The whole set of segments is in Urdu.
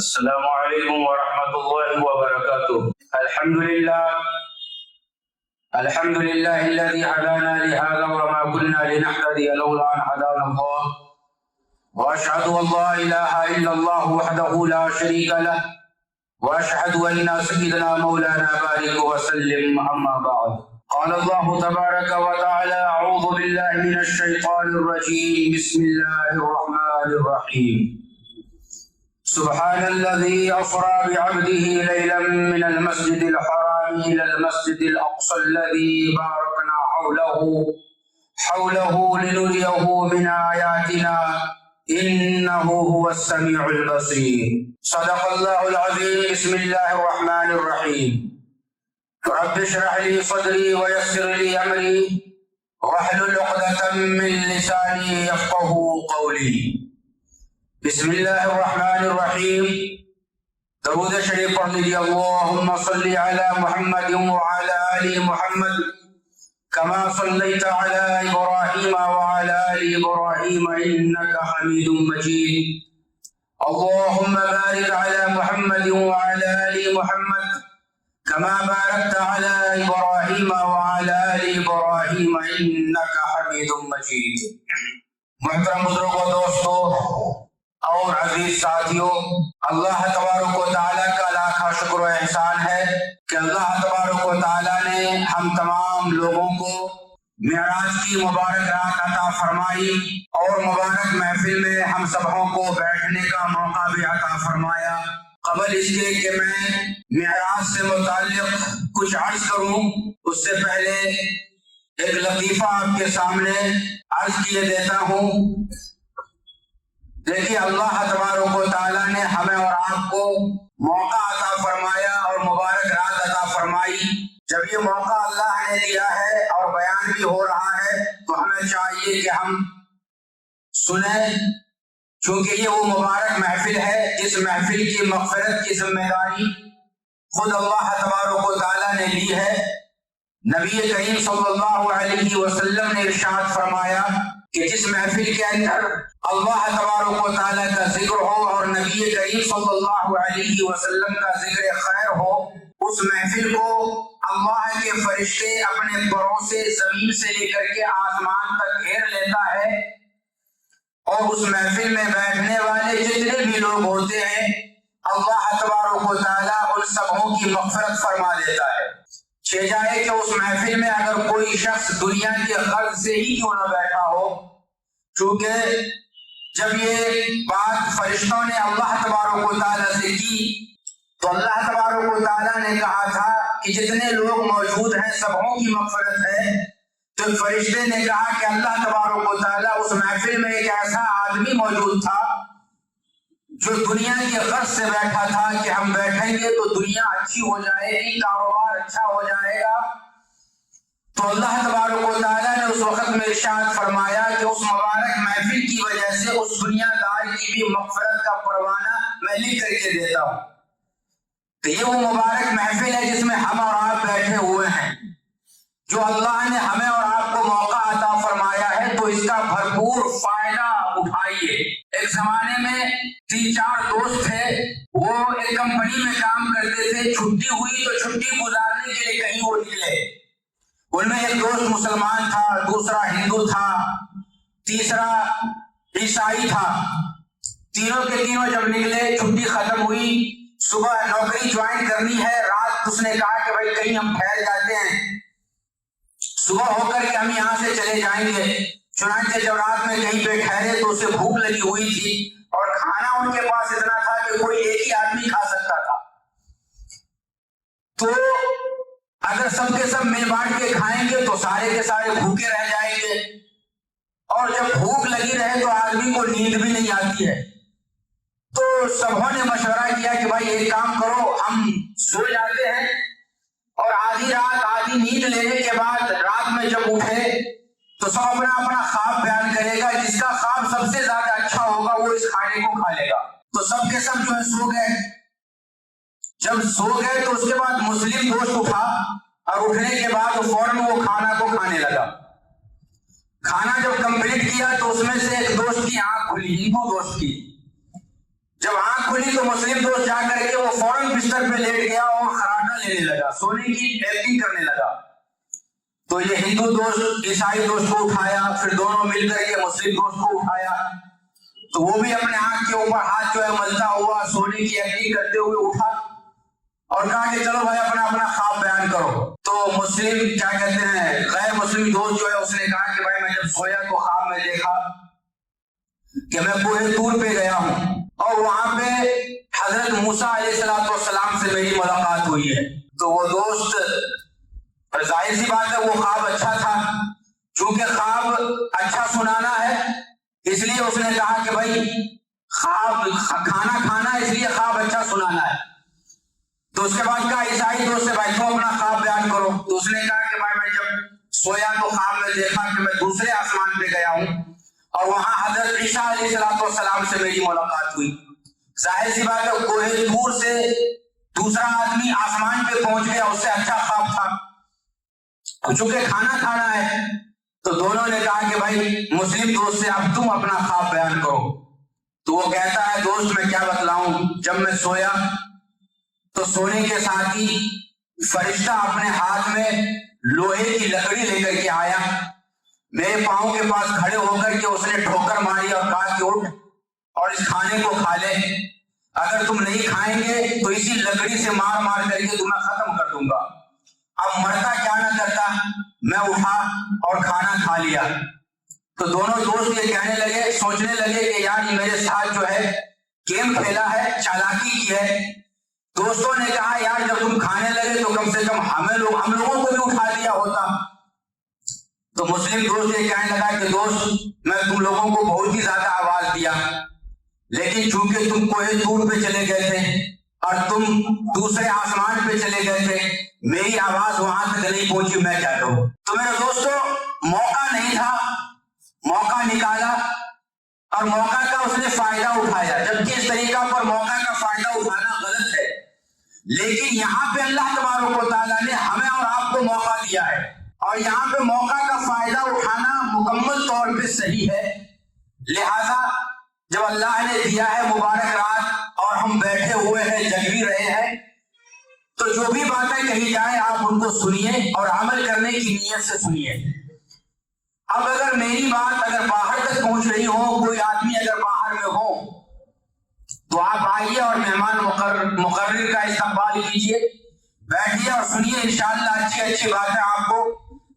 السلام علیکم ورحمۃ اللہ وبرکاتہ۔ الحمد للہ الذي هدانا لهذا وما كنا لنهتدي لولا ان هدانا الله واشهد ان لا اله الا الله وحده لا شريك له واشهد ان سيدنا مولانا بارك وسلم اما بعد قال الله تبارك وتعالى اعوذ بالله من الشيطان الرجيم بسم الله الرحمن الرحيم سبحان الذي أسرى بعبده ليلا من المسجد الحرام إلى المسجد الأقصى الذي باركنا حوله لنريه من آياتنا إنه هو السميع البصير صدق الله العظيم بسم الله الرحمن الرحيم رب اشرح لي صدري ويسر لي أمري واحلل عقدة من لساني يفقهوا قولي بسم اللہ الرحمن الرحیم۔ درود شریف پڑھ لیجیے۔ اللہم صل علی محمد وعلی آل محمد کما صلیت علی ابراہیم وعلی آل ابراہیم انک حمید مجید۔ اللہم بارک علی محمد وعلی آل محمد کما بارکت علی ابراہیم وعلی آل ابراہیم انک حمید مجید۔ محترم بزرگوں، دوستو اور عزیز ساتھیوں، اللہ تبارک و تعالیٰ کا لاکھ شکر و احسان ہے کہ اللہ تبارک و تعالیٰ نے ہم تمام لوگوں کو معراج کی مبارک رات عطا فرمائی اور مبارک محفل میں ہم سبوں کو بیٹھنے کا موقع بھی عطا فرمایا۔ قبل اس کے کہ میں معراج سے متعلق کچھ عرض کروں، اس سے پہلے ایک لطیفہ آپ کے سامنے عرض کیے دیتا ہوں۔ دیکھیے، اللہ تبارک و تعالیٰ نے ہمیں اور آپ کو موقع عطا فرمایا اور مبارک رات عطا فرمائی۔ جب یہ موقع اللہ نے دیا ہے اور بیان بھی ہو رہا ہے تو ہمیں چاہیے کہ ہم سنیں، چونکہ یہ وہ مبارک محفل ہے جس محفل کی مغفرت کی ذمہ داری خود اللہ تبارک و تعالیٰ نے لی ہے۔ نبی کریم صلی اللہ علیہ وسلم نے ارشاد فرمایا کہ جس محفل کے اندر اللہ تبارک و تعالیٰ کا ذکر ہو اور نبی کریم صلی اللہ علیہ وسلم کا ذکر خیر ہو، اس محفل کو اللہ کے فرشتے اپنے پروں سے زمین سے لے کر کے آسمان تک گھیر لیتا ہے، اور اس محفل میں بیٹھنے والے جتنے بھی لوگ ہوتے ہیں اللہ تبارک و تعالیٰ ان سبوں کی مغفرت فرما دیتا ہے۔ چھ جائے کہ اس محفل میں اگر کوئی شخص دنیا کے غرض سے ہی کیوں نہ بیٹھا ہو، چونکہ جب یہ بات فرشتوں نے اللہ تبارک و تعالیٰ سے کی تو اللہ تبارک و تعالیٰ نے کہا تھا کہ جتنے لوگ موجود ہیں سبوں کی مغفرت ہے، تو فرشتے نے کہا کہ اللہ تبارک و تعالیٰ اس محفل میں ایک ایسا آدمی موجود تھا جو دنیا کے غرض سے بیٹھا تھا کہ ہم بیٹھیں گے تو دنیا اچھی ہو جائے گی، کاروبار اچھا ہو جائے گا۔ تو اللہ تبارک و تعالیٰ نے اس وقت میں ارشاد فرمایا کہ اس مبارک محفل کی وجہ سے اس دنیا دار کی بھی مغفرت کا پروانہ میں لکھ کر کے دیتا ہوں۔ تو یہ وہ مبارک محفل ہے جس میں ہم اور آپ بیٹھے ہوئے ہیں، جو اللہ نے ہمیں اور آپ کو موقع عطا فرمایا ہے، تو اس کا بھرپور فائدہ اٹھائیے۔ ایک زمانے میں 3-4 دوست تھے، وہ ایک کمپنی میں کام کرتے تھے، چھٹی ہوئی تو چھٹی گزارنے کے لیے کہیں وہ نکلے۔ ان میں ایک دوست مسلمان تھا، دوسرا ہندو تھا، تیسرا عیسائی تھا۔ تینوں کے تینوں جب نکلے، چھٹی ختم ہوئی، صبح نوکری جوائن کرنی ہے، رات اس نے کہا کہ بھائی کہیں ہم ٹھہر جاتے ہیں، صبح ہو کر کے ہم یہاں سے چلے جائیں گے۔ چنانچہ جب رات میں کہیں پہ ٹھہرے تو اسے بھوک لگی ہوئی تھی اور کھانا ان کے پاس اتنا تھا کہ کوئی ایک ہی آدمی کھا سکتا تھا۔ تو اگر سب کے سب مل بانٹ کے کھائیں گے تو سارے کے سارے بھوکے رہ جائیں گے، اور جب بھوک لگی رہے تو آدمی کو نیند بھی نہیں آتی ہے۔ تو سبوں نے مشورہ کیا کہ بھائی ایک کام کرو، ہم سو جاتے ہیں اور آدھی رات آدھی نیند لینے کے بعد رات میں جب اٹھے تو سب اپنا اپنا خواب بیان کرے گا، جس کا خواب سب سے زیادہ اچھا ہوگا وہ اس کھانے کو کھا لے گا۔ تو سب کے سب جو ہے سو گئے۔ جب سو گئے تو اس کے بعد مسلم دوست اٹھا اور اٹھنے کے بعد فوراً وہ کھانا کو کھانے لگا۔ کھانا جب کمپلیٹ کیا تو اس میں سے ایک دوست کی آنکھ کھلی، ہندو دوست کی۔ جب آنکھ کھلی تو مسلم دوست جا کر کے وہ فوراً بستر پہ لیٹ گیا اور خراٹا لینے لگا، سونے کی ایکٹنگ کرنے لگا۔ تو یہ ہندو دوست عیسائی دوست کو اٹھایا، پھر دونوں مل کر کے مسلم دوست کو اٹھایا، تو وہ بھی اپنے آنکھ کے اوپر ہاتھ جو ہے ملتا ہوا سونے کی ایکٹنگ کرتے ہوئے اٹھا اور کہا کہ چلو بھائی اپنا اپنا خواب بیان کرو۔ تو مسلم کیا کہتے ہیں غیر مسلم دوست جو ہے اس نے کہا کہ بھائی میں جب سویا تو خواب میں دیکھا کہ میں کوہ طور پہ گیا ہوں اور وہاں پہ حضرت موسیٰ علیہ السلام سے میری ملاقات ہوئی ہے۔ تو وہ دوست، ظاہر سی بات ہے وہ خواب اچھا تھا، چونکہ خواب اچھا سنانا ہے اس لیے اس نے کہا کہ بھائی خواب کھانا کھانا اس لیے خواب اچھا سنانا ہے۔ تو اس کے بعد کہا عیسائی دوست سے بھائی تم اپنا خواب بیان کرو۔ تو اس نے کہا کہ بھائی میں جب سویا تو خواب میں دیکھا کہ میں دوسرے آسمان پہ گیا ہوں اور وہاں حضرت عیسیٰ علیہ السلام سے میری ملاقات ہوئی۔ ظاہر سی بات ہے کوہ طور سے دوسرا آدمی آسمان پہ پہنچ گیا، اس سے اچھا خواب تھا۔ چونکہ کھانا کھانا ہے تو دونوں نے کہا کہ بھائی مسلم دوست سے اب تم اپنا خواب بیان کرو۔ تو وہ کہتا ہے دوست میں کیا بتلاؤں، جب میں سویا تو سونے کے ساتھ ہی فرشتہ اپنے ہاتھ میں لوہے کی لکڑی لے کر کے آیا، میرے پاؤں کے پاس کھڑے ہو کر کے اس نے ٹھوکر ماری اور کہا کہ اٹھ اور اس کھانے کو کھا لے، اگر تم نہیں کھائیں گے تو اسی لکڑی سے مار مار کر کے تمہیں ختم کر دوں گا۔ اب مرتا کیا نہ کرتا، میں اٹھا اور کھانا کھا لیا۔ تو دونوں دوست یہ کہنے لگے، سوچنے لگے کہ یار یہ میرے ساتھ جو ہے گیم کھیلا ہے، چالاکی کی ہے۔ دوستوں نے کہا یار جب تم کھانے لگے تو کم سے کم ہم لوگوں کو بھی اٹھا دیا ہوتا۔ تو مسلم دوست یہ کہنے لگا کہ دوست میں تم لوگوں کو بہت ہی زیادہ آواز دیا، لیکن چونکہ تم کوہ طور پہ چلے گئے تھے اور تم دوسرے آسمان پہ چلے گئے تھے، میری آواز وہاں تک نہیں پہنچی، میں کیا کروں۔ تو میرے دوستوں موقع نہیں تھا، موقع نکالا اور موقع کا اس نے فائدہ اٹھایا، جبکہ اس طریقہ پر موقع کا فائدہ اٹھانا غلط ہے، لیکن یہاں پہ اللہ تبارک و تعالیٰ نے ہمیں اور آپ کو موقع دیا ہے اور یہاں پہ موقع کا فائدہ اٹھانا مکمل طور پہ صحیح ہے۔ لہذا جب اللہ نے دیا ہے مبارک رات اور ہم بیٹھے ہوئے ہیں، جگ بھی رہے ہیں، تو جو بھی باتیں کہی جائیں آپ ان کو سنیے اور عمل کرنے کی نیت سے سنیے۔ اب اگر میری بات اگر باہر تک پہنچ رہی ہو، کوئی آدمی اگر باہر میں ہو تو آپ آئیے اور مہمان مقرر کا استقبال کیجیے، بیٹھیے اور سنیے، انشاءاللہ اچھی اچھی باتیں آپ کو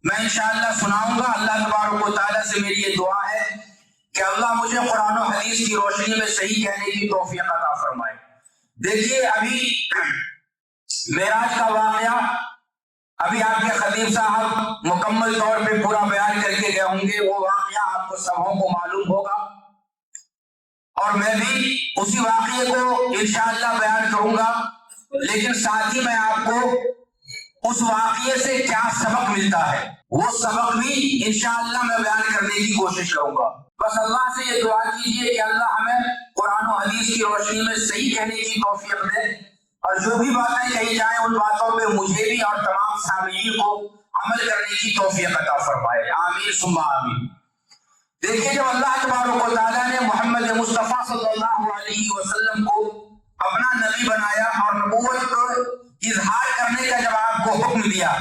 میں انشاءاللہ سناؤں گا۔ اللہ تبارک و تعالیٰ سے میری یہ دعا ہے کہ اللہ مجھے قرآن و حدیث کی روشنی میں صحیح کہنے کی توفیق عطا فرمائے۔ دیکھیے ابھی معراج کا واقعہ ابھی آپ کے خطیب صاحب مکمل طور پہ پورا بیان کر کے گئے ہوں گے، وہ واقعہ آپ کو سبوں کو معلوم ہوگا اور میں بھی اسی واقعے کو انشاءاللہ بیان کروں گا، لیکن ساتھ ہی میں آپ کو اس واقعے سے کیا سبق ملتا ہے وہ سبق بھی انشاءاللہ میں بیان کرنے کی کوشش کروں گا۔ بس اللہ سے یہ دعا کیجیے کہ اللہ ہمیں قرآن و حدیث کی روشنی میں صحیح کہنے کی توفیق دے اور جو بھی باتیں کہی جائیں ان باتوں پہ مجھے بھی اور تمام سامعین کو عمل کرنے کی توفیق عطا فرمائے، آمین ثم آمین۔ دیکھیے جب اللہ تبارک و تعالیٰ نے محمد مصطفیٰ صلی اللہ علیہ وسلم کو اپنا نبی بنایا اور نبوت کو اظہار کرنے کا جب آپ کو حکم دیا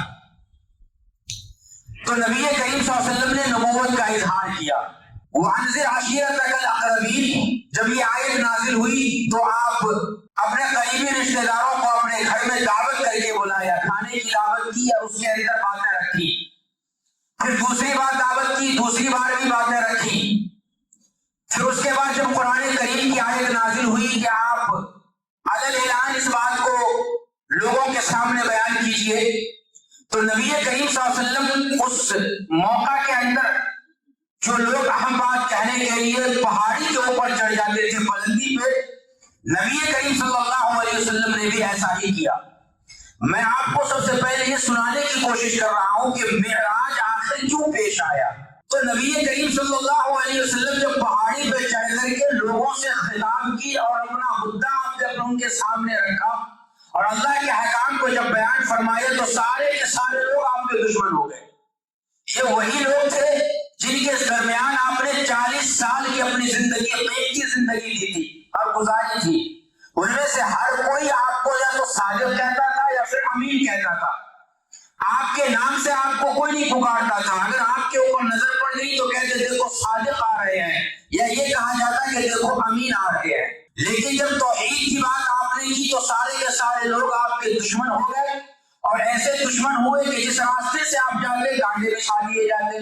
تو نبی کریم صلی اللہ علیہ وسلم نے نبوت کا اظہار کیا۔ وَأَنذِرْ عَشِيرَتَكَ الْأَقْرَبِينَ جب یہ آیت نازل ہوئی تو آپ اپنے قریبی رشتہ داروں کو اپنے گھر میں دعوت کر کے بلایا، کھانے کی دعوت کی اور اس کے اندر باتیں رکھی، پھر دوسری بار دعوت کی، دوسری بار بھی باتیں رکھی، پھر اس کے بعد جب قرآن کریم کی آیت نازل ہوئی کہ آپ علی الاعلان اس بات کو لوگوں کے سامنے بیان کیجئے، تو نبی کریم صلی اللہ علیہ وسلم اس موقع کے اندر جو لوگ اہم بات کہنے کے لیے پہاڑی کے اوپر چڑھ جاتے تھے بلندی پہ، نبی کریم صلی اللہ علیہ وسلم نے بھی ایسا ہی کیا۔ میں آپ کو سب سے پہلے یہ سنانے کی کوشش کر رہا ہوں کہ معراج آخر کیوں پیش آیا۔ تو نبی کریم صلی اللہ علیہ وسلم جب پہاڑی پہ چڑھ کر کے لوگوں سے خطاب کی اور اپنا مدعا جب ان کے سامنے رکھا اور اللہ کے احکام کو جب بیان فرمایا تو سارے کے سارے لوگ آپ کے دشمن ہو گئے۔ یہ وہی لوگ تھے جن کے درمیان آپ نے 40 سال کی اپنی زندگی، قید کی زندگی دی تھی، کارگزاری تھی، ان میں سے ہر کوئی آپ کو یا تو صادق کہتا تھا یا پھر امین کہتا تھا۔ آپ کے نام سے آپ کو کوئی نہیں پکارتا تھا، اگر آپ کے اوپر نظر پڑ گئی تو کہتے دیکھو صادق آ رہے ہیں، یا یہ کہا جاتا کہ دیکھو امین آ رہے ہیں۔ لیکن جب توحید کی بات آپ نے کی تو سارے کے سارے لوگ آپ کے دشمن ہو گئے، اور ایسے دشمن ہوئے کہ جس راستے سے آپ جاتے گانڈے بچھا دیے جاتے،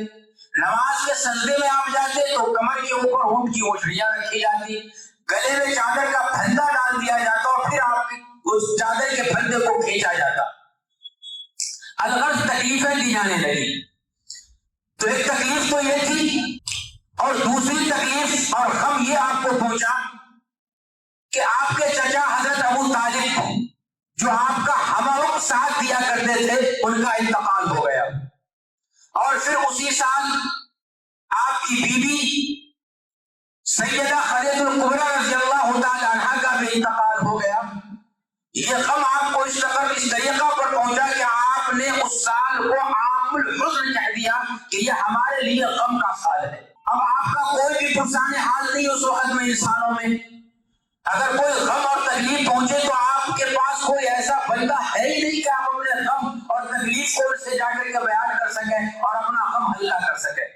نماز کے سجدے میں آپ جاتے تو کمر کے اوپر اونٹ کی اوچھڑیاں رکھی جاتی، گلے میں چادر کا پھندا ڈال دیا جاتا اور پھر آپ اس چادر کے پھندے کو کھینچا جاتا۔ الغرض تکلیفیں دی جانے لگی۔ تو ایک تکلیف تو یہ تھی، اور دوسری تکلیف اور غم یہ آپ کو پہنچا کہ آپ کے چچا حضرت ابو طالب جو آپ کا ہموقت ساتھ دیا کرتے تھے ان کا انتقال ہو گیا، اور پھر اسی سال آپ کی بیوی سیدہ خدیجہ الکبریٰ رضی اللہ تعالی عنہا کا بھی انتقال ہو گیا۔ یہ غم آپ کو اس طریقہ پر پہنچا کہ آپ نے اس سال کو عام الحزن کہہ دیا کہ یہ ہمارے لیے غم کا سال ہے۔ اب آپ کا کوئی بھی پرسان حال نہیں اس وقت میں انسانوں میں، اگر کوئی غم اور تکلیف پہنچے تو آپ کے پاس کوئی ایسا بندہ ہے ہی نہیں کہ آپ اپنے غم اور تکلیف کو اس سے جا کر کے بیان کر سکیں اور اپنا غم حل کر سکیں۔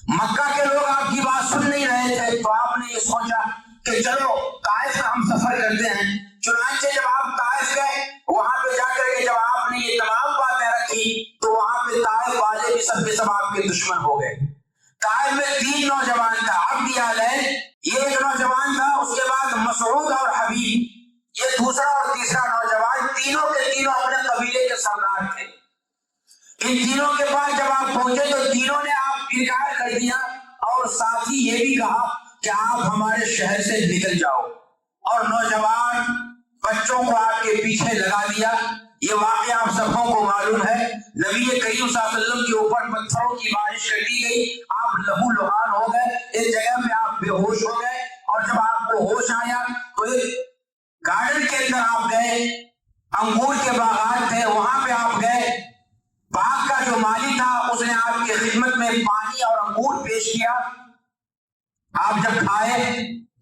مکہ کے لوگ آپ کی بات سن نہیں رہے تھے، تو آپ نے یہ سوچا کہ چلو طائف کا ہم سفر کرتے ہیں۔ چنانچہ جب آپ طائف گئے، وہاں پہ جا کر کے جب آپ نے یہ تمام باتیں رکھی تو وہاں پہ طائف والے بھی سب کے سب آپ کے دشمن ہو گئے۔ طائف میں 3 نوجوان تھا، عبد یالین یہ ایک نوجوان تھا، اس کے بعد مسعود اور حبیب یہ دوسرا اور تیسرا نوجوان، تینوں کے تینوں اپنے قبیلے کے سردار تھے۔ ان تینوں کے پاس جب آپ پہنچے تو تینوں نے آپ انکار کر دیا، اور ساتھ ہی یہ بھی کہا کہ آپ ہمارے شہر سے نکل جاؤ، اور نوجوان بچوں کو آپ کے پیچھے لگا دیا۔ یہ واقعہ آپ سبوں کو معلوم ہے، نبی کریم صلی اللہ علیہ وسلم کے اوپر پتھروں کی بارش کر دی گئی، آپ لہو لہان ہو گئے، ایک جگہ میں آپ بے ہوش ہو گئے، اور جب آپ کو ہوش آیا تو ایک گارڈن کے اندر آپ گئے، انگور کے باغات تھے، وہاں پہ آپ گئے، باغ کا جو مالی تھا اس نے آپ کی خدمت میں پانی اور انگور پیش کیا، آپ جب کھائے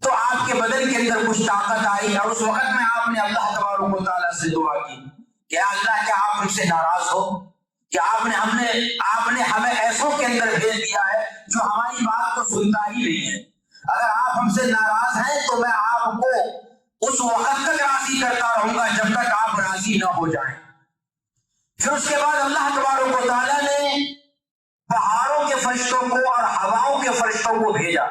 تو آپ کے بدن کے اندر کچھ طاقت آئی، اور اس وقت میں آپ نے اللہ تبارک و تعالیٰ سے دعا کی کہ اللہ کیا آپ ہم سے ناراض ہو کہ آپ نے ہمیں ایسوں کے اندر بھیج دیا ہے جو ہماری بات کو سنتا ہی نہیں ہے، اگر آپ ہم سے ناراض ہیں تو میں آپ کو اس وقت تک راضی کرتا رہوں گا جب تک آپ راضی نہ ہو جائیں۔ پھر اس کے بعد اللہ تبارک و تعالیٰ نے پہاڑوں کے فرشتوں کو اور ہواؤں کے فرشتوں کو بھیجا۔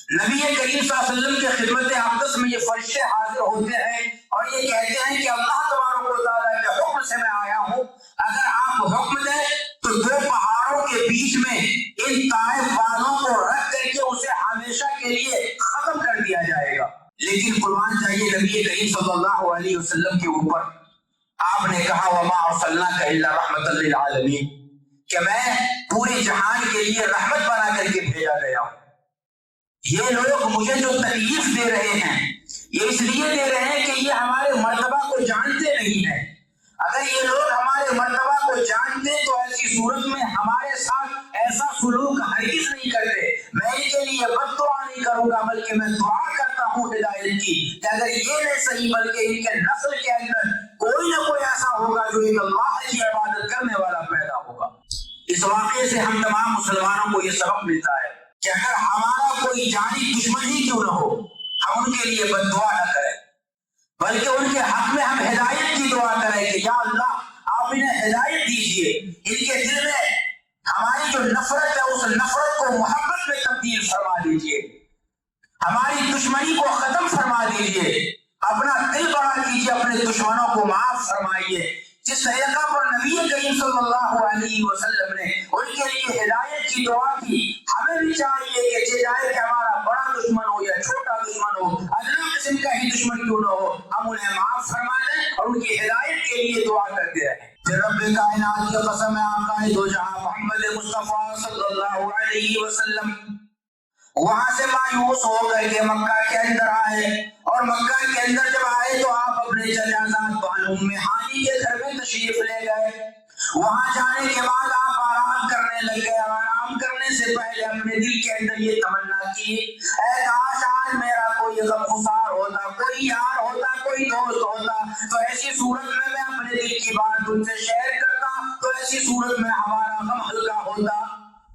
نبی کریم صلی اللہ علیہ وسلم کے خدمت اقدس میں یہ فرشتے حاضر ہوتے ہیں اور یہ کہتے ہیں کہ اللہ تبارک و تعالیٰ کے حکم سے میں آیا ہوں، اگر آپ حکم دیں تو 2 پہاڑوں کے بیچ میں ان طائف والوں کو رکھ کر کے اسے ہمیشہ کے لیے ختم کر دیا جائے گا۔ لیکن قربان چاہیے نبی کریم صلی اللہ علیہ وسلم کے اوپر آپ نے کہا وما ارسلناک الا رحمۃ للعالمین، کہ میں پورے جہان کے لیے رحمت بنا کر کے بھیجا گیا ہوں۔ یہ لوگ مجھے جو تکلیف دے رہے ہیں یہ اس لیے دے رہے ہیں کہ یہ ہمارے مرتبہ کو جانتے نہیں ہیں، اگر یہ لوگ ہمارے مرتبہ کو جانتے تو ایسی صورت میں ہمارے ساتھ ایسا سلوک ہرگز نہیں کرتے۔ میں ان کے لیے بد دعا نہیں کروں گا بلکہ میں دعا کرتا ہوں ہدایت کی کہ اگر یہ نہیں صحیح بلکہ ان کے نسل کے اندر کوئی نہ کوئی ایسا ہوگا جو ایک اللہ کی عبادت کرنے والا پیدا ہوگا۔ اس واقعے سے ہم تمام مسلمانوں کو یہ سبق ملتا ہے کہ اگر ہمارا کوئی جانی دشمن ہی کیوں نہ ہو ہم ان کے لیے بد دعا نہ کریں بلکہ ان کے حق میں ہم ہدایت کی دعا کریں کہ یا اللہ آپ انہیں ہدایت دیجئے، ان کے دل میں ہماری جو نفرت ہے اس نفرت کو محبت میں تبدیل فرما دیجئے، ہماری دشمنی کو ختم فرما دیجئے، اپنا دل بڑا کیجئے، اپنے دشمنوں کو معاف فرمائیے۔ جس طریقہ پر نبی کریم صلی اللہ علیہ وسلم نے ان کے لیے ہدایت کی دعا کی، ہمیں بھی چاہیے کہ چاہے کہ ہمارا بڑا دشمن ہو یا چھوٹا دشمن ہو، ادنا قسم کا ہی دشمن کیوں نہ ہو، ہم انہیں معاف فرما دیں اور ان کی ہدایت کے لیے دعا کرتے رہیں۔ رب کائنات کی قسم ہے، آقائے دو جہاں محمد مصطفیٰ صلی اللہ علیہ وسلم وہاں سے مایوس ہو کر کے مکہ کے اندر آئے، اور مکہ کے اندر جب آئے تو آپ اپنے چچازاد بانو ام ہانی کے گھر میں تشریف لے گئے۔ وہاں جانے کے بعد آپ آرام کرنے لگ گئے، آرام کرنے سے پہلے اپنے دل کے اندر یہ تمنا کی اے کاش آج میرا کوئی غم کوئی دوست ہوتا تو ایسی صورت میں میں اپنے دل کی بات ان سے شیئر کرتا، تو ایسی صورت میں ہمارا غم ہلکا ہوتا۔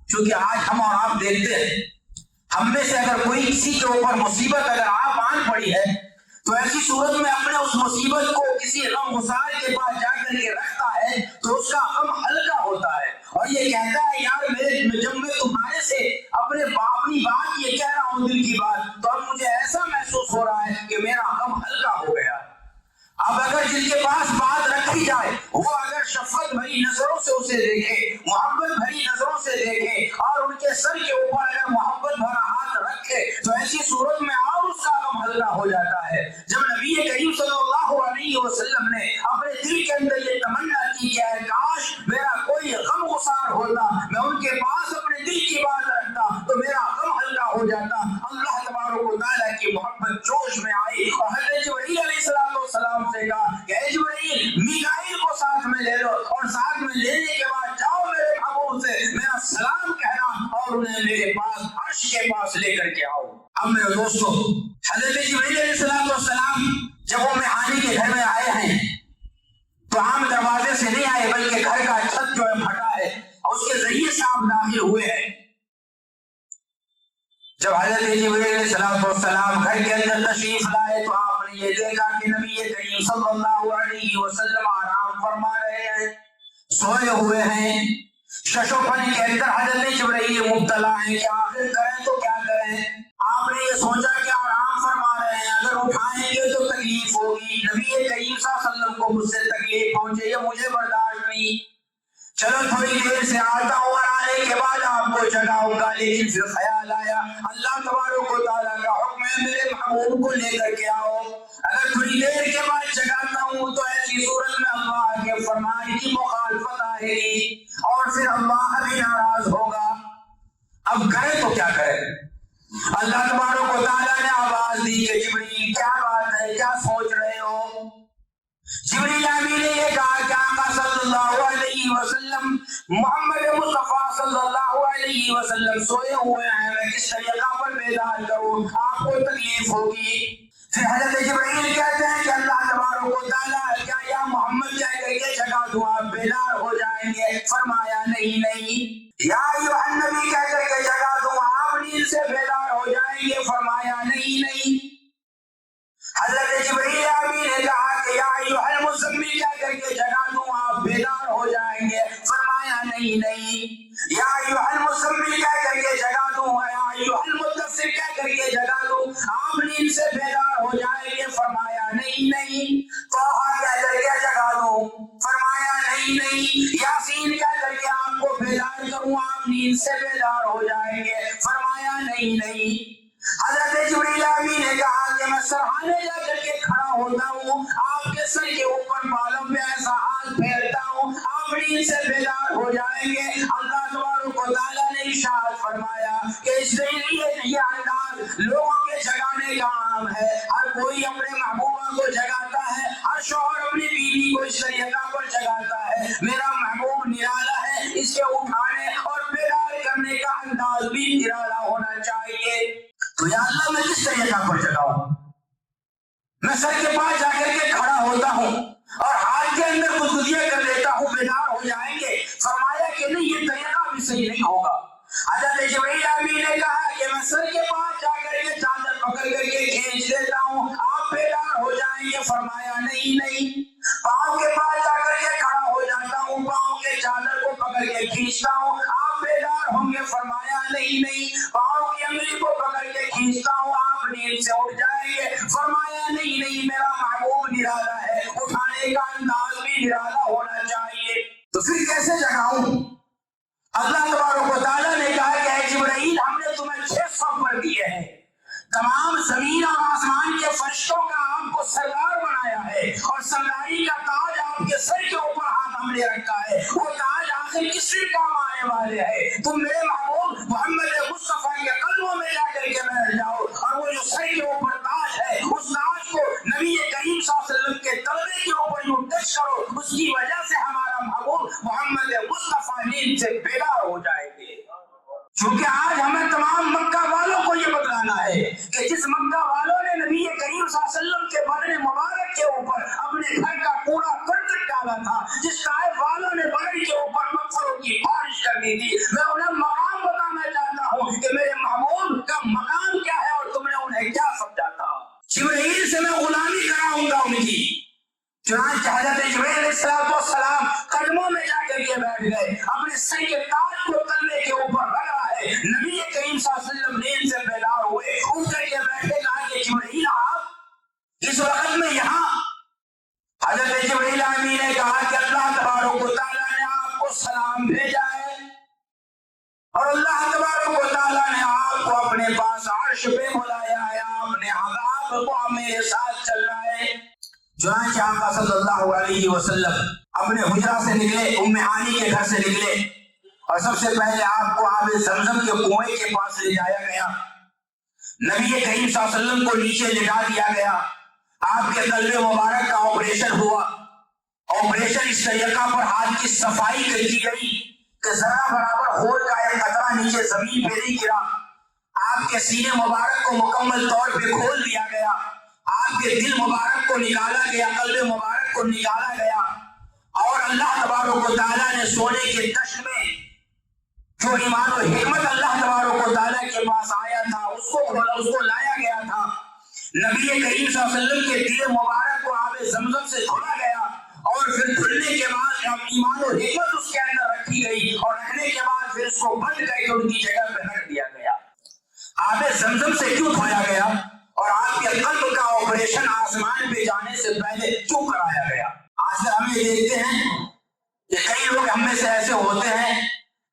کیونکہ آج ہم اور آپ دیکھتے ہیں، ہم میں سے اگر کوئی کسی کے اوپر مصیبت اگر آپ آن پڑی ہے تو ایسی صورت میں اپنے اس مصیبت کو کسی غم گسار کے پاس جا کر کے رکھتا ہے تو اس کا غم ہلکا ہوتا ہے، اور یہ کہتا ہے یار جب میں تمہارے سے اپنی بات یہ کہہ رہا ہوں دل کی بات، تو اب مجھے ایسا محسوس ہو رہا ہے کہ میرا غم ہلکا ہو گیا۔ اب اگر جن کے پاس بات رکھی جائے وہ اگر شفقت بھری نظروں سے اسے دیکھے، محبت بھری نظروں سے دیکھے اور ان کے سر کے اوپر اگر محبت بھرا ہاتھ رکھے تو ایسی صورت میں اور اس کا غم ہلکا ہو جاتا ہے۔ جب نبی کریم صلی اللہ علیہ وسلم نے اپنے دل کے اندر یہ تمنا کی کہ اے کاش میرا کوئی غم گسار ہوتا، میں ان کے پاس اپنے دل کی بات رکھتا تو میرا غم ہلکا ہو جاتا، اللہ تبارک و تعالیٰ کی محبت جوش میں آئی اور حضرت جبرائیل علیہ السلام سے کہا کہ اے جبرائیل میکائیل کو ساتھ میں لے لو، اور ساتھ میں لینے کے بعد جاؤ میرے محبوب سے میرا سلام کہنا اور انہیں میرے پاس عرش کے پاس لے کر کے آؤ۔ اب میرے دوستو، حضرت جبرائیل علیہ السلام جب وہ میہانی کے گھر میں آئے ہیں تو عام دروازے سے نہیں آئے بلکہ گھر کا چھت جو ہے پھٹا ہے اور اس کے ذریعے سے آپ داخل ہوئے ہیں۔ جب حضرت جبرائیل علیہ السلام گھر کے اندر تشریف لائے تو آپ نے یہ دیکھا کہ نبی کریم صلی اللہ علیہ وسلم آرام فرما رہے ہیں، سوئے ہوئے ہیں۔ شش و پن کے اندر حضرت جبرائیل مبتلا ہیں کہ آخر کریں تو کیا کریں۔ آپ نے یہ سوچا کہ آرام فرما رہے ہیں، اگر اٹھائیں گے تو تکلیف ہوگی، نبی کریم صلی اللہ علیہ وسلم کو مجھ سے تکلیف پہنچے، یہ مجھے برداشت نہیں، چلو تھوڑی دیر سے آتا ہوں اور آنے کے بعد آپ کو جگاؤں گا۔ لیکن پھر خیال آیا اللہ تبارک و تعالیٰ کا حکم ہے میرے محبوب کو لے کر کے آؤ، اگر تھوڑی دیر کے بعد جگاتا ہوں تو ایسی صورت میں اللہ کے فرمان کی مخالفت آئے گی اور پھر اللہ بھی ناراض ہوگا، اب کرے تو کیا کرے۔ اللہ تبارک و تعالیٰ نے آواز دی کہ جبرائیل کیا بات ہے، کیا سوچ رہے ہو۔ جبرائیل امین نے یہ کہا کہ آقا صلی اللہ علیہ وسلم محمد مصطفیٰ صلی اللہ علیہ وسلم سوئے ہوئے ہیں، میں کس طریقہ پر بیدار کروں، آپ کو تکلیف ہوگی۔ پھر حضرت جبرائیل کہتے ہیں کہ اللہ تبارک و تعالیٰ کیا یا محمد کہہ کر کے جگا دوں آپ بیدار ہو جائیں گے، فرمایا نہیں۔ یا ایھا النبی کہہ کر کے جگا دوں آپ نیند سے بیدار ہو جائیں گے، فرمایا نہیں۔ حضرت جبرائیل امین نے کہا کہ یا ایھا المزمل کہہ کر کے جگا دوں آپ بیدار ہو جائیں گے، فرمایا نہیں۔ یا ایھا المزمل کہہ کر کے جگا دوں، یا ایھا المدثر کہہ کر کے جگا دوں آپ نیند سے بیدار ہو جائیں گے، فرمایا نہیں۔ طٰہٰ کہہ کر کے جگا دوں، فرمایا نہیں۔ یاسین کہہ کر کے آپ کو بیدار کروں آپ نیند سے بیدار ہو جائیں گے، فرمایا نہیں۔ حضرت جبرائیل امین نے کہا کہ میں سرحانے جا کر کے کھڑا ہوتا ہوں، آپ کے سر کے اوپر بالوں پہ ایسا ہاتھ پھیرتا ہوں آپ نیند سے بیدار ہو جائیں گے۔ اللہ تبارک و تعالیٰ نے ارشاد فرمایا کہ اس لیے یہ انداز لوگوں کے جگانے کا عام ہے، ہر کوئی اپنے محبوبہ کو جگاتا ہے، ہر شوہر اپنی بیوی کو اس طریقہ پر جگاتا ہے، میرا محبوب نرالا ہے، اس کے اٹھانے اور بیدار کرنے کا انداز بھی نرالا ہونا چاہیے۔ تو یا اللہ میں کس طریقہ پر جگاؤں، میں سر کے پاس جا کر کے کھڑا ہوتا ہوں اور ہاتھ کے اندر گدگدیاں کر لیتا ہوں بیدار ہو جائیں گے، فرمایا کہ نہیں یہ طریقہ بھی صحیح نہیں ہوگا۔ حضرت جبرائیل امین نے کہا کہ میں سر کے پاس جا کر کے چادر پکڑ کر کے کھینچ لیتا ہوں آپ بیدار ہو جائیں گے، فرمایا نہیں۔ پاؤں کے پاس جا کر کے کھڑا ہو جاتا ہوں، پاؤں کے چادر کو پکڑ کے کھینچتا ہوں آپ بیدار ہوں گے، فرمایا نہیں۔ پاؤں کی انگلی کو پکڑ کے کھینچتا ہوں آپ نیند سے اٹھ جائیں گے، فرمایا نہیں۔ میرا محبوب نرالا ہے، اٹھانے کا انداز بھی نرالا ہونا چاہیے، تو پھر کیسے جگاؤں۔ اللہ تبارک و تعالیٰ نے کہا کہ اے جبرائیل ہم نے تمہیں 6 سفر دیے ہیں، تمام زمین اور آسمان کے فرشتوں کا آپ کو سردار بنایا ہے اور سرداری کا تاج آپ کے سر کے اوپر ہم نے رکھا ہے، وہ تاج آخر کس سے کام آنے والے ہے، تم میرے محبوب محمد مصطفیٰ کے قدموں میں جا کر کے بیٹھ جاؤ اور وہ جو سر کے اوپر تاج ہے اس تاج کو نبی کریم صلی اللہ علیہ وسلم کے تلوے کے اوپر یوں ٹچ کرو، اس کی وجہ سے ہمارا محبوب محمد مصطفیٰ نیند سے بیدار ہو جائیں گے۔ کیونکہ آج ہمیں تمام مکہ والوں کو یہ بتلانا ہے کہ جس مکہ والوں نے نبی کریم صلی اللہ علیہ وسلم کے بدن مبارک کے چنانچہ حضرت جبریل علیہ السلام قدموں میں جا کر کے بیٹھ گئے، اپنے سر کے تاج کو تلوے کے اوپر رکھا ہے۔ نبی کریم صلی اللہ علیہ وسلم نیند سے بیدار ہوئے، اٹھ کر کے بیٹھے، کہا کہ جبریل آپ اس وقت میں یہاں؟ حضرت جبریل امین نے کہا کہ اللہ تبارک و تعالیٰ نے آپ کو سلام بھیجا ہے اور اللہ تبارک و تعالیٰ نے آپ کو اپنے پاس عرش پہ بلایا ہے، آپ نے عذاب کو میرے ساتھ چل رہا ہے۔ چنانچہ آقا صلی اللہ علیہ وسلم اپنے حجرہ سے نکلے، ام ہانی کے گھر سے نکلے، اور سب سے پہلے آپ کو آب زمزم کے کنویں کے پاس لے جایا گیا۔ نبی کریم صلی اللہ علیہ وسلم کو نیچے لٹا دیا گیا، آپ کے قلب مبارک کا آپریشن ہوا۔ آپریشن اس طریقہ پر ہاتھ کی صفائی کی گئی کہ ذرا برابر خون کا ایک قطرہ نیچے زمین پہ نہیں گرا۔ آپ کے سینے مبارک کو مکمل طور پہ کھول دیا گیا، آپ کے دل مبارک کو نکالا گیا، قلب مبارک کو نکالا گیا، اور اللہ تبارک و تعالیٰ نے سونے کے تخت میں جو ایمان و حکمت اللہ تبارک و تعالیٰ کے پاس آیا تھا اس کو کھولا، اس کو لایا گیا تھا۔ نبی کریم صلی اللہ علیہ وسلم کے دل مبارک کو آب زمزم سے دھلا گیا، اور پھر دھلنے کے بعد ایمان و حکمت اس کے اندر رکھی گئی، اور رکھنے کے بعد پھر اس کو بند کر کے ان کی جگہ پہ رکھ دیا گیا۔ آب زمزم سے کیوں دھویا گیا اور آپ کے قلب کا آپریشن آسمان پہ جانے سے پہلے کیوں کرایا گیا؟ آج ہم یہ دیکھتے ہیں کہ کئی لوگ ہم میں سے ایسے ہوتے ہیں،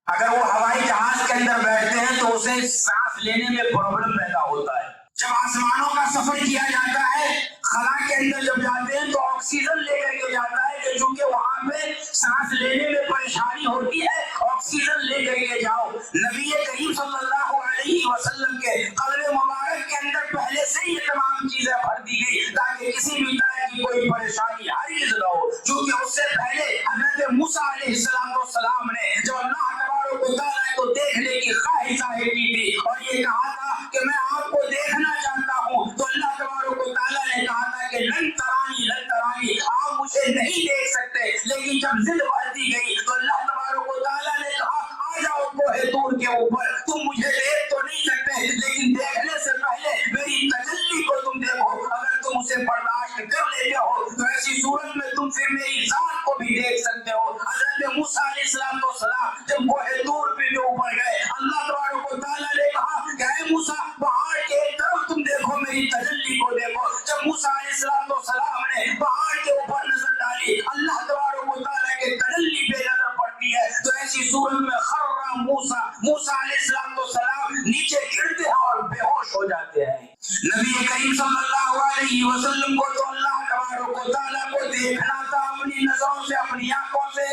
اگر وہ ہوائی جہاز کے اندر بیٹھتے ہیں تو اسے سانس لینے میں پرابلم پیدا ہوتا ہے۔ جب آسمانوں کا سفر کیا جاتا ہے، خلا کے اندر جب جاتے ہیں تو آکسیجن لے کر کے جاتا ہے کہ چونکہ وہاں پہ سانس لینے میں پریشانی ہوتی ہے، آکسیجن لے کر کے جاؤ۔ نبی کریم صلی اللہ علیہ وسلم کے قلب مبارک کے اندر پہلے سے یہ تمام چیزیں بھر دی گئی تاکہ کسی بھی طرح کی کوئی پریشانی ہرگز نہ ہو، کیونکہ اس سے پہلے حضرت موسیٰ علیہ السلام نے جب اللہ تبارک و تعالیٰ کو دیکھنے کی خواہش ظاہر کی تھی اور یہ کہا تھا کہ میں آپ کو دیکھنا چاہتا ہوں، تو اللہ تبارک و تعالیٰ نے کہا تھا کہ لن ترانی، آپ مجھے نہیں دیکھ سکتے، لیکن جب ضد بڑھتی گئی تو اللہ تبارک و تعالیٰ نے کہا آ جاؤ کوہ طور کے اوپر، تم مجھے دیکھ تو نہیں سکتے لیکن دیکھنے سے پہلے میری تجلی کو تم دیکھو، اگر تم اسے برداشت کر لیتے ہو تو ایسی صورت میں تم پھر میری ذات کو بھی دیکھ سکتے ہو۔ حضرت موسیٰ علیہ السلام جب کوہ طور پہ جو اوپر گئے، اللہ تبارک و تعالیٰ نے کہا کہ اے موسیٰ پہاڑ کے ایک طرف تم دیکھو، میری تجلی کو دیکھو۔ جب موسیٰ علیہ السلام نے پہاڑ کے اوپر نظر ڈالی، اللہ تبارک و تعالیٰ کے تجلی پہ نظر پڑتی ہے، تو ایسی صورت میں خر موسیٰ علیہ السلام نیچے گرتے ہیں اور بے ہوش ہو جاتے ہیں۔ نبی کریم صلی اللہ علیہ وسلم کو تو اللہ تبارک و تعالیٰ کو دیکھنا تھا اپنی نظروں سے، اپنی آنکھوں سے،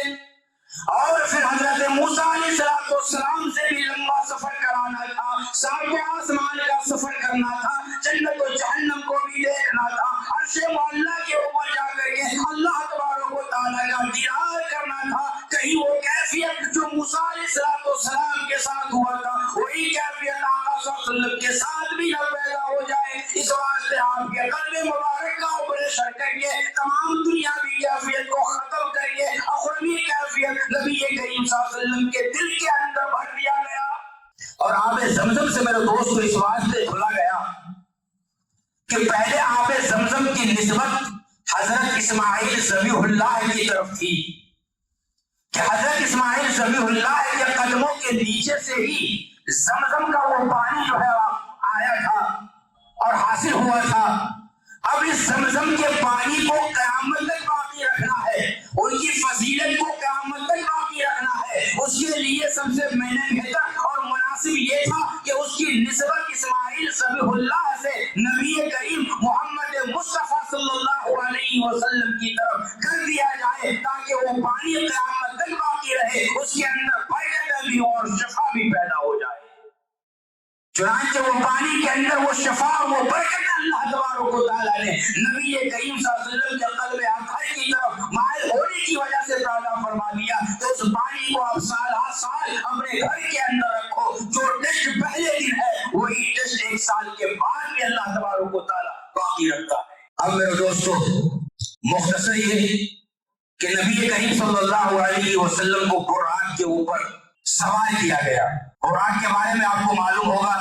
اور پھر حضرت موسیٰ علیہ السلام سے بھی لمبا سفر کرانا تھا، ساتویں آسمان کا سفر کرنا تھا، جنت و جہنم کو بھی دیکھنا تھا، عرش معلیٰ کے اوپر جا کر کے اللہ تبارک و تعالیٰ کا دیدار کرنا تھا۔ کہیں وہ کیفیت جو موسیٰ علیہ السلام کے ساتھ ہوا تھا وہی کیفیت آقا صلی اللہ علیہ وسلم کے ساتھ بھی نہ پیدا ہو جائے، اس واسطے آپ کے قلب مبارک کا آپریشن کر کے تمام دنیاوی کیفیت کو ختم کر کے اخروی کیفیت نبی کریم صلی اللہ علیہ وسلم کے دل کے اندر بھر دیا گیا۔ اور آب زمزم سے میرے دوست کو اس واسطے کھلا گیا کہ پہلے آب زمزم کی نسبت حضرت اسماعیل ذبیح اللہ کی طرف تھی، کہ حضرت اسماعیل ذبیح اللہ کے قدموں کے نیچے سے ہی زمزم کا وہ پانی جو ہے آیا تھا اور حاصل ہوا تھا۔ اب اس زمزم کے پانی کو قیامت تک باقی رکھنا ہے، ان کی فضیلت کو قیامت تک باقی رکھنا ہے، اس کے لیے سب سے بہتر اور مناسب یہ تھا کہ اس کی نسبت اسماعیل ذبیح اللہ سے نبی کریم محمد مصطفیٰ صلی اللہ علیہ وسلم کی طرف کر دیا جائے تاکہ وہ پانی قیامت تک باقی رہے، اس کے اندر برکت بھی اور شفا بھی پیدا ہو جائے۔ چنانچہ وہ پانی کے اندر وہ شفا وہ برکت اللہ تبارک و تعالیٰ نے نبی کریم صلی اللہ علیہ وسلم کے قلب اطہر کی طرف مائل ہونے کی وجہ سے پیدا فرما دیا، تو اس پانی کو آپ سال ہر سال اپنے گھر کے اندر رکھو، جو ٹیسٹ پہلے دن ہے وہی ٹیسٹ ایک سال کے بعد بھی اللہ تبارک و تعالیٰ باقی رکھتا ہے۔ اب میرے دوستو مختصر یہ کہ نبی کریم صلی اللہ علیہ وسلم کو براق کے اوپر سوار کیا گیا۔ براق کے بارے میں آپ کو معلوم ہوگا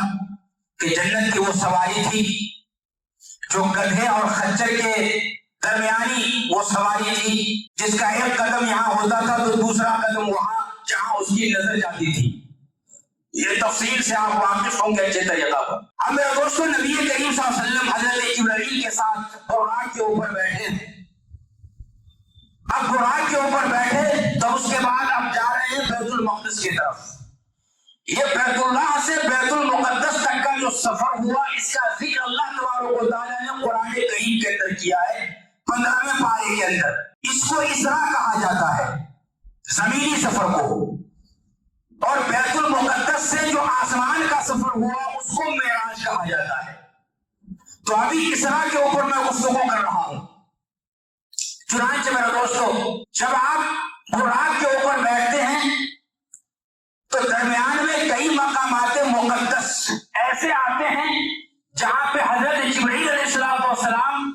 کہ جنت کی وہ سواری تھی جو گدھے اور خچر کے درمیانی وہ سواری تھی جس کا ایک قدم یہاں ہوتا تھا تو دوسرا قدم وہاں جہاں اس کی نظر جاتی تھی. یہ تفصیل سے آپ واقف ہوں گے اچھے طریقہ پر. اب میرے دوستو نبی کریم صلی اللہ علیہ وسلم حضرت جبرائیل کے ساتھ براق کے اوپر بیٹھے ہیں. اب براق کے اوپر بیٹھے تو اس کے بعد اب جا رہے ہیں بیت المقدس کی طرف. یہ بیت اللہ سے بیت المقدس تک کا جو سفر ہوا اس کا ذکر اللہ تبارک و تعالیٰ نے قرآن کریم کے اندر کیا ہے 15ویں پارے کے اندر. اس کو اسراء کہا جاتا ہے زمینی سفر کو, اور بیت المقدس سے جو آسمان کا سفر ہوا اس کو معراج کہا جاتا ہے. تو ابھی اسراء کے اوپر میں گفتگو کر رہا ہوں. چنانچہ میرے دوستو جب آپ براق کے اوپر بیٹھتے ہیں تو درمیان میں کئی مقامات مقدس ایسے آتے ہیں جہاں پہ حضرت جبرائیل علیہ السلام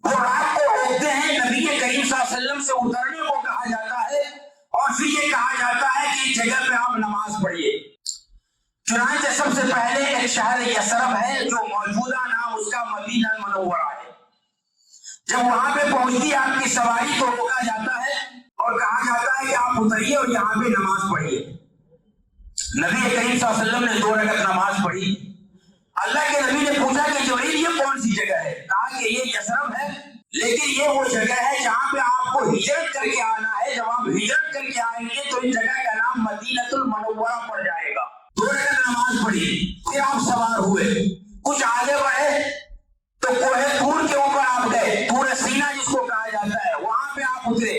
براق کو روکتے ہیں. نبی کریم صلی اللہ علیہ وسلم سے اترنے کو کہا جاتا ہے اور پھر یہ کہا جاتا ہے کہ اس جگہ پہ آپ نماز پڑھیے. چنانچہ سب سے پہلے ایک شہر یثرب ہے جو موجودہ نام اس کا مدینہ المنورہ ہے. جب وہاں پہ پہنچتی آپ کی سواری تو روکا جاتا ہے اور کہا جاتا ہے کہ آپ اتریے اور یہاں پہ نماز پڑھیے. نبی کریم صلی اللہ علیہ وسلم نے 2 رکعت نماز پڑھی. اللہ کے نبی نے پوچھا کہ جبرائیل یہ کون سی جگہ ہے؟ کہا کہ یہ یثرب ہے, لیکن یہ وہ جگہ ہے جہاں پہ آپ کو ہجرت کر کے آنا ہے. جب آپ ہجرت کر کے آئیں گے تو اس جگہ کا نام مدینہ المنورہ پڑ جائے گا. 2 رکعت نماز پڑھی, پھر آپ سوار ہوئے, کچھ آگے بڑھے تو کوہ طور کے اوپر آپ گئے, طور سینا جس کو کہا جاتا ہے, وہاں پہ آپ اترے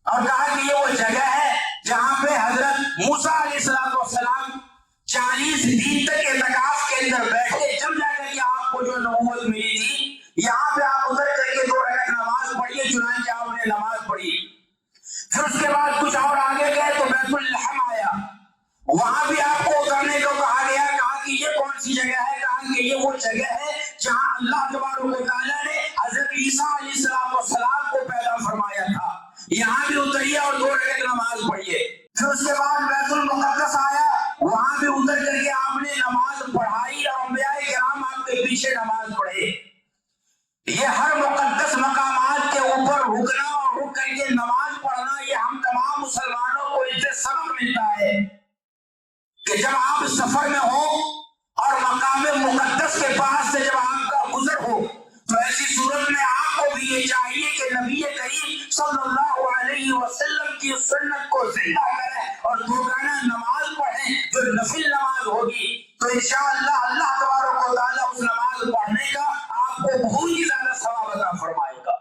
اور کہا کہ یہ وہ جگہ ہے جہاں پہ حضرت موسیٰ علیہ السلام 40 دن تک اعتکاف کے اندر بیٹھے, جب جا کر کے آپ کو جو نبوت ملی تھی. یہاں پہ آپ اتر کر کے 2 رکعت نماز پڑھیے. چنانچہ آپ نے نماز پڑھی. پھر اس کے بعد کچھ اور آگے گئے تو بیت اللحم آیا, وہاں بھی آپ کو اترنے کو کہا گیا. کہا کہ یہ کون سی جگہ ہے؟ کہا کہ یہ وہ جگہ ہے جہاں اللہ تبارک و تعالیٰ نے حضرت عیسیٰ علیہ السلام کو پیدا فرمایا تھا. یہاں بھی اتریے اور 2 رکعت نماز پڑھیے. پھر اس کے بعد بیت المقدس آیا, وہاں بھی اتر کر کے آپ نے نماز پڑھائی اور انبیاء کرام آپ کے پیچھے نماز پڑھے. یہ ہر مقدس مقامات کے اوپر رکنا اور رک کر کے نماز پڑھنا, یہ ہم تمام مسلمانوں کو اس سے سبق ملتا ہے کہ جب آپ سفر میں ہو اور مقام مقدس کے پاس سے جب آپ کا گزر ہو تو ایسی صورت میں آپ کو بھی یہ چاہیے کہ نبی کریم صلی اللہ علیہ وسلم کی سنت کو زندہ کریں اور 2 رکعت نماز پڑھیں جو نفل نماز ہوگی. تو انشاءاللہ اللہ تبارک و تعالیٰ اس نماز پڑھنے کا آپ کو بہت ہی زیادہ ثواب عطا فرمائے گا.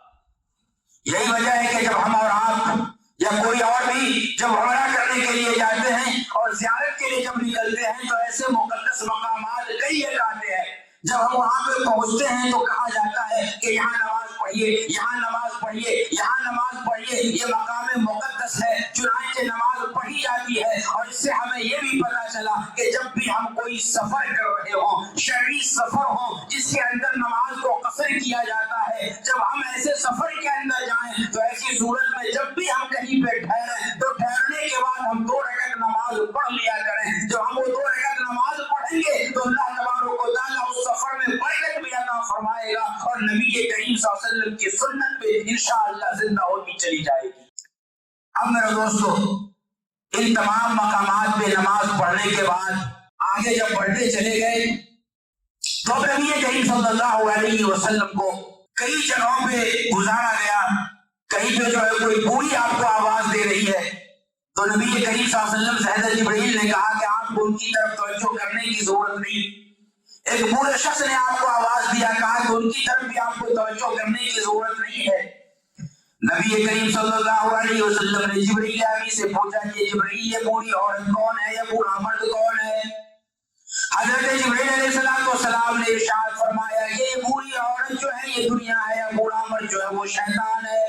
یہی وجہ ہے کہ جب ہم اور آپ یا کوئی اور بھی جب عمرہ کرنے کے لیے جاتے ہیں اور زیارت کے لیے جب نکلتے ہیں تو ایسے مقدس مقامات کئی ایک آتے ہیں. جب ہم وہاں پہ پہنچتے ہیں تو کہا جاتا ہے کہ یہاں نماز پڑھیے, یہاں نماز پڑھیے, یہاں نماز پڑھیے. یہ مقام مقدس ہے. چنانچہ نماز پڑھی جاتی ہے اور اس سے ہمیں یہ بھی پتا چلا کہ جب بھی ہم کوئی سفر کر رہے ہوں, شرعی سفر ہو جس کے اندر نماز کو قصر کیا جاتا ہے, جب ہم ایسے سفر کے اندر جائیں تو ایسی صورت میں جب بھی ہم کہیں پہ ٹھہریں تو ٹھہرنے کے بعد ہم 2 رکعت نماز پڑھ لیا کریں. جب ہم وہ 2 رکعت نماز پڑھیں گے تو اللہ تبارک و تعالیٰ اس سفر میں برکت بھی عطا فرمائے گا اور نبی کریم صلی اللہ علیہ وسلم کی سنت پہ انشاءاللہ زندہ ہوتی چلی جائے گی. اب میرے دوستو ان تمام مقامات پہ نماز پڑھنے کے بعد آگے جب بڑھتے چلے گئے تو نبی کریم صلی اللہ علیہ وسلم کو کئی جگہوں پہ گزارا گیا. کہیں پہ جو ہے کوئی بوڑھی آپ کو آواز دے رہی ہے تو نبی کریم صلی اللہ علیہ وسلم سے حضرت جبرائیل نے کہا کہ آپ کو ان کی طرف توجہ کرنے کی ضرورت نہیں. ایک بوڑھے شخص نے آپ کو آواز دیا, کہا کہ ان کی طرف بھی آپ کو توجہ کرنے کی ضرورت نہیں ہے. نبی کریم صلی اللہ علیہ وسلم نے جبرائیل امین سے پوچھا کہ جبرائیل یہ بوڑھی عورت کون ہے, یہ بوڑھا مرد کون ہے؟ حضرت جبرائیل علیہ السلام نے ارشاد فرمایا کہ یہ بوڑھی عورت جو ہے یہ دنیا ہے, بوڑھا مرد جو ہے وہ شیطان ہے.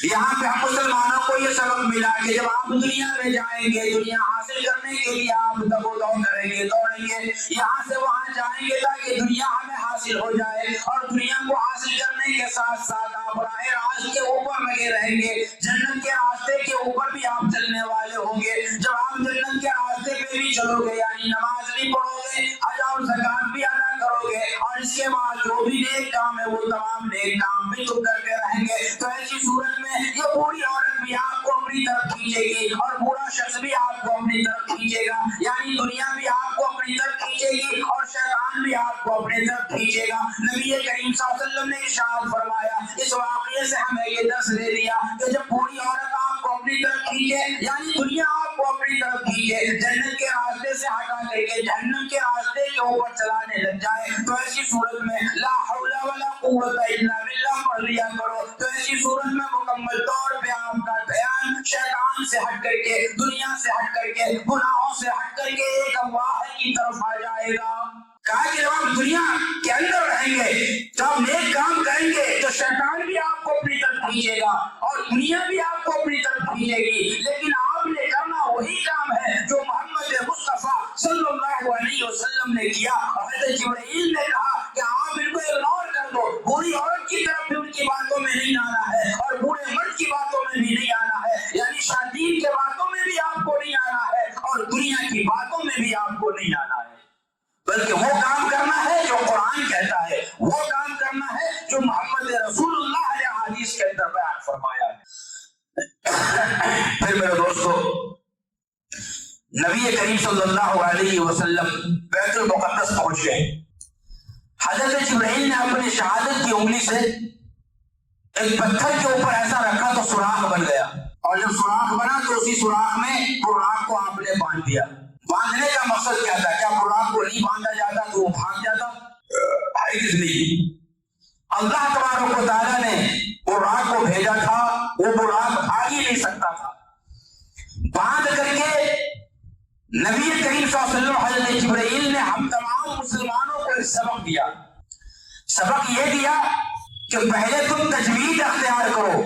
یہاں پہ ہم مسلمانوں کو یہ سبق ملا کہ جب آپ دنیا میں جائیں گے, دنیا حاصل کرنے کے لیے آپ دب و دو کریں گے, دوڑیں گے, یہاں سے وہاں جائیں گے تاکہ دنیا ہمیں حاصل ہو جائے اور دنیا کو حاصل کرنے کے ساتھ ساتھ آپ راہ راست کے اوپر لگے رہیں گے. جنت کے راستے کے اوپر بھی آپ چلنے والے ہوں گے. جب آپ جنت کے راستے پہ بھی چلو گے یعنی نماز بھی پڑھو گے, حج اور زکات بھی ادا کرو گے اور اس کے بعد جو بھی نیک کام ہے وہ تمام نیک کام بھی تم کرتے رہیں گے. تو ایسی صورت میں یہ بوڑھی عورت بھی آپ کو اپنی طرف کھینچے گی اور بوڑھا شخص بھی آپ کو اپنی طرف کھینچے گا. یعنی دنیا بھی آپ کو اپنی طرف کھینچے گی اور شیطان بھی آپ کو اپنی طرف کھینچے گا. نبی کریم صلی اللہ علیہ وسلم نے ارشاد فرمایا, اس واقعے سے ہمیں یہ درس دے دیا کہ جب بوڑھی عورت آپ کو اپنی طرف کھینچے, یعنی دنیا آپ کو اپنی طرف کھینچے, جنت کے راستے سے ہٹا کر کے جہنم کے راستے کے اوپر چلانے لگ جائے, تو ایسی صورت میں لا حول ولا قوت الا باللہ پڑھ لیا کرو. تو ایسی صورت میں مکمل طور پہ آپ کا دھیان شیطان سے ہٹ کر کے, دنیا سے ہٹ کر کے, گناہوں سے ہٹ کر کے ایک اللہ کی طرف آ جائے گا. کہا کہ جب آپ دنیا کے اندر رہیں گے, جب آپ نیک کام کریں گے تو شیطان بھی آپ کو اپنی طرف کھینچے گا اور دنیا بھی آپ کو اپنی طرف کھینچے گی. لیکن آپ نے کرنا وہی کام ہے جو محمد مصطفیٰ صلی اللہ علیہ وسلم نے کیا. حضرت جبرائیل نے کہا کہ آپ ان کو اگنور کر دو, بوڑھی عورت کی طرف بھی ان کی باتوں میں نہیں آنا ہے اور بوڑھے مرد کی باتوں میں بھی نہیں آنا ہے. یعنی شادی کے باتوں میں بھی آپ کو نہیں آنا ہے اور دنیا کی باتوں میں بھی آپ کو نہیں آنا ہے, بلکہ وہ کام کرنا ہے جو قرآن کہتا ہے, وہ کام کرنا ہے جو محمد رسول اللہ علیہ حدیث کے اندر بیان فرمایا ہے. پھر میرے دوستو, نبی کریم صلی اللہ علیہ وسلم بیت المقدس پہنچ گئے. حضرت جبرائیل نے اپنی شہادت کی انگلی سے ایک پتھر کے اوپر ایسا رکھا تو سوراخ بن گیا, اور جب سوراخ بنا تو اسی سوراخ میں براق کو آپ نے باندھ دیا. باندھنے کا مقصد کیا تھا؟ کیا براق کو نہیں باندھا جاتا تو وہ بھاگ جاتا؟ ہرگز نہیں. اللہ تبارک و تعالیٰ نے براق کو بھیجا تھا, وہ براق بھاگ ہی نہیں سکتا تھا. باندھ کر کے نبی کریم صلی اللہ علیہ وسلم حضرت جبرائیل نے ہم تمام مسلمانوں کو ایک سبق دیا. سبق یہ دیا کہ پہلے تم تجوید اختیار کرو,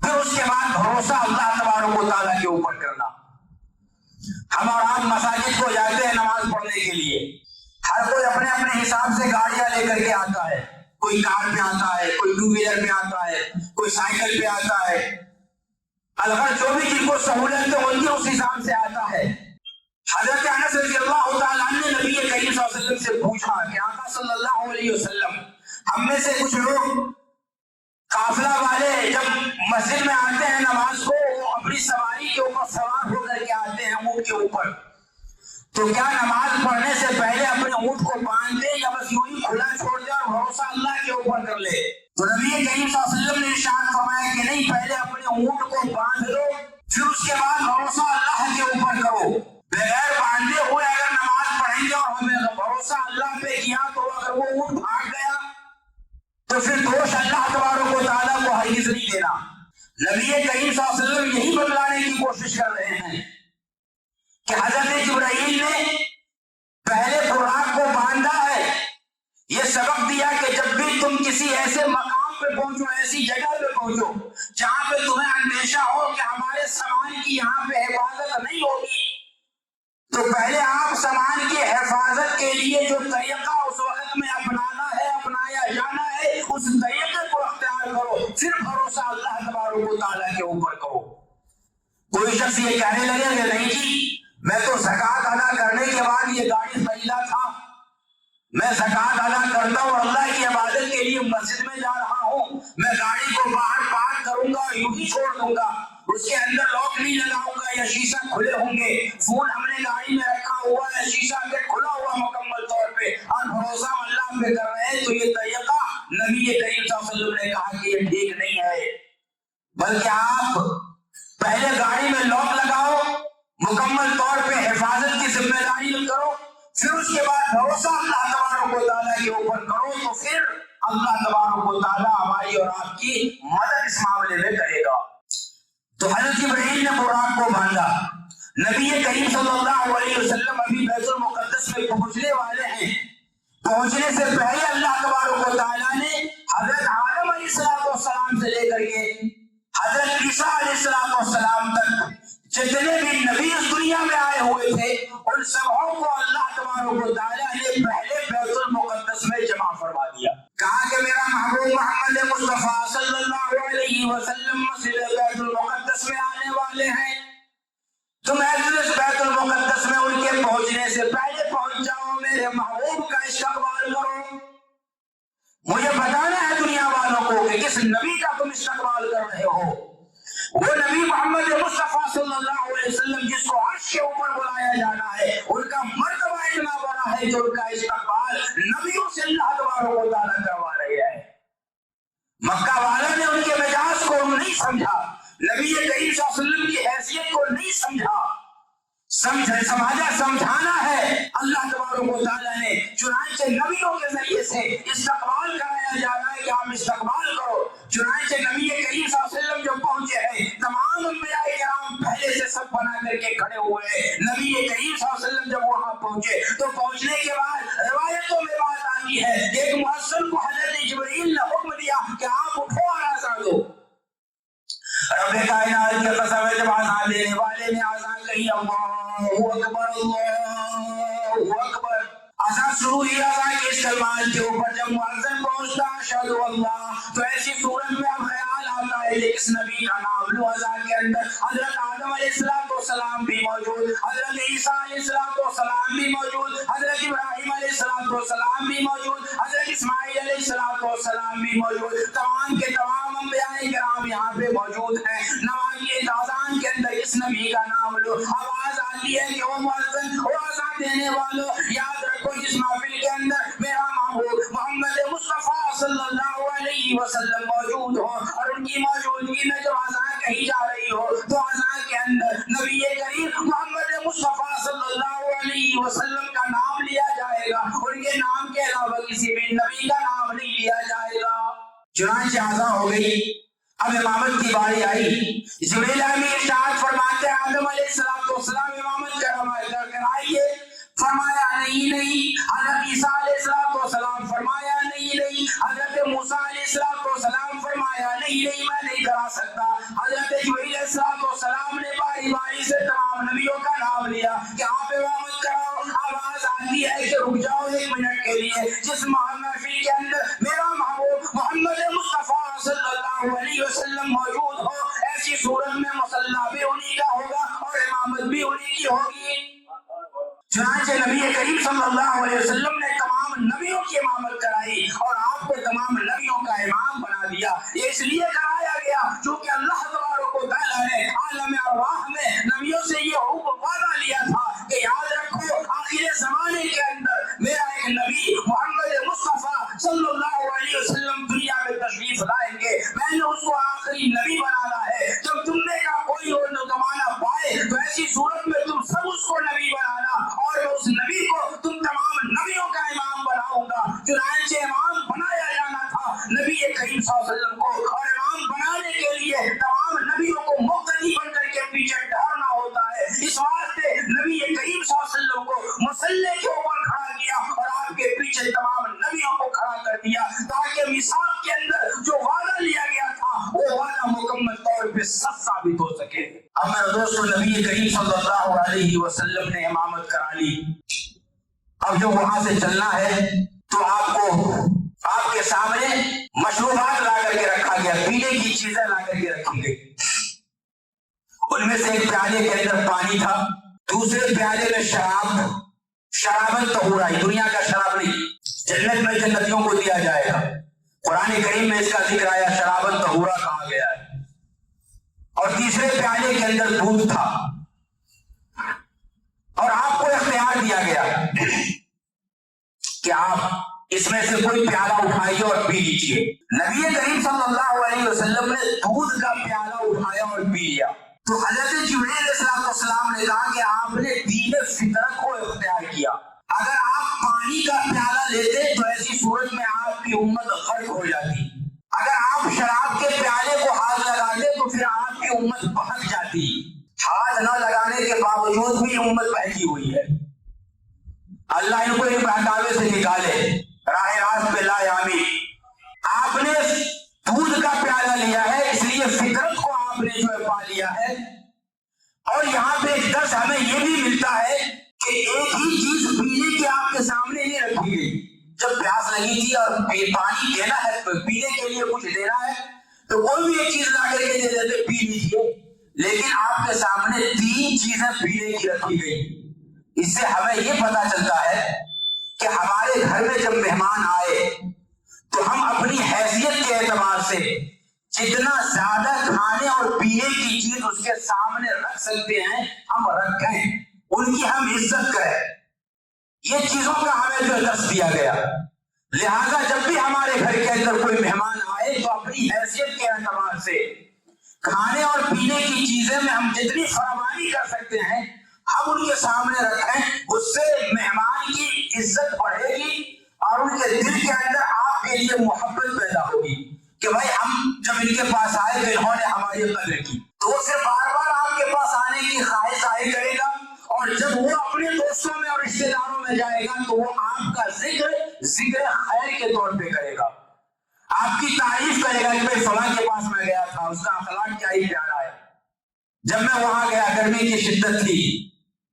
پھر اس کے بعد بھروسہ اللہ تبارک و تعالیٰ کے اوپر کرنا. ہم اور آپ مساجد کو جاتے ہیں نماز پڑھنے کے لیے, ہر کوئی اپنے اپنے حساب سے گاڑیاں لے کر کے آتا ہے. کوئی کار پہ آتا ہے, کوئی ٹو ویلر پہ آتا ہے, کوئی سائیکل پہ آتا ہے. الغرض جو بھی جن کو سہولت ہوتی ہے اس حساب سے آتا ہے. حضرت انس رضی اللہ تعالیٰ عنہ نے نبی کریم صلی اللہ علیہ وسلم سے پوچھا کہ آقا صلی اللہ علیہ وسلم, ہم میں سے کچھ لوگ قافلہ والے جب مسجد میں آتے ہیں نماز کو, وہ اپنی سواری کے اوپر سوار ہو کر کے آتے ہیں اونٹ کے اوپر, تو کیا نماز پڑھنے سے پہلے اپنے اونٹ کو باندھ دے یا بس یوں ہی کھلا چھوڑ دے اور بھروسہ اللہ کے اوپر کر لے؟ تو نبی کریم صلی اللہ علیہ وسلم نے ارشاد فرمایا کہ نہیں, پہلے اپنے اونٹ کو باندھ لو, پھر اس کے بعد بھروسہ اللہ کے اوپر کرو. بغیر باندھے ہوئے اگر نماز پڑھیں گے اور ہمیں بھروسہ اللہ پہ کیا تو اگر وہ اونٹ بھاگ گیا تو پھر دوش اللہ تبارک و تعالیٰ کو ہرگز نہیں دینا. نبی کریم صلی اللہ علیہ وسلم یہی بتلانے کی کوشش کر رہے ہیں کہ حضرت جبرائیل نے پہلے براق کو باندھا ہے, یہ سبق دیا کہ جب بھی تم کسی ایسے مقام پہ پہنچو, ایسی جگہ پہ پہنچو جہاں پہ تمہیں اندیشہ ہو کہ ہمارے سامان کی یہاں پہ حفاظت نہیں ہوگی, تو پہلے آپ سامان کی حفاظت کے لیے جو طریقہ اس وقت میں اپنانا ہے, اپنایا جانا ہے, اس طریقے کو اختیار کرو, پھر بھروسہ اللہ تبارک و تعالیٰ کے اوپر کرو. کوئی شخص یہ کہنے لگے کہ نہیں جی, میں تو زکوٰۃ ادا کرنے کے بعد یہ گاڑی خریدا تھا, میں زکوٰۃ ادا کرتا ہوں اور اللہ کی عبادت کے لیے مسجد میں جا رہا ہوں, میں گاڑی کو باہر پارک کروں گا, یوں ہی چھوڑ دوں گا, اس کے اندر لاک نہیں لگاؤں گا یا شیشہ کھلے ہوں گے, فون ہم نے گاڑی میں رکھا ہوا ہے, شیشہ کھلا ہوا مکمل طور پہ, اور بھروسہ اللہ پہ کر رہے ہیں, تو یہ طریقہ نبی کریم صلی اللہ علیہ وسلم نے کہا کہ یہ ٹھیک نہیں ہے. بلکہ آپ پہلے گاڑی میں لاک لگاؤ, مکمل طور پہ حفاظت کی ذمہ داری کرو, پھر اس کے بعد بھروسہ اللہ تبارک و تعالیٰ کے اوپر کرو, تو پھر اللہ تبارک و تعالیٰ ہماری اور آپ کی مدد اس معاملے میں کرے گا. تو حضرت جبرائیل نے براق کو باندھا. نبی کریم صلی اللہ علیہ وسلم ابھی بیت المقدس میں پہنچنے والے ہیں. پہنچنے سے پہلے اللہ تبارک و تعالیٰ نے حضرت آدم علیہ السلام سے لے کر کے حضرت عیسیٰ علیہ السلام تک جتنے بھی نبی اس دنیا میں آئے ہوئے تھے, ان سبوں کو اللہ تبارک و تعالیٰ نے پہلے بیت المقدس میں جمع فرما دیا. کہا کہ میرا محبوب محمد مصطفیٰ صلی اللہ علیہ وسلم مسجد بیت المقدس میں آنے والے ہیں, تم بیت المقدس میں ان کے پہنچنے سے پہلے پہنچ جاؤ, میرے محبوب کا استقبال کرو. ہو کہ کس نبی کا تم استقبال کر رہے ہو؟ وہ نبی محمد مصطفیٰ صلی اللہ علیہ وسلم جس کو عرش کے اوپر بلایا جانا ہے، ان کا مرتبہ اتنا بڑا ہے کہ ان کا استقبال نبیوں سے اللہ تبارک و تعالیٰ کروا رہے ہیں۔ مکہ والوں نے ان کے مزاج کو نہیں سمجھا، نبی کریم صلی اللہ علیہ وسلم کی حیثیت کو نہیں سمجھا، سمجھانا ہے اللہ تبارک و تعالیٰ نے، چنانچہ نبیوں کے ذریعے سے استقبال کرایا جا رہا ہے کہ آپ استقبال کرو۔ چنانچہ نبی کریم صلی اللہ علیہ وسلم جو پہنچے ہیں، تمام انبیاء کرام پہلے سے سب بنا کر کے کھڑے ہوئے ہیں۔ نبی کریم صلی اللہ علیہ وسلم جب وہاں پہنچے تو پہنچنے کے بعد روایتوں میں بات آتی ہے کہ ایک مؤذن کو حضرت جبرائیل نے حکم دیا کہ آپ اٹھو اور اذان دو۔ رب کائنات کی قسم ہے، جب اذان دینے والے نے اذان کہی اللہ اکبر اللہ اکبر، اذان شروع ہوئی اذان کے اس کلمات کے اوپر، جب مؤذن پہنچتا اشہد اللہ، تو ایسی صورت میں اب خیال آتا ہے کہ کس نبی کا نام لو۔ اذان کے اندر حضرت آدم علیہ السلام بھی موجود، حضرت عیسیٰ علیہ السلام بھی موجود، حضرت ابراہیم علیہ السلام بھی موجود، حضرت اسماعیل علیہ السلام بھی موجود، تمام کے تمام انبیاء کرام یہاں پہ موجود ہیں۔ نماز کی اذان کے اندر اس نبی کا نام لو، آواز آتی ہے کہ وہ مؤذن، وہ اذان دینے والوں، یاد رکھو جس محفل کے اندر میرا محبوب محمد مصطفیٰ صلی اللہ علیہ وسلم موجود ہو، اور ان کی موجودگی میں جب اذان کہی جا رہی ہو تو اذان کے اندر نبی کریم محمد مصطفیٰ صلی اللہ علیہ وسلم کا نام لیا جائے گا، ان کے نام کے علاوہ کسی بھی نبی کا نام نہیں لیا جائے گا۔ چنانچہ اذان ہو گئی، اب امامت کی باری آئی۔ جبریل امین ارشاد فرماتے ہیں آدم علیہ السلام امامت کرائیے، فرمایا نہیں۔ حضرت عیسیٰ علیہ السلام فرمایا نہیں۔ حضرت موسیٰ علیہ السلام فرمایا نہیں، میں نہیں کرا سکتا۔ حضرت جبریل علیہ السلام نے باری باری سے تمام نبیوں کا نام لیا کہ آپ امامت کراؤ۔ آواز آتی ہے کہ رک جاؤ ایک منٹ کے لیے، جس محفل کے اندر میرا محبوب محمد مصطفیٰ صلی اللہ علیہ وسلم موجود ہو، ایسی صورت میں مصلی بھی انہی کا ہوگا اور امامت بھی انہی کی ہوگی۔ چنانچہ نبی کریم صلی اللہ علیہ وسلم نے تمام نبیوں کی امامت کرائی اور آپ کو تمام نبیوں کا امام بنا دیا۔ یہ اس لیے کرایا گیا چونکہ اللہ تبارک و تعالیٰ نے عالم ارواح میں نبیوں سے یہ وعدہ لیا تھا کہ یاد رکھو آخر زمانے کے اندر میرا ایک نبی محمد مصطفیٰ صلی اللہ علیہ وسلم دنیا میں تشریف لائیں گے، میں نے اس کو آخری نبی بنانا ہے۔ جب تم نے کا کوئی اور زمانہ پائے تو ایسی صورت میں تم سب اس کو نبی بنانا، اور میں اس نبی کو تم تمام نبیوں کا امام بناؤں گا۔ چنانچہ امام بنایا جانا تھا نبی کریم صلی اللہ علیہ وسلم کو، اور امام بنانے کے لیے تمام نبیوں کو مقتدی بن کر کے پیچھے ٹھہرنا ہوتا ہے۔ اس واسطے نبی کریم صلی اللہ علیہ وسلم کو مصلی کے اوپر کھڑا کیا اور آپ کے پیچھے تمام نبیوں کو کھڑا کر دیا، تاکہ میثاق کے اندر جو وعدہ لیا گیا تھا وہ وعدہ مکمل طور پہ سچ ثابت ہو سکے۔ اب میرے دوستو نبی کریم صلی اللہ علیہ وسلم نے امامت کرا لی۔ اب جو وہاں سے چلنا ہے تو آپ کو آپ کے سامنے مشروبات لا کر کے رکھا گیا، پینے کی چیزیں لا کر کے رکھی گئی۔ ان میں سے ایک پیالے کے اندر پانی تھا، دوسرے پیالے میں شرابن طہورا، دنیا کا شراب نہیں، جنت میں جنتیوں کو دیا جائے گا۔ قرآن کریم میں اس کا ذکر آیا، شرابن طہورا کہا گیا ہے۔ اور تیسرے پیالے کے اندر دودھ تھا، اور آپ کو اختیار دیا گیا کہ آپ اس میں سے کوئی پیالہ اٹھائیے اور پی لیجیے۔ نبی کریم صلی اللہ علیہ وسلم نے دودھ کا پیالہ اٹھایا اور پی لیا تو حضرت جبریل علیہ السلام نے کہا کہ آپ نے دین فطرت کو اختیار کیا۔ اگر آپ پانی کا پیالہ لیتے تو ایسی صورت میں آپ کی امت غرق ہو جاتی، اگر آپ شراب کے پیالے کو ہاتھ لگاتے تو پھر آپ کی امت بہک جاتی۔ ہاتھ نہ لگانے کے باوجود بھی امت بہکی ہوئی ہے۔ اللہ ان کو ایک بہکاوے سے نکالے، راہ راست پہ لائے، آمین۔ آپ نے دودھ کا پیالہ لیا ہے، اس لیے فطرت کو آپ نے جو ہے پا لیا ہے۔ اور یہاں پہ ایک درس ہمیں یہ بھی ملتا ہے کہ ایک ہی چیز پینے کی آپ کے سامنے نہیں رکھی گئی۔ جب پیاس لگی تھی اور پانی دینا ہے، پینے کے لیے کچھ دینا ہے تو کوئی بھی ایک چیز لا کر کے دے دیتے، پی لیجیے، لیکن آپ کے سامنے 3 چیزیں پینے کی رکھی گئی۔ اس سے ہمیں یہ پتا چلتا ہے کہ ہمارے گھر میں جب مہمان آئے تو ہم اپنی حیثیت کے اعتبار سے جتنا زیادہ کھانے اور پینے کی چیز اس کے سامنے رکھ سکتے ہیں ہم رکھیں، ان کی ہم عزت کریں. یہ چیزوں کا ہمیں جو درس دیا گیا. لہذا جب بھی ہمارے گھر کے اندر کوئی مہمان آئے تو اپنی حیثیت کے اعتبار سے کھانے اور پینے کی چیزیں میں ہم جتنی فراوانی کر سکتے ہیں ہم ان کے سامنے رکھیں. اس سے مہمان کی عزت بڑھے گی اور ان کے دل کے اندر آپ کے لیے محبت پیدا ہوگی کہ بھائی ہم جب ان کے پاس آئے تو انہوں نے ہماری قدر کی، تو وہ پھر بار بار آپ کے پاس آنے کی خواہش ظاہر کرے گا. اور جب وہ اپنے دوستوں میں اور رشتے داروں میں جائے گا تو وہ آپ کا ذکر خیر کے طور پہ کرے گا، آپ کی تعریف کرے گا کہ بھائی فلاں کے پاس میں گیا تھا، اس کا اخلاق کیا ہی پیارا ہے. جب میں وہاں گیا گرمی کی شدت تھی،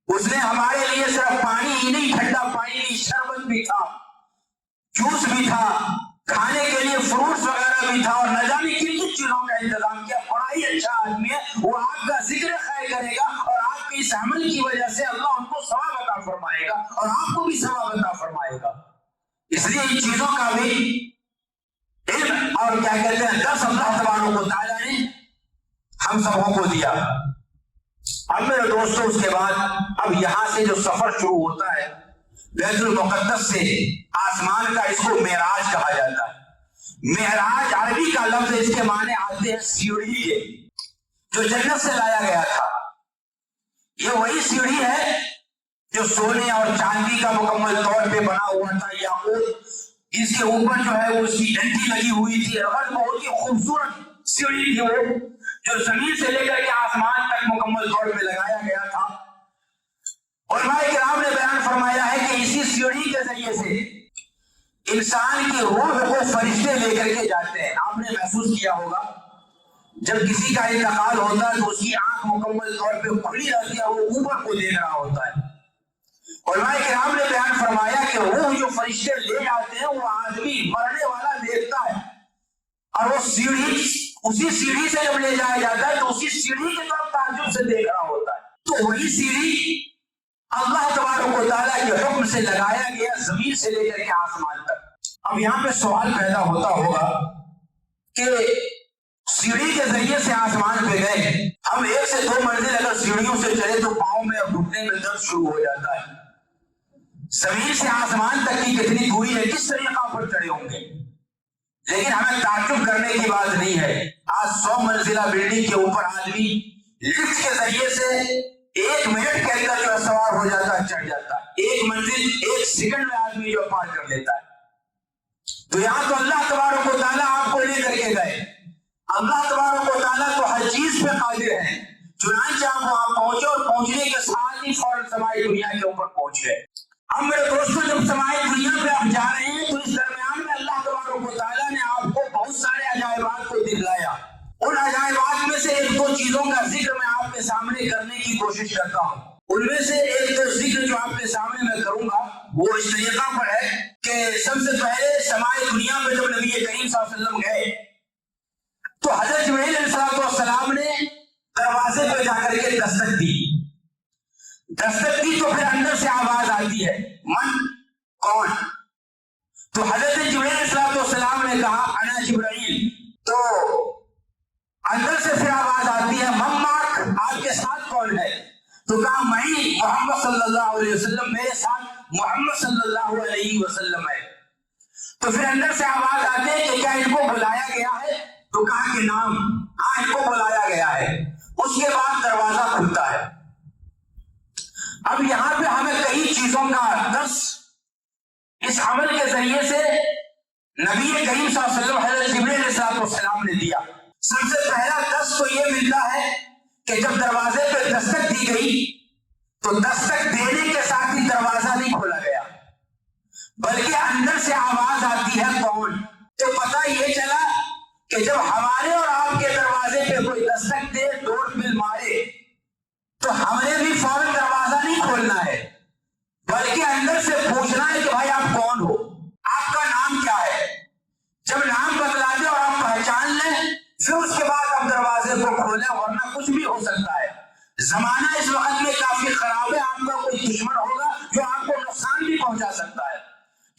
اس نے ہمارے لیے صرف پانی ہی نہیں، ٹھنڈا پانی نہیں، شربت بھی تھا، جوس بھی تھا، کھانے کے لیے فروٹس وغیرہ بھی تھا، اور نہ جانے کن کن چیزوں کا انتظام کیا. بڑا ہی اچھا آدمی ہے، وہ آپ کا ذکر خیر کرے گا اور آپ کے اس عمل کی وجہ سے اللہ ان کو ثواب عطا فرمائے گا اور آپ کو بھی ثواب عطا فرمائے گا. اس لیے ان چیزوں کا بھی علم اور کیا کہتے ہیں درس اللہ تبارک و تعالیٰ نے ہم سبوں کو دیا. اب میرے دوستوں اس کے بعد اب یہاں سے جو سفر شروع ہوتا ہے بیت المقدس سے آسمان کا، اس کو معراج کہا جاتا ہے. معراج عربی کا لفظ، اس کے معنی آتے ہیں سیڑھی کے، جو جنت سے لایا گیا تھا. یہ وہی سیڑھی ہے جو سونے اور چاندی کا مکمل طور پہ بنا ہوا تھا، یا اس کے اوپر جو ہے وہ اس کی ڈنڈی لگی ہوئی تھی، اور بہت ہی خوبصورت سیڑھی تھی وہ، جو زمین سے لے کر کے آسمان تک مکمل طور پہ لگایا گیا تھا. علماء کرام نے بیان فرمایا ہے کہ اسی سیڑھی کے ذریعے سے انسان کی روح کو فرشتے لے کر کے جاتے ہیں. آپ نے محسوس کیا ہوگا جب کسی کا انتقال ہوتا ہے تو اس کی آنکھ مکمل طور پہ کھلی رہتی ہے، وہ اوپر کو دیکھ رہا ہوتا ہے. علماء کرام نے بیان فرمایا کہ روح جو فرشتے لے جاتے ہیں وہ آدمی مرنے والا دیکھتا ہے، اور وہ سیڑھی، اسی سیڑھی سے جب لے جایا جاتا ہے تو اسی سیڑھی کی طرف تعجب سے دیکھ رہا ہوتا ہے. تو وہی سیڑھی اللہ تبارک و تعالیٰ کے حکم سے لگایا گیا زمین سے لے کر کے آسمان تک. اب یہاں پہ سوال پیدا ہوتا ہوگا کہ سیڑھی کے ذریعے سے آسمان پہ گئے، ہم 1 سے 2 منزل اگر سیڑھیوں سے چلے تو پاؤں میں اور گھٹنے میں درد شروع ہو جاتا ہے. زمین سے آسمان تک کی کتنی دوری ہے، کس طریقہ پر چڑھے ہوں گے؟ لیکن ہمیں تعجب کرنے کی بات نہیں ہے. آج 100 منزلہ بلڈنگ کے اوپر آدمی لفٹ کے ذریعے سے 1 منٹ کے اندر جو سوار ہو جاتا ہے، چڑھ جاتا ہے. 1 منزل 1 سیکنڈ میں آدمی جو پار کر لیتا ہے. تو یہاں تو اللہ تبارک و تعالیٰ آپ کو لے کر کے گئے. اللہ تبارک و تعالیٰ تو ہر چیز پہ قادر ہے. چنانچہ آپ وہاں پہنچے اور پہنچنے کے ساتھ ہی فوراً سمائی دنیا کے اوپر پہنچ گئے. اب میرے دوستوں جب سمائی دنیا پہ آپ جا رہے ہیں تو اس درمیان میں اللہ تبارک و تعالیٰ نے آپ کو بہت سارے عجائبات کو دکھلایا. ان عجائبات میں سے 1-2 چیزوں کا ذکر میں آپ کے سامنے کرنے کی کوشش کرتا ہوں. ان میں سے ایک تو ذکر جو آپ کے سامنے میں کروں گا وہ اس طریقہ پر ہے کہ سب سے پہلے سمائی دنیا میں جب نبی کریم صلی اللہ علیہ وسلم گئے تو حضرت جبرائیل علیہ السلام نے دروازے پہ جا کر کے دستک دی تو پھر اندر سے آواز آتی ہے، من؟ کون؟ تو حضرت جبرائیل علیہ السلام نے کہا انا جبرائیل. تو اندر سے پھر آواز آتی ہے، مماک؟ آپ کے ساتھ کون ہے؟ تو کہا میں محمد صلی اللہ علیہ وسلم، میرے ساتھ محمد صلی اللہ علیہ وسلم ہے. تو پھر اندر سے آواز آتی ہے کہ کیا ان کو بلایا گیا ہے؟ تو کہا کہ نام، ہاں ان کو بلایا گیا ہے. اس کے بعد دروازہ کھلتا ہے. اب یہاں پہ ہمیں کئی چیزوں کا درس اس عمل کے ذریعے سے نبی کریم صلی اللہ علیہ وسلم حضرت جبرائیل علیہ السلام نے دیا. سب سے پہلا درس تو یہ ملتا ہے کہ جب دروازے پہ دستک دی گئی تو دستک دینے کے ساتھ ہی دروازہ نہیں کھولا گیا بلکہ اندر سے آواز آتی ہے، کون؟ تو پتہ یہ چلا کہ جب ہمارے اور آپ کے دروازے پہ کوئی دستک دے، ڈور بل مارے، تو ہم نے بھی فوراً دروازہ نہیں کھولنا ہے بلکہ اندر سے پوچھنا ہے کہ بھائی آپ کون ہو، آپ کا نام کیا ہے. جب نام بتلا دے اور آپ پہچان لیں پھر اس کے بعد آپ دروازے کو کھولیں، ورنہ کچھ بھی ہو سکتا ہے. زمانہ اس وقت میں کافی خراب ہے، آپ کا کوئی دشمن ہوگا جو آپ کو نقصان بھی پہنچا سکتا ہے.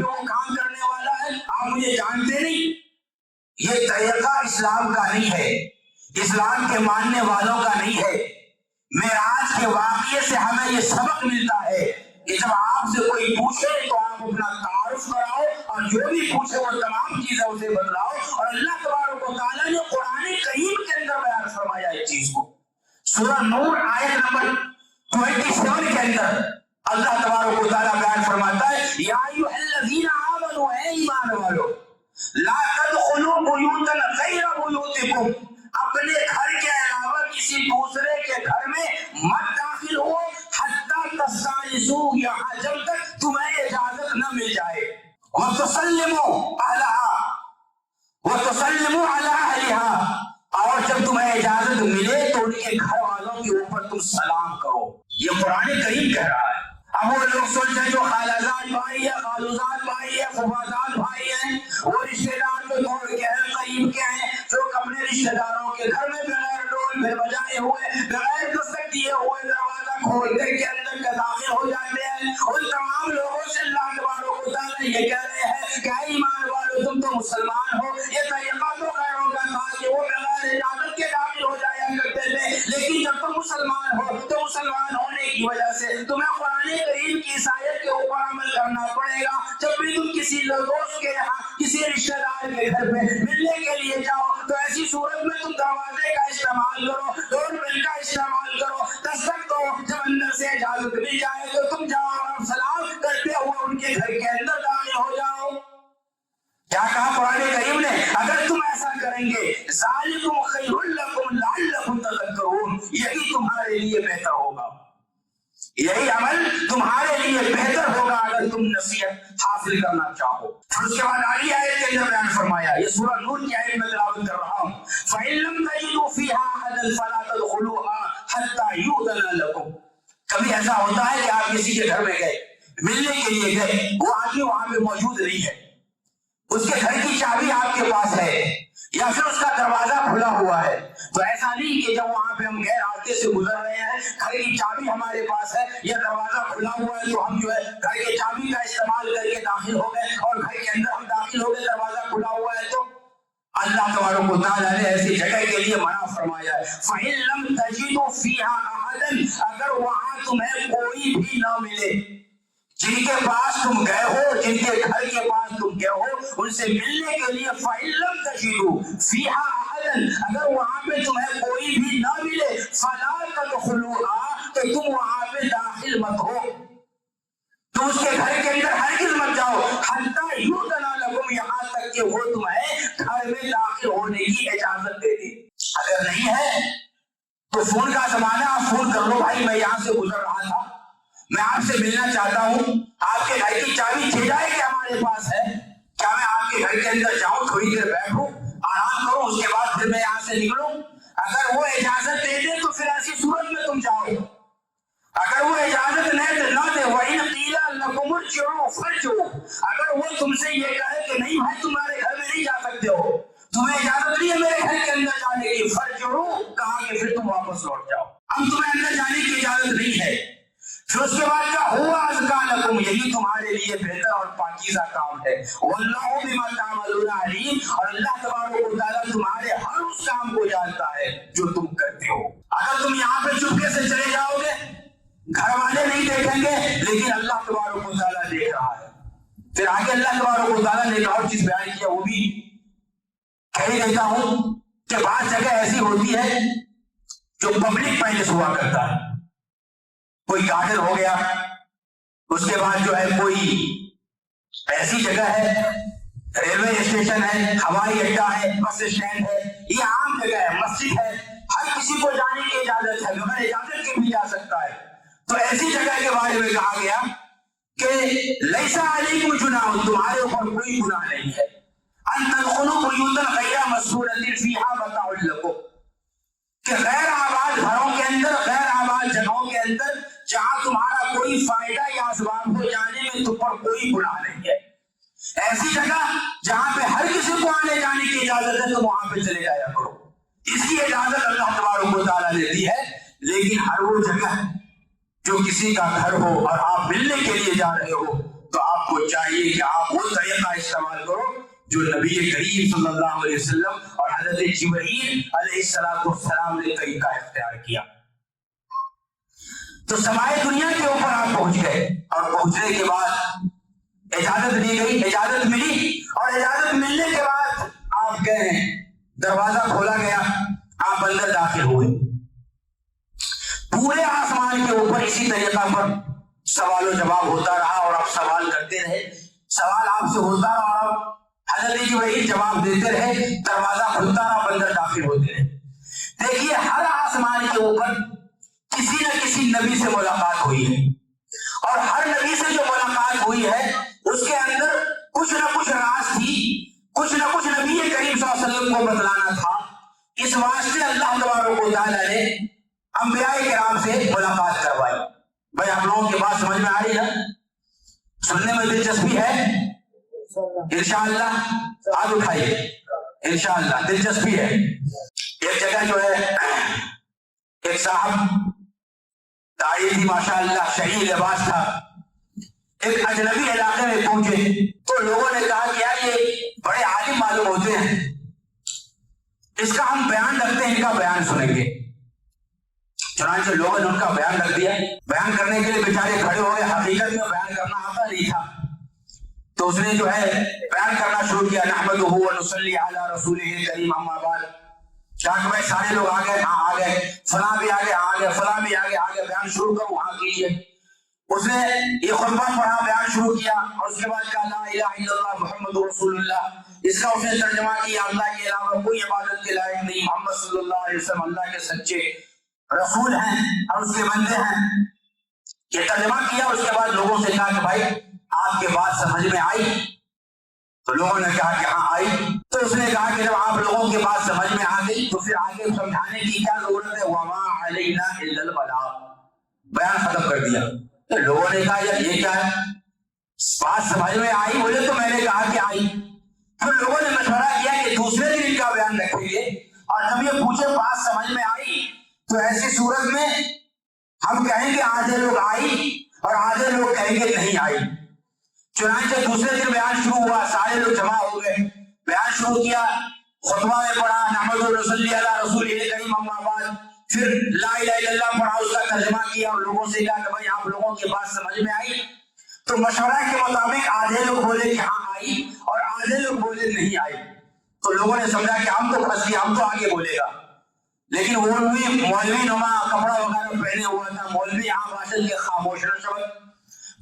پہ وہ کام کرنے والا ہے، آپ مجھے جانتے نہیں؟ یہ طریقہ اسلام کا نہیں ہے، اسلام کے ماننے والوں کا نہیں ہے۔ معراج کے واقعے سے ہمیں یہ سبق ملتا ہے کہ جب آپ سے کوئی پوچھے تو آپ اپنا تعارف کراؤ، اور جو بھی پوچھے وہ تمام چیزیں اسے بتلاؤ۔ اور اللہ تبارک و تعالیٰ نے قرآن کریم کے اندر بیان فرمایا اس چیز کو۔ سورہ نور آیت نمبر 27 کے اندر اللہ تبارک و تعالیٰ بیان فرماتا ہے، یا ایھا الذین آمنوا، اے ایمان والو، لا تدخلوا بیوتا غیر بیوتکم، اپنے گھر کے علاوہ کسی دوسرے کے گھر میں مت داخل ہو، حتی تستأنسوا، یہاں جب تک تمہیں اجازت نہ مل جائے، وتسلموا علی اہلہا، اور جب تمہیں اجازت ملے تو ان کے گھر والوں کے اوپر تم سلام کرو۔ یہ قرآن کریم کہہ رہا ہے۔ اب وہ لوگ سوچتے ہیں جو خالازاد بھائی ہے، خالوزاد بھائی ہے، فوفازاد بھائی ہیں، وہ رشتے دار جو دور کے ہیں، قریب کے ہیں، جو اپنے رشتے داروں کے گھر میں بغیر ڈول پھر بجائے ہوئے، بغیر دستک دیے ہوئے دروازہ کھولتے کے اندر کے داخل ہو جاتے ہیں، ان تمام لوگوں سے اللہ تبارک و تعالیٰ یہ کہہ رہے ہیں کہ اے ایمان والو، تم تو مسلمان ہو۔ یہ طریقہ تو غیروں کا تھا کہ وہ بغیر اجازت کے داخل ہو جایا کرتے تھے، لیکن جب تم مسلمان ہو تو مسلمان ہونے کی وجہ سے تمہیں قرآن کریم کی عیسائیت کے اوپر عمل کرنا پڑے گا۔ جب بھی تم کسی دوست کے یہاں، کسی رشتہ دار کے گھر پہ ملنے کے لیے جاؤ تو ایسی صورت میں تم دروازے کا استعمال کرو، ڈور بیل کا استعمال کرو، دستک دو، جب اندر سے اجازت مل جائے تو تم جاؤ اور سلام کرتے ہوئے ان کے گھر کے اندر داخل ہو جاؤ۔ کیا کہا قرآن کریم نے؟ اگر تم ایسا کریں گے، ذالکم خیر لکم لعلکم تذکرون، یہی تمہارے لیے بہتر ہوگا، یہی عمل تمہارے لیے بہتر ہوگا اگر تم نصیحت حاصل کرنا چاہو۔ پھر اس کے بعد آگے آیت کے اندر بیان فرمایا، یہ سورہ نور کی آیت میں تلاوت کر رہا ہوں، فَإِن لَمْ تَجِدُوا فِيهَا أَحَدًا فَلَا تَدْخُلُوهَا حَتَّى يُؤْذَنَ لَكُمْ۔ کبھی ایسا ہوتا ہے کہ آپ کسی کے گھر میں گئے، ملنے کے لیے گئے، وہ آدمی وہاں پہ موجود نہیں ہے، اس کے گھر کی چابی آپ کے پاس ہے یا پھر اس کا دروازہ کھلا ہوا ہے، تو ایسا نہیں کہ جب وہاں پہ ہم غیر راستے سے گزر رہے ہیں، گھر کی چابی ہمارے پاس ہے یا دروازہ کھلا ہوا ہے تو ہم جو ہے گھر کی چابی کا استعمال کر کے داخل ہو گئے اور گھر کے اندر ہم داخل ہو گئے، دروازہ کھلا ہوا ہے۔ تو اللہ تبارک و تعالیٰ نے ایسی جگہ کے لیے منع فرمایا ہے، فَإِن لَمْ تَجِدُوا فِيهَا أَحَدًا، اگر وہاں تمہیں کوئی بھی نہ ملے، جن کے پاس تم گئے ہو، جن کے گھر کے پاس تم گئے ہو، ان سے ملنے کے لیے فَإِن لَمْ تَجِدُوا فِيهَا أَحَدًا، اگر وہاں پہ تمہیں کوئی بھی نہ ملے، فَلَا تَدْخُلُوهَا، تو تم وہاں پہ داخل مت ہو، تو اس کے گھر کے اندر ہرگز مت جاؤ، حَتَّى يُؤْذَنَ لَكُمْ، یہاں تک کہ وہ تمہیں گھر میں داخل ہونے کی اجازت دے دے۔ اگر نہیں ہے تو فون کا زمانہ، آپ فون کر لو، بھائی میں یہاں سے گزر رہا تھا، میں آپ سے ملنا چاہتا ہوں، آپ کے گھر کی چابی دے جائے کہ ہمارے پاس ہے، کیا میں آپ کے گھر کے اندر جاؤں، تھوڑی دیر بیٹھوں، آرام کروں، اس کے بعد پھر میں یہاں سے نکلوں؟ اگر وہ اجازت دے دے تو پھر ایسی صورت میں تم جاؤ، اگر وہ اجازت نہ دے وَإِنْ قِيلَ لَكُمُ ارْجِعُوا فَارْجِعُوا، اگر وہ تم سے یہ کہے کہ نہیں بھائی تمہارے گھر میں نہیں جا سکتے ہو، تمہیں اجازت نہیں ہے میرے گھر کے اندر جانے کی، فَارْجِعُوا، کہا کہ پھر تم واپس لوٹ جاؤ، اب تمہیں اندر جانے کی اجازت نہیں ہے۔ پھر اس کے بعد کیا ہوا، أَزْكَىٰ لَكُمْ، یہی تمہارے لیے بہتر اور پاکیزہ کام ہے، وَاللَّهُ بِمَا تَعْمَلُونَ عَلِيمٌ، اور اللہ تبارک و تعالیٰ تمہارے ہر اس کام کو جانتا ہے جو تم کرتے ہو۔ اگر تم یہاں پہ چپکے سے چلے جاؤ گے، گھر والے نہیں دیکھیں گے، لیکن اللہ تبارک و تعالیٰ دیکھ رہا ہے۔ پھر آگے اللہ تبارک و تعالیٰ نے ایک اور چیز بیان کیا، وہ بھی کہہ دیتا ہوں کہ بعض جگہ ایسی ہوتی ہے جو پبلک پیلس ہوا کرتا ہے، کوئی گارڈن ہو گیا، اس کے بعد جو ہے کوئی ایسی جگہ ہے، ریلوے اسٹیشن ہے، ہوائی اڈا ہے، بس اسٹینڈ ہے، یہ عام جگہ ہے، مسجد ہے، ہر کسی کو جانے کی اجازت ہے، بغیر اجازت کے بھی جا سکتا ہے۔ تو ایسی جگہ کے بارے میں کہا گیا کہ لیس علیکم جناح، تمہارے اوپر کوئی گناہ نہیں ہے، ان تدخلوا بیوتا غیر مسکونۃ فیہا متاع لکم، کہ غیر آباد گھروں کے اندر، غیر آباد جگہوں کے اندر جہاں تمہارا کوئی فائدہ یا اسباب ہو جانے میں تم پر کوئی گناہ نہیں ہے، ایسی جگہ جہاں پہ ہر کسی کو آنے جانے کی اجازت ہے تم وہاں پہ چلے جایا کرو، اس کی اجازت اللہ تبارک و تعالیٰ نے دی ہے۔ لیکن ہر وہ جگہ جو کسی کا گھر ہو اور آپ ملنے کے لیے جا رہے ہو تو آپ کو چاہیے کہ آپ وہ طریقہ استعمال کرو جو نبی کریم صلی اللہ علیہ وسلم اور حضرت جبرائیل علیہ السلام نے طریقہ اختیار کیا۔ تو سمائے دنیا کے اوپر آپ پہنچ گئے، اور پہنچنے کے بعد اجازت دی گئی، اجازت ملی، اور اجازت ملنے کے بعد آپ گئے ہیں، دروازہ کھولا گیا، آپ اندر داخل ہوئے۔ پورے آسمان کے اوپر اسی طریقہ پر سوال و جواب ہوتا رہا، اور آپ سوال کرتے رہے، سوال آپ سے ہوتا رہا، اور حضرت جبرائیل جواب دیتے رہے، دروازہ کھلتا رہا، اندر داخل ہوتے رہے۔ دیکھیے ہر آسمان کے اوپر کسی نہ کسی نبی سے ملاقات ہوئی ہے، اور ہر نبی سے جو ملاقات ہوئی ہے اس کے اندر کچھ نہ کچھ راز تھی، کچھ نہ کچھ نبی کریم صلی اللہ علیہ وسلم کو بتلانا تھا۔ اس واسطے اللہ تبارک و تعالیٰ نے انبیاء کرام سے ملاقات کروائی۔ بھائی آپ لوگوں کی بات سمجھ میں آ رہی ہے؟ سننے میں دلچسپی ہے؟ انشاءاللہ ہاتھ اٹھائیے، انشاءاللہ دلچسپی ہے۔ ایک جگہ جو ہے ایک صاحب داڑھی تھی ماشاءاللہ، شہید لباس تھا، ایک اجنبی علاقے میں پہنچے تو لوگوں نے کہا کہ یار یہ بڑے عالم معلوم ہوتے ہیں، اس کا ہم بیان رکھتے ہیں، ان کا بیان سنیں گے۔ چنانچہ لوگوں نے ان کا بیان رکھ دیا۔ بیان کرنے کے لیے بیچارے کھڑے ہو گئے، حقیقت میں بیان کرنا آتا نہیں تھا، تو اس نے جو ہے بیان کرنا شروع کیا، نحمدہ و نصلی علی رسولہ الکریم اما بعد۔ کہا کہ بھائی سارے لوگ آ گئے، ہاں آ گئے، فلاں بھی آگے آ گئے، فلاں بھی آگے آ گئے، بیان شروع کرو، ہاں کیجیے۔ اس نے یہ خطبہ پڑھا، بیان شروع کیا، اور اس کے بعد کہا لا الہ الا اللہ محمد رسول اللہ۔ اس کا اس نے ترجمہ کیا، اللہ کے علاوہ کوئی عبادت کے لائق نہیں، محمد صلی اللہ علیہ وسلم اللہ کے سچے رسول ہیں اور اس کے بندے ہیں۔ یہ ترجمہ کیا، اس کے بعد لوگوں سے کہا کہ بھائی آپ کے بات سمجھ میں آئی؟ تو لوگوں نے کہا کہ ہاں آئی۔ تو اس نے کہا کہ جب آپ لوگوں کی بات سمجھ میں آ گئی تو پھر آگے سمجھانے کی کیا ضرورت ہے؟ وما علینا الا البلاغ، بیان ختم کر دیا۔ تو لوگوں نے کہا یار یہ کیا ہے، بات سمجھ میں آئی؟ بولے تو میں نے کہا کہ آئی۔ پھر لوگوں نے مشورہ کیا کہ دوسرے دن ان کا بیان رکھیں گے، اور جب یہ پوچھے بات سمجھ میں آئی تو ایسی صورت میں ہم کہیں گے آدھے لوگ آئی اور آدھے لوگ کہیں گے نہیں آئی۔ چنانچہ دوسرے دن بیان شروع ہوا، سارے لوگ جمع ہو گئے، بیان شروع کیا، خطبہ میں پڑھا نحمدہ و نصلی علی رسولہ الکریم اما بعد، پھر لا الہ الا اللہ پڑھا، اس کا ترجمہ کیا، اور لوگوں سے کہا کہ بھائی آپ لوگوں کی بات سمجھ میں آئی؟ تو مشورہ کے مطابق آدھے لوگ بولے کہ ہاں آئی، اور آدھے لوگ بولے نہیں آئی۔ تو لوگوں نے سمجھا کہ ہم تو پھنس گئے، ہم تو آگے بولے گا، لیکن وہ مولوی نما کپڑا وغیرہ پہنے ہوا تھا، مولوی یہاں باشد کے خاموش نہ شبت۔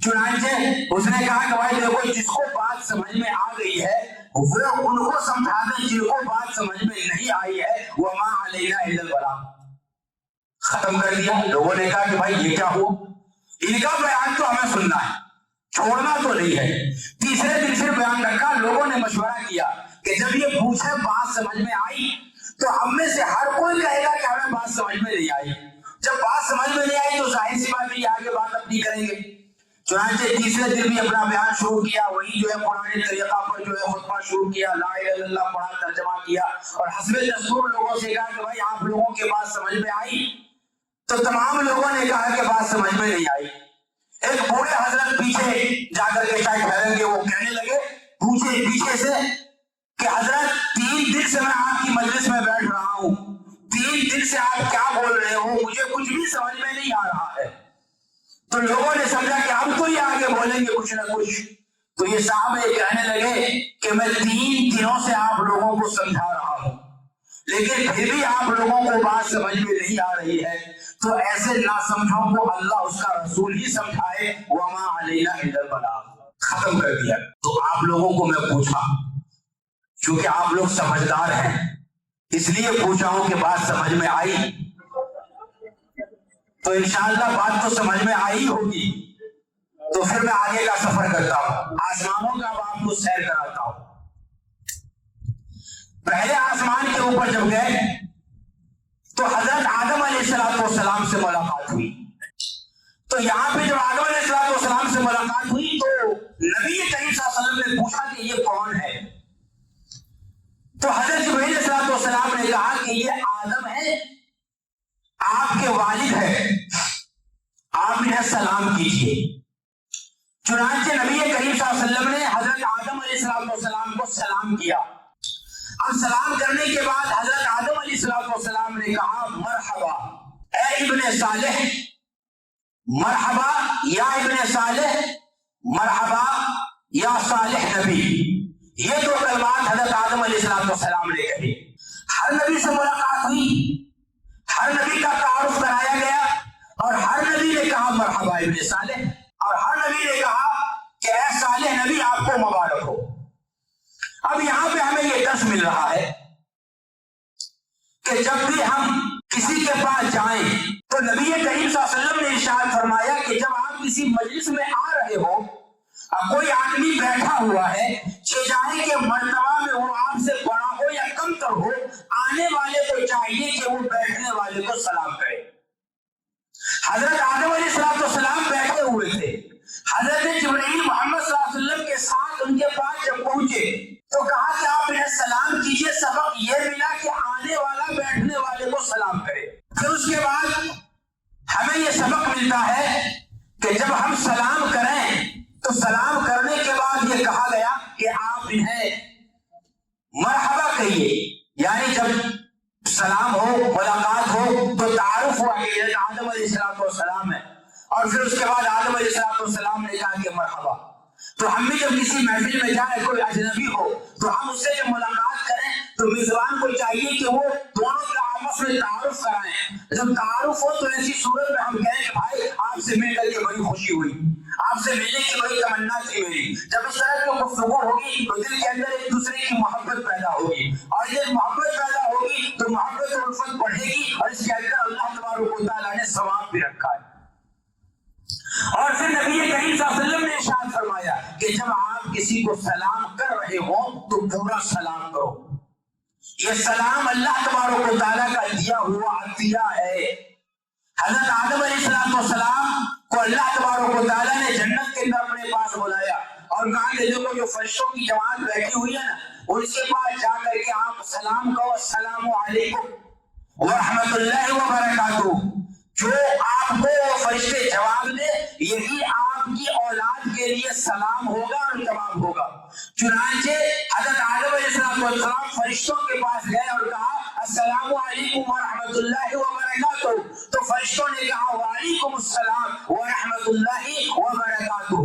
چنانچہ اس نے کہا کہ بھائی دیکھو جس کو بات سمجھ میں آ گئی ہے وہ ان کو سمجھا دیں، جن کو بات سمجھ میں نہیں آئی ہے وما علینا الا البلاغ، ختم کر دیا۔ لوگوں نے کہا کہ بھائی یہ کیا ہوا، ان کا بیان تو ہمیں سننا ہے، چھوڑنا تو نہیں ہے۔ تیسرے دن پھر بیان رکھا، لوگوں نے مشورہ کیا کہ جب یہ پوچھے بات سمجھ میں آئی تو ہم میں سے ہر کوئی کہے گا کہ ہمیں بات سمجھ میں نہیں آئی۔ جب بات سمجھ میں نہیں آئی تو ظاہر سی بات ہے یہ آگے بات اپنی کریں گے۔ چنانچہ تیسرے دن بھی اپنا بیان شروع کیا، وہی جو ہے پرانے طریقہ پر جو ہے خطبہ شروع کیا، لا الہ الا اللہ پڑھا، ترجمہ کیا، اور حسب دستور لوگوں سے کہا کہ بھائی آپ لوگوں کی بات سمجھ میں آئی؟ تو تمام لوگوں نے کہا کہ بات سمجھ میں نہیں آئی۔ ایک بوڑھے حضرت پیچھے جا کر کے شاید ٹھہریں گے، وہ کہنے لگے پوچھے پیچھے سے کہ حضرت 3 دن سے میں آپ کی مجلس میں بیٹھ رہا ہوں، 3 دن سے آپ کیا بول رہے ہو، مجھے کچھ بھی سمجھ میں نہیں آ رہا ہے۔ تو لوگوں نے سمجھا کہ ہم تو یہ آگے بولیں گے کچھ نہ کچھ۔ تو یہ صاحب یہ کہنے لگے کہ میں 3 دنوں سے آپ لوگوں کو سمجھا رہا ہوں، لیکن پھر بھی آپ لوگوں کو بات سمجھ میں نہیں آ رہی ہے، تو ایسے ناسمجھوں کو اللہ اس کا رسول ہی سمجھائے، وما علینا الا البلاغ، ختم کر دیا۔ تو آپ لوگوں کو میں پوچھا، کیونکہ آپ لوگ سمجھدار ہیں اس لیے پوچھا ہوں کہ بات سمجھ میں آئی؟ تو انشاءاللہ بات تو سمجھ میں آئی ہوگی۔ تو پھر میں آگے کا سفر کرتا ہوں، آسمانوں کا آپ کو سیر کراتا ہوں۔ پہلے آسمان کے اوپر جب گئے تو حضرت آدم علیہ السلام سے ملاقات ہوئی۔ تو یہاں پہ جب آدم علیہ السلام سے ملاقات ہوئی تو نبی کریم صلی اللہ علیہ وسلم نے پوچھا کہ یہ کون ہے؟ تو حضرت جبرائیل علیہ السلام نے کہا کہ یہ آدم ہے، آپ کے والد ہے، آپ انہیں سلام کیجیے۔ چنانچہ نبی کریم صلی اللہ علیہ وسلم نے حضرت آدم علیہ السلام کو سلام کیا. اب سلام کرنے کے بعد حضرت آدم علیہ السلام نے کہا مرحبا اے ابن صالح، مرحبا یا ابن صالح، مرحبا یا صالح نبی. یہ دو کلمات حضرت آدم علیہ السلام نے کہی. ہر نبی سے ملاقات ہوئی، ہر نبی کا تعارف کرایا گیا، اور ہر نبی نے کہا مرحبا ابن صالح، اور ہر نبی نے کہا کہ اے صالح نبی آپ کو مبارک ہو. اب یہاں پہ ہمیں یہ درس مل رہا ہے کہ جب بھی ہم کسی کے پاس جائیں تو نبی کریم صلی اللہ علیہ وسلم نے ارشاد فرمایا کہ جب آپ کسی مجلس میں آ رہے ہو، کوئی آدمی بیٹھا ہوا ہے، چاہے کہ مرتبہ میں وہ آپ سے بڑا ہو یا کم تر ہو، آنے والے کو چاہیے کہ وہ بیٹھنے والے کو سلام کرے. حضرت آدم علیہ السلام بیٹھے ہوئے تھے. حضرت جبرائیل محمد صلی اللہ علیہ وسلم کے ساتھ ان کے پاس جب پہنچے تو کہا کہ آپ انہیں سلام کیجئے. سبق یہ ملا کہ آنے والا بیٹھنے والے کو سلام کرے. پھر اس کے بعد ہمیں یہ سبق ملتا ہے کہ جب ہم سلام کریں تو سلام کرنے کے بعد یہ کہا گیا کہ آپ انہیں مرحبا کہیے. یعنی جب سلام ہو، ملاقات ہو تو تعارف ہوا کہ یہ آدم علیہ السلام ہے، اور پھر اس کے بعد آدم علیہ السلام نے کہا کہ مرحبا. تو ہم بھی جب کسی محفل میں جائیں، کوئی اجنبی ہو تو ہم اس سے جب ملاقات کریں تو میزبان کو چاہیے کہ وہ دونوں کا آپس میں تعارف کرائیں. جب تعارف ہو تو ایسی صورت میں ہم کہیں کہ بھائی آپ سے مل کر کے بڑی خوشی ہوئی، آپ سے ملنے کی بڑی تمنا تھی میری. جب اس طرح کی گفتگو ہوگی تو دل کے اندر ایک دوسرے کی محبت پیدا ہوگی، اور جب محبت پیدا ہوگی تو محبت و الفت بڑھے گی، اور اس کے اندر اللہ تبارک و تعالیٰ نے ثواب بھی رکھا ہے. اور پھر نبی کریم صلی اللہ علیہ وسلم نے ارشاد فرمایا کہ جب آپ کسی کو سلام کر رہے ہو تو پورا سلام کرو. یہ سلام اللہ تبارک و تعالیٰ کا دیا ہوا عطیہ ہے. حضرت آدم علیہ السلام کو اللہ تبارک و تعالیٰ نے جنت کے اندر اپنے پاس بلایا اور کہا کہ دیکھو جو فرشتوں کی جماعت بیٹھی ہوئی ہے نا، ان کے پاس جا کر کے آپ سلام کہو، السلام علیکم ورحمۃ اللہ وبرکاتہ. جو آپ کو فرشتے جواب دے یہی آپ کی اولاد کے لیے سلام ہوگا اور جواب ہوگا. چنانچہ حضرت آدم علیہ السلام فرشتوں کے پاس گئے اور کہا السلام علیکم ورحمۃ اللہ وبرکاتہ. تو فرشتوں نے کہا وعلیکم السلام ورحمۃ اللہ وبرکاتہ.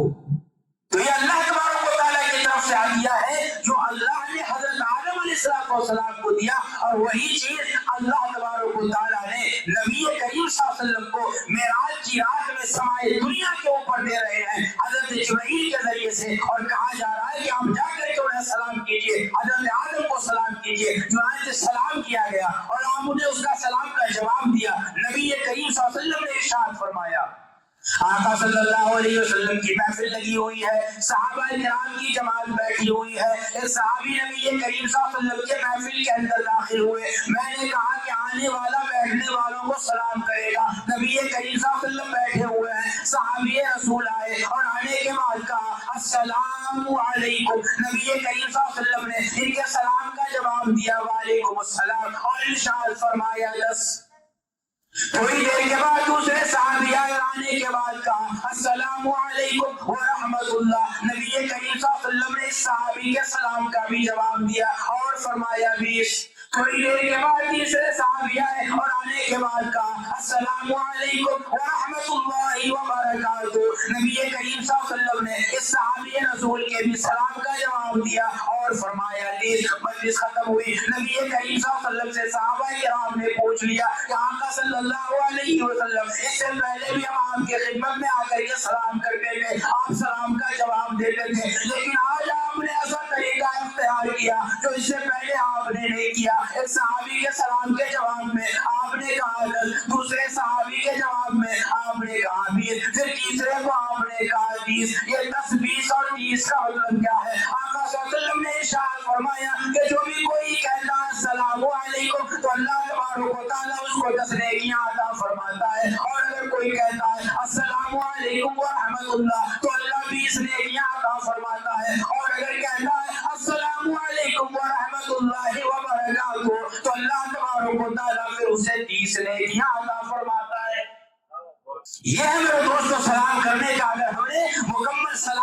تو یہ اللہ تبارک و تعالیٰ کی طرف سے عطیہ ہے جو اللہ نے حضرت آدم علیہ السلام کو دیا، اور وہی چیز اللہ تبارک و تعالیٰ نے نبی کریم صلی اللہ علیہ وسلم کو معراج کی رات میں سمائے دنیا کے اوپر دے رہے ہیں حضرت جبرائیل کے ذریعے سے، اور کہا جا رہا ہے کہ آپ جا کر کے انہیں سلام کیجئے، حضرت آدم کو سلام کیجئے. چنانچہ سلام کیا گیا اور آپ نے اس کا سلام کا جواب دیا. نبی کریم صلی اللہ علیہ وسلم نے ارشاد فرمایا، آقا صلی اللہ علیہ وسلم کی محفل لگی ہوئی ہے، صحابہ کرام کی جماعت بیٹھی ہوئی ہے. ایک صحابی نبی کریم صلی اللہ علیہ وسلم کے محفل کے اندر داخل ہوئے. میں نے کہا کہ آنے والا بیٹھنے والوں کو سلام کرے گا. نبی کریم صلی اللہ علیہ وسلم بیٹھے ہوئے ہیں، صحابی رسول آئے اور آنے کے بعد کہا السلام علیکم. نبی کریم صلی اللہ علیہ وسلم نے ان کے سلام کا جواب دیا وعلیکم السلام، اور ارشاد فرمایا تھوڑی دیر کے بعد دوسرے صحابی آنے کے بعد کہا السلام علیکم ورحمۃ اللہ. نبی کریم صلی اللہ علیہ وسلم نے اس صحابی کے سلام کا بھی جواب دیا اور فرمایا 20. تھوڑی دیر کے بعد تیسرے صحابی آئے اور آنے کے بعد کہا السلام علیکم ورحمۃ اللہ وبرکاتہ. نبی کریم صلی اللہ علیہ وسلم نے اس صحابی رسول کے بھی سلام کا جواب دیا اور فرمایا 30. مجلس ختم ہوئی. نبی کریم صلی اللہ علیہ وسلم سے صحابہ کرام نے پوچھ لیا کہ آقا صلی اللہ علیہ وسلم اس سے پہلے بھی ہم آپ کی خدمت میں آ کر کے سلام کرتے تھے، آپ سلام کا جواب دیتے تھے، لیکن آج آپ نے ایسا طریقہ اختیار کیا جو اس سے پہلے آپ نے نہیں کیا. ایک صحابی کے سلام کے جواب میں آپ نے کہا 10، دوسرے صحابی کے جواب میں آپ نے کہا 20، پھر تیسرے کو آپ نے کہا 30. یہ 10، 20 اور 30 کا مطلب کیا ہے؟ آقا صلی اللہ علیہ وسلم نے ارشاد فرمایا کہ جو بھی کوئی کہتا ہے السلام علیکم تو اللہ تبارک و تعالیٰ اس کو 10 نیکیاں عطا فرماتا ہے، اور اگر کوئی کہتا ہے السلام علیکم ورحمۃ اللہ تو اللہ 20 نیکیاں عطا فرماتا ہے، اور اگر کہتا ہے السلام علیکم ورحمۃ اللہ وبرکاتہ تو اللہ تبارک و تعالیٰ پھر اسے 30 نیکیاں عطا فرماتا ہے. یہ ہے میرے دوستو سلام کرنے کا. اگر ہم نے مکمل سلام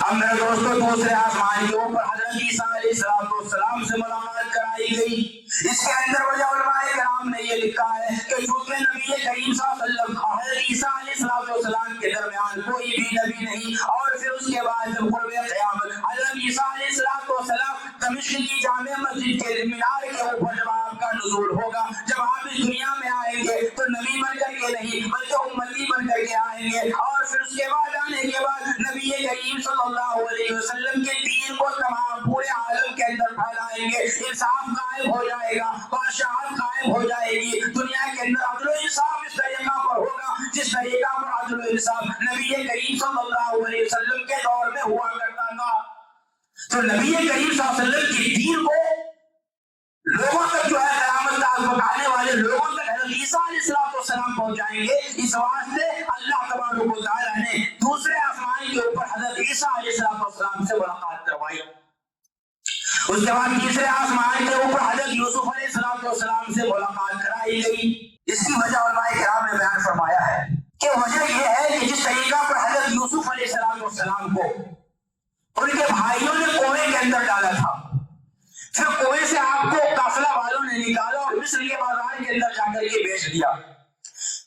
اب میرے دوستوں دوسرے آسمان کے اوپر حضرت عیسیٰ علیہ السلام سے ملاقات کرائی گئی. اس کے اندر وجہ علماء کرام نے یہ لکھا ہے کہ چونکہ نبی کریم صلی اللہ علیہ وسلم حضرت عیسیٰ علیہ السلام کے درمیان کوئی بھی نبی نہیں، اور پھر اس کے بعد جب قرب قیامت حضرت عیسیٰ علیہ السلام دمشق کی جامع مسجد کے مینار کے اوپر جب آپ کا نزول ہوگا، جب آپ اس دنیا میں آئیں گے تو نبی بن کر کے نہیں بلکہ امتی بن کر کے آئیں گے، اور پھر اس کے بعد آنے کے بعد نبی کریم صلی اللہ علیہ وسلم کے دین کو تمام پورے عالم کے اندر پھیلائیں گے، انصاف قائم ہو جائے گا، بادشاہت قائم ہو جائے گی، دنیا کے اندر عدل و انصاف اس طریقہ پر ہوگا جس طریقہ پر عدل و انصاف نبی کریم صلی اللہ علیہ وسلم کے دور میں ہوا کرتا تھا. تو نبی کریم صلی اللہ علیہ وسلم کے دین کو لوگوں تک جو ہے قیامت تک پکانے والے لوگوں تک حضرت عیسیٰ علیہ السلام پہنچائیں گے. اس واسطے اللہ تبارک و تعالیٰ نے دوسرے آسمان کے اوپر حضرت عیسیٰ علیہ السلام سے ملاقات کروائی. اس کے بعد تیسرے آسمان کے اوپر حضرت یوسف علیہ السلام سے ملاقات کرائی گئی. اس کی وجہ علماء کرام نے بیان فرمایا ہے کہ وجہ یہ ہے کہ جس طریقہ پر حضرت یوسف علیہ السلام کو ان کے بھائیوں نے کنویں کے اندر ڈالا تھا، پھر کنویں سے آپ کو قافلہ والوں نے نکالا اور مصر کے بازار کے اندر جا کر کے بیچ دیا،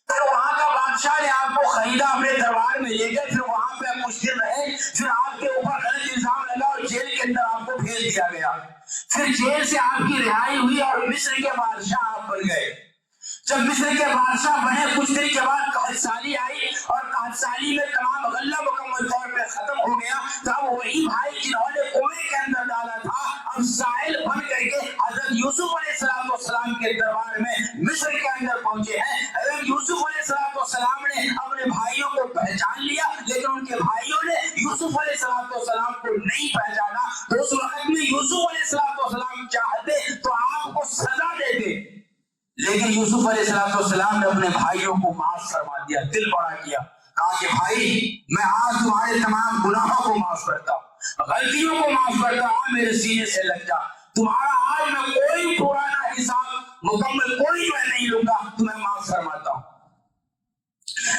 پھر وہاں کا بادشاہ نے آپ کو خریدا، اپنے دربار میں لے گئے، پھر وہاں پہ آپ کچھ دن رہے، پھر آپ کے اوپر غلط الزام لگا اور جیل کے اندر آپ کو بھیج دیا گیا، پھر جیل سے آپ کی رہائی ہوئی اور مصر کے بادشاہ آپ بن گئے. جب مصر کے بادشاہ بنے کچھ دن کے بعد قحط سالی آئی اور قحط سالی میں تمام غلہ مکمل طور پہ ختم ہو گیا، تو اب وہی بھائی جنہوں نے کنویں کے اندر ڈالا تھا اب سائل بن کر کے حضرت یوسف علیہ السلام کے دربار میں مصر کے اندر پہنچے ہیں. حضرت یوسف علیہ السلام نے اپنے بھائیوں کو پہچان لیا، لیکن ان کے بھائیوں نے یوسف علیہ السلام کو نہیں پہچانا. تو اس وقت میں یوسف علیہ السلام چاہتے تو آپ کو سزا دیتے، لیکن یوسف علیہ السلام نے اپنے بھائیوں کو معاف فرما دیا، دل بڑا کیا، کہا کہ بھائی میں آج تمہارے تمام گناہوں کو معاف کرتا ہوں، غلطیوں کو معاف کرتا ہوں، میرے سینے سے لگ جا، تمہارا آج میں کوئی پرانا حساب مکمل کوئی میں نہیں لوں گا، تمہیں معاف فرماتا ہوں.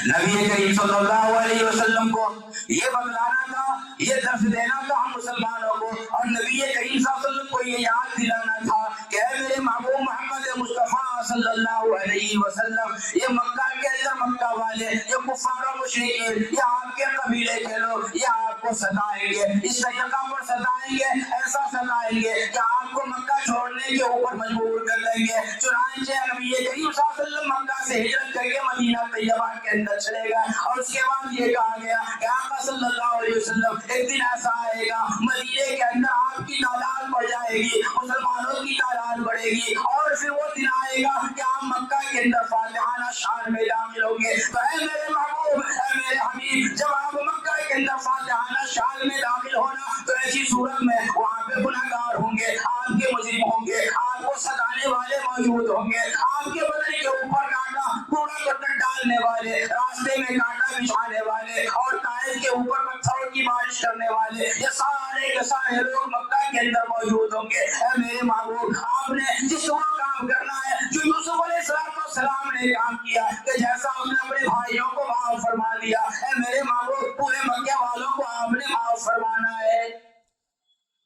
نبی کریم صلی اللہ علیہ وسلم کو یہ بتلانا تھا، یہ درس دینا تھا ہم مسلمانوں کو، اور نبی کریم صلی اللہ علیہ وسلم کو یہ یاد دلانا تھا کہ اے میرے محبوب محمد مصطفیٰ صلی اللہ علیہ وسلم، یہ مکہ کے اندر مکہ والے، یہ کفار و مشرکین، یہ آپ کے قبیلے کے لوگ، یہ آپ کو ستائیں گے، اس طریقہ پر ستائیں گے، ایسا ستائیں گے کہ آپ کو مکہ چھوڑنے کے اوپر مجبور کر دیں گے. چنانچہ نبی کریم صلی اللہ علیہ وسلم مکہ سے ہجرت کر کے مدینہ طیبہ کے اندر چلے گا، اور اس کے بعد یہ کہا گیا کہ آقا صلی اللہ علیہ وسلم ایک دن ایسا آئے گا مدینے کے اندر آپ کی تعداد بڑھ جائے گی، مسلمانوں کی تعداد بڑھے گی، اور پھر وہ دن آئے گا کہ آپ مکہ کے اندر فاتحانہ شان میں داخل ہوں گے. تو اے میرے محبوب، اے میرے حبیب، جب آپ مکہ کے اندر فاتحانہ شان میں داخل ہونا تو ایسی صورت میں وہاں پہ گنہگار ہوں گے، آپ کے مجرم ہوں گے، آپ کو ستانے والے موجود ہوں گے، آپ کے بدن کے اوپر کانٹا کوڑا کرکٹ ڈالنے والے، راستے میں کانٹا بچھانے والے، اور ٹائر کے اوپر پتھروں کی بارش کرنے والے، یہ سارے کے سارے لوگ مکہ کے اندر موجود ہوں گے. اے میرے محبوب، آپ نے جس وہ کام کرنا ہے جو یوسف علیہ السلام نے کام کیا کہ جیسا آپ نے اپنے بھائیوں کو معاف فرما دیا، اے میرے محبوب پورے مکہ والوں کو آپ نے معاف فرمانا ہے.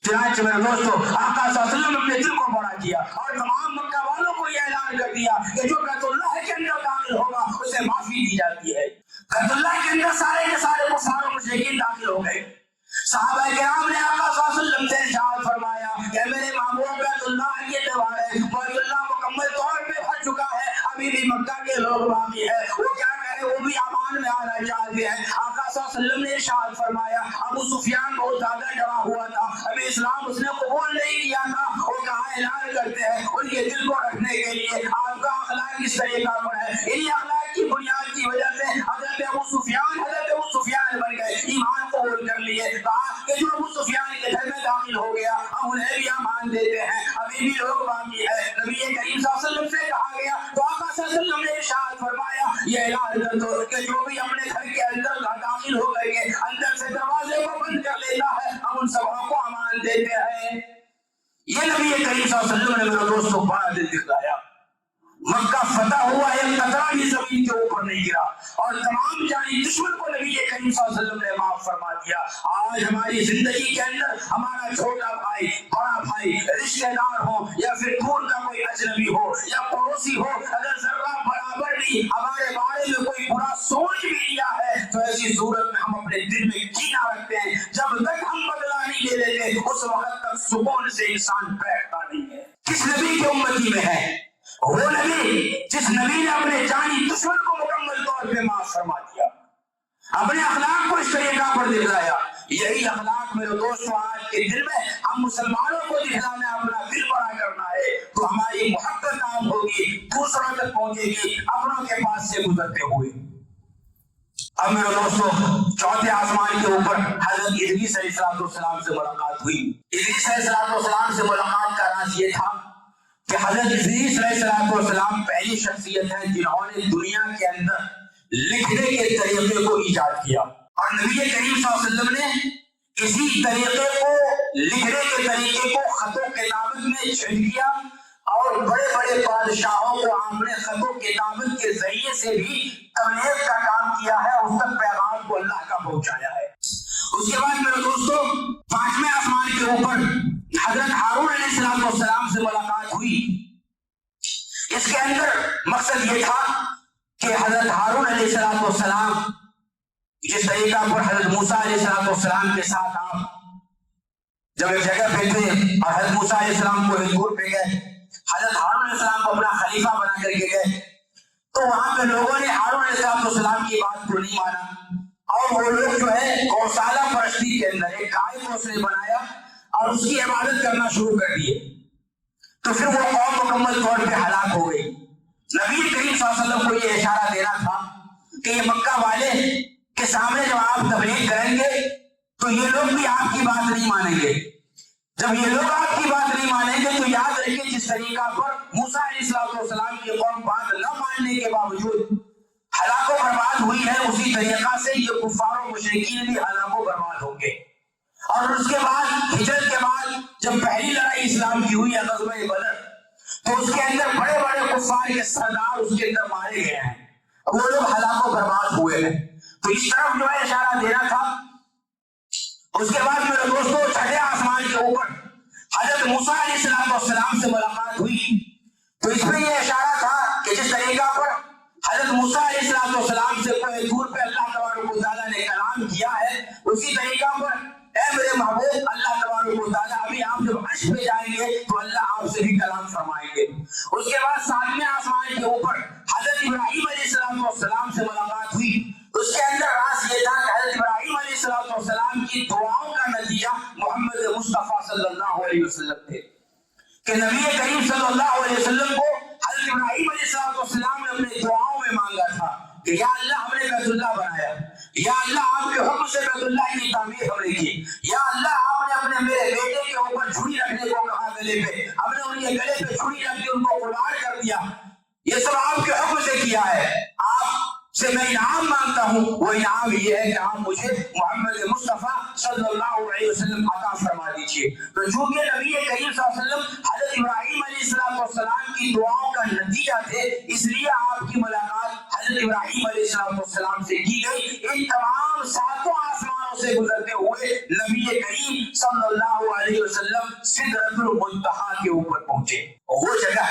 چنانچہ میرے دوستو آقا صلی اللہ علیہ وسلم نے اپنے دل کو بڑا کیا اور تمام مکہ والوں کو یہ اعلان کر دیا کہ جو بیت اللہ کے اندر داخل ہوگا اسے معافی دی جاتی ہے. بیت اللہ کے اندر سارے کے سارے کفار و مشرکین داخل ہو گئے. صحابہ کرام نے آقا صلی اللہ علیہ وسلم سے ارشاد فرمایا کہ میرے محبوب بیت اللہ کے دیوار ہے، بیت اللہ مکمل طور پہ بھر چکا ہے، ابھی بھی مکہ کے لوگ باقی ہے، وہ کیا کہے، وہ بھی امان میں آنا چاہتے ہیں. آقا صلی اللہ علیہ وسلم نے ارشاد فرمایا، ابو سفیان بہت زیادہ ڈرا ہوا تھا، ابھی اسلام اس نے قبول نہیں کیا تھا، وہ کہا اعلان کرتے ہیں ان کے دل کو رکھنے کے لیے آپ کا اخلاق کس طریقہ پر ہے. انہی اخلاق کی بنیاد کی وجہ سے حضرت ابو سفیان بن گئے، ایمان قبول کر لیے. کہا کہ جو ابو سفیان کے گھر میں داخل ہو گیا ہم انہیں بھی امان دیتے ہیں، ابھی بھی لوگ باقی ہے. نبی کریم صلی اللہ علیہ وسلم سے کہا گیا تو آقا صلی اللہ علیہ وسلم نے ارشاد فرمایا یہ اعلان کر دو کہ جو بھی اپنے گھر کے اندر داخل ہو کر کے اندر سے دروازے کو بند کر لیتا ہے ہم ان سب کو امان دیتے ہیں. یہ نبی کریم صلی اللہ علیہ وسلم نے میرے دوستوں بڑا دل دکھلایا. مکہ فتح ہوا، ایک قطرہ بھی زمین کے اوپر نہیں گرا، اور تمام جانی دشمن کو نبی کریم صلی اللہ علیہ وسلم نے معاف فرما دیا۔ آج ہماری زندگی کے اندر ہمارا چھوٹا بھائی، بڑا بھائی، رشتہ دار ہو یا پھر خون کا کوئی اجنبی ہو یا پڑوسی ہو، اگر ذرہ برابر بھی ہمارے بارے میں کوئی برا سوچ بھی لیا ہے تو ایسی صورت میں ہم اپنے دل میں کینہ رکھتے ہیں۔ جب تک ہم بدلہ نہیں لے لیتے اس وقت تک سکون سے انسان بیٹھتا نہیں ہے۔ کس نبی کی امتی میں ہے؟ وہ نبی جس نبی نے اپنے جانی دشمن کو مکمل طور پہ معاف فرما دیا، اپنے اخلاق کو اس طریقہ پر دکھلایا۔ یہی اخلاق میرے دوستوں آج کے دن میں ہم مسلمانوں کو دکھلانا، اپنا دل بڑا کرنا ہے تو ہماری محبت عام ہوگی، دوسروں تک پہنچے گی اپنوں کے پاس سے گزرتے ہوئے۔ اب میرے دوستوں چوتھے آسمان کے اوپر حضرت ادریس علیہ السلام سے ملاقات ہوئی۔ ادریس علیہ السلام سے ملاقات کا راز یہ تھا کہ حضرت ادریس علیہ السلام پہلی شخصیت ہے جنہوں نے دنیا کے اندر لکھنے کے طریقے کو ایجاد کیا، اور نبی کریم صلی اللہ علیہ وسلم نے اسی طریقے کو، لکھنے کے طریقے کو خط و کتابت میں چھڑ دیا، اور بڑے بڑے بادشاہوں کو آپ نے خط و کتابت کے ذریعے سے بھی تبلیغ کا کام کیا ہے، اس تک پیغام کو اللہ کا پہنچایا ہے۔ اس کے بعد میرے دوستوں پانچویں آسمان کے اوپر حضرت ہارون علیہ السلام سے ملاقات ہوئی۔ اس کے اندر مقصد یہ تھا کہ حضرت ہارون علیہ السلام جس طریقہ پر حضرت موسیٰ علیہ السلام کے ساتھ آپ جب ایک جگہ پہ تھے اور حضرت موسیٰ علیہ السلام کو دور پہ گئے، حضرت ہارون علیہ السلام کو اپنا خلیفہ بنا کر کے گئے، تو وہاں پہ لوگوں نے ہارون علیہ السلام کی بات کو نہیں مانا، اور وہ لوگ جو ہے گوشالہ پرستی کے اندر ایک گائے کو اس نے بنایا اور اس کی عبادت کرنا شروع کر دیے، تو پھر وہ قوم مکمل طور پہ ہلاک ہو گئی۔ نبی کریم صلی اللہ علیہ وسلم کو یہ اشارہ دینا تھا کہ یہ مکہ والے کے سامنے جب آپ تبلیغ کریں گے تو یہ لوگ بھی آپ کی بات نہیں مانیں گے۔ جب یہ لوگ آپ کی بات نہیں مانیں گے تو یاد رکھیں جس طریقہ پر موسیٰ علیہ السلام کی قوم بات نہ ماننے کے باوجود ہلاک و برباد ہوئی ہے، اسی طریقہ سے یہ کفار و مشرکین بھی ہلاک و برباد ہوں گے۔ اور اس کے بعد ہجرت کے بعد جب پہلی لڑائی اسلام کی ہوئی ہے غزوہ بدر، تو اس کے اندر بڑے بڑے کفار کے سردار اس کے اندر مارے گئے ہیں، وہ لوگ ہلاک و برباد ہوئے ہیں، تو اس طرف جو ہے اشارہ دینا تھا۔ اس کے بعد میرے دوستوں چھٹے آسمان کے اوپر حضرت موسیٰ علیہ السلام سے ملاقات ہوئی، تو اس میں یہ اشارہ تھا کہ جس طریقہ پر حضرت موسیٰ علیہ السلام سے کوئی دور پہ اللہ تبارک و تعالیٰ نے کلام کیا ہے، اسی طریقہ پر اے میرے محبوب اللہ تبارک و تعالیٰ ابھی آپ جب عرش پہ جائیں گے تو اللہ آپ سے بھی کلام فرمائیں گے۔ اس کے بعد ساتویں آسمان کے اوپر حضرت ابراہیم علیہ السلام سے ملاقات ہوئی، اس کے اندر راز یہ تھا کہ حضرت ابراہیم علیہ السلام کی دعاؤں کا نتیجہ محمد مصطفیٰ صلی اللہ علیہ وسلم تھے، کہ نبی کریم صلی اللہ علیہ وسلم کو حضرت ابراہیم علیہ السلام نے اپنے دعاؤں میں مانگا تھا کہ یا اللہ ہم نے بیت اللہ بنایا، یا اللہ آپ کے حکم سے بیت اللہ کی تعمیر ہم نے کی، یا اللہ آپ نے اپنے میرے بیٹے کے اوپر چھری رکھنے کو کہا گلے پہ، ہم نے ان کے گلے پہ چھری رکھ کے ان کو قربان کر دیا، یہ سب آپ کے حکم سے کیا ہے، آپ سے میں انعام مانگتا ہوں، وہ انعام یہ ہے کہ آپ مجھے محمد مصطفیٰ صلی اللہ علیہ وسلم عطا فرما دیجیے۔ تو چونکہ نبی کریم صلی اللہ علیہ وسلم حضرت ابراہیم علیہ السلام کی دعاؤں کا نتیجہ تھے، اس لیے آپ کی ملاقات حضرت ابراہیم علیہ السلام سے کی گئی۔ ان تمام ساتوں آسمانوں سے گزرتے ہوئے نبی کریم صلی اللہ علیہ وسلم سدرۃ المنتہا کے اوپر پہنچے، وہ جگہ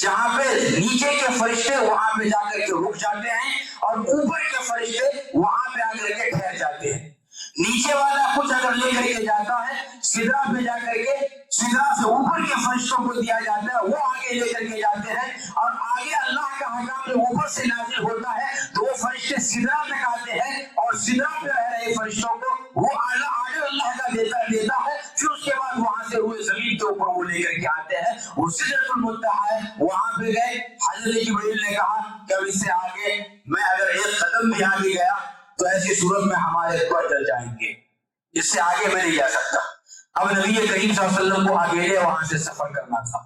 جہاں پہ نیچے کے فرشتے وہاں پہ جا کر کے رک جاتے ہیں اور اوپر کے فرشتے وہاں پہ آ کر کے ٹھہر جاتے ہیں۔ نیچے والا کچھ اگر لے کر کے جاتا ہے سدرا پہ جا کر کے، سدرا سے اوپر کے فرشتوں کو دیا جاتا ہے، وہ آگے لے کر کے جاتے ہیں، اور آگے اللہ کا حکم جو اوپر سے نازل ہوتا ہے تو وہ فرشتے سدرا تک آتے ہیں، اور سدرا پہ رہ رہے فرشتوں کو وہ آگے اللہ کا دیتا ہے، پھر اس کے بعد وہاں سے روئے زمین کے اوپر وہ لے کر کے آتے ہیں، وہ سدرۃ المنتہا ہے، وہاں پہ گئے۔ حضرت جبرائیل نے کہا کہ اب اس سے آگے میں اگر ایک قدم بھی آگے گیا تو ایسی صورت میں ہمارے پر جل جائیں گے، اس سے آگے میں نہیں جا سکتا۔ اب نبی کریم صلی اللہ علیہ وسلم کو اکیلے وہاں سے سفر کرنا تھا۔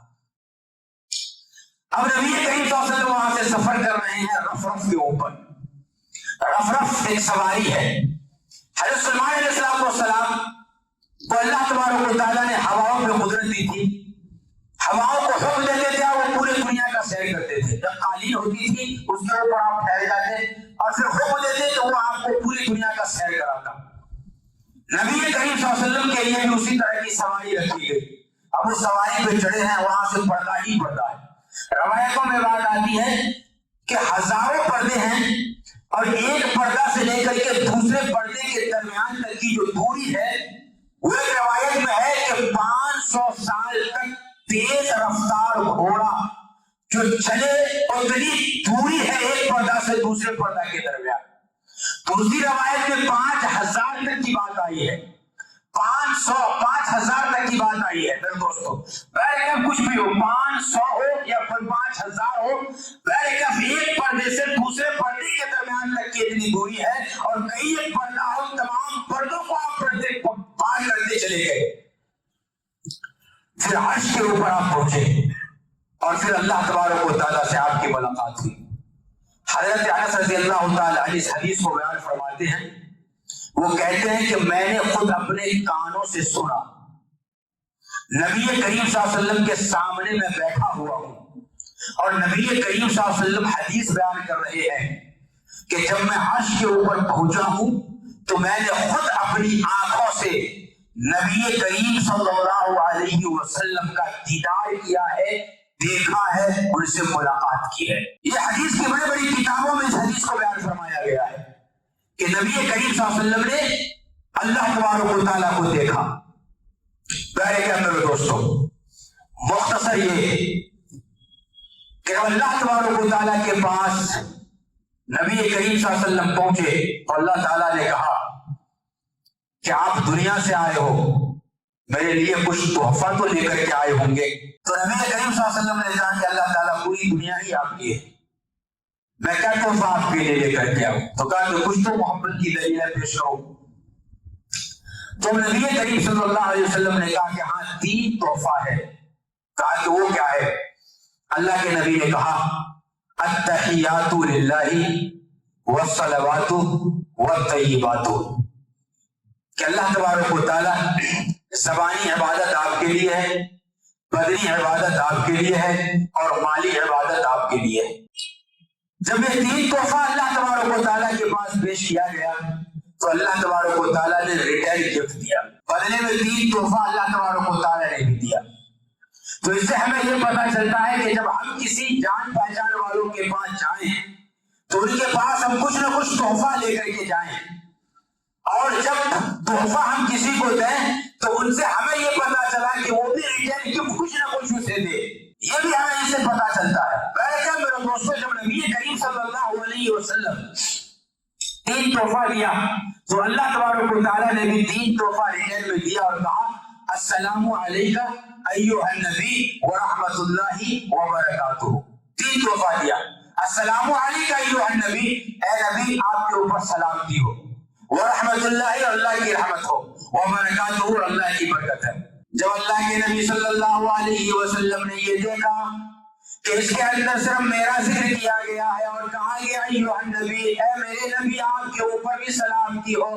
اب نبی کریم صلی اللہ علیہ وسلم وہاں سے سفر کر رہے ہیں رفرف کے اوپر۔ رفرف ایک سواری ہے۔ حضرت سلیمان علیہ السلام کو اللہ تبارک و تعالیٰ نے ہواؤں پہ قدرت دی تھی۔ ہواؤں کو حکم دیتے تھے وہ پوری دنیا کا سیر کرتے تھے. جب قالین ہوتی تھی اس کے اوپر آپ ٹھہر جاتے اور پھر حکم دیتے تو وہ آپ کو پوری دنیا کا سیر کراتا. نبی کریم صلی اللہ علیہ وسلم کے لیے بھی اسی طرح کی سواری رکھی گئی. اب وہ سواری پہ چڑھے ہیں, وہاں سے پردہ ہی پردہ ہے. روایتوں میں بات آتی ہے کہ ہزاروں پردے ہیں اور ایک پردہ سے لے کر کے دوسرے پردے کے درمیان تک کی جو دوری ہے وہ ایک روایت میں ہے کہ 500 سال تک تیز رفتار گھوڑا جو چلے اتنی دوری ہے ایک پردہ سے دوسرے پردہ کے درمیان. دوسری روایت میں 5000 تک کی بات آئی ہے. 5000 تک کی بات آئی ہے میرے دوستوں. کچھ بھی ہو, 500 ہو یا 5000 ہو, ایک پردے سے دوسرے پردے کے درمیان تک کی اتنی دوری ہے. اور کئی ایک پردہ ہو, تمام پردوں کو آپ پردے پار کرتے چلے گئے. پھر عرش کے اوپر آپ پہنچے اور پھر اللہ تبارک و تعالیٰ سے آپ کی ملاقات ہوئی. حضرت انس رضی اللہ تعالیٰ عنہ اس حدیث کو بیان فرماتے ہیں, وہ کہتے ہیں کہ میں نے خود اپنے کانوں سے سنا, نبی کریم صلی اللہ علیہ وسلم کے سامنے میں بیٹھا ہوا ہوں اور نبی کریم صلی اللہ علیہ وسلم حدیث بیان کر رہے ہیں کہ جب میں عرش کے اوپر پہنچا ہوں تو میں نے خود اپنی آنکھوں سے نبی کریم صلی اللہ علیہ وسلم کا دیدار کیا ہے, دیکھا ہے, ان سے ملاقات کی ہے. یہ حدیث کی بڑی بڑی کتابوں میں اس حدیث کو بیان فرمایا گیا ہے کہ نبی کریم صلی اللہ علیہ وسلم نے اللہ تبارک و تعالیٰ کو دیکھا. پیارے کیا میرے دوستوں, مختصر یہ کہ جب اللہ تبارک و تعالیٰ کے پاس نبی کریم صلی اللہ علیہ وسلم پہنچے تو اللہ تعالیٰ نے کہا کہ آپ دنیا سے آئے ہو, میرے لیے کچھ تحفہ تو لے کر کے آئے ہوں گے. تو نبی کریم صلی اللہ علیہ وسلم نے جان کہ اللہ تعالیٰ پوری دنیا ہی آپ کی ہے, میں کیا تحفہ آپ کے لیے لے کر کے آؤں. تو کہا کہ کچھ تو محبت کی دلیل پیش کرو. تو نبی کریم صلی اللہ علیہ وسلم نے کہا کہ ہاں 3 تحفہ ہے. کہا کہ وہ کیا ہے؟ اللہ کے نبی نے کہا التحیات للہ والصلوات والطیبات, کہ اللہ تبارک و تعالیٰ زبانی عبادت آپ کے لیے ہے, بدنی عبادت آپ کے لیے ہے اور مالی عبادت آپ کے لیے ہے. جب یہ 3 تحفہ اللہ تبارک و تعالیٰ کے پاس پیش کیا گیا تو اللہ تبارک و تعالیٰ نے ریٹرن گفٹ دیا, بدلے میں 3 تحفہ اللہ تبارک و تعالیٰ نے بھی دیا. تو اس سے ہمیں یہ پتا چلتا ہے کہ جب ہم کسی جان پہچان والوں کے پاس جائیں تو ان کے پاس ہم کچھ نہ کچھ تحفہ لے کر کے جائیں, اور جب تحفہ ہم کسی کو دیں تو ان سے ہمیں یہ پتا چلا کہ وہ بھی ریٹرن گفٹ کچھ نہ کچھ اسے دے. یہ بھی ہمیں اس سے پتا چلتا ہے. میرے دوستوں, جب نبی کریم صلی اللہ علیہ وسلم 3 تحفہ دیا تو اللہ تبارک و تعالیٰ نے بھی 3 تحفہ ریٹرن میں دیا اور کہا السلام علیکہ ایھا النبی ورحمۃ اللہ وبرکاتہ. 3 تحفہ دیا. السلام علیکہ ایھا النبی, اے نبی آپ کے اوپر سلامتی ہو, ورحمۃ اللہ, اللہ کی رحمت ہو, وبرکاتہ, اللہ کی برکت ہے. جب اللہ کے نبی صلی اللہ علیہ وسلم نے یہ دیکھا کہ اس کے اندر صرف میرا ذکر کیا گیا ہے اور کہا گیا ایھا النبی, اے میرے نبی آپ کے اوپر بھی سلامتی ہو,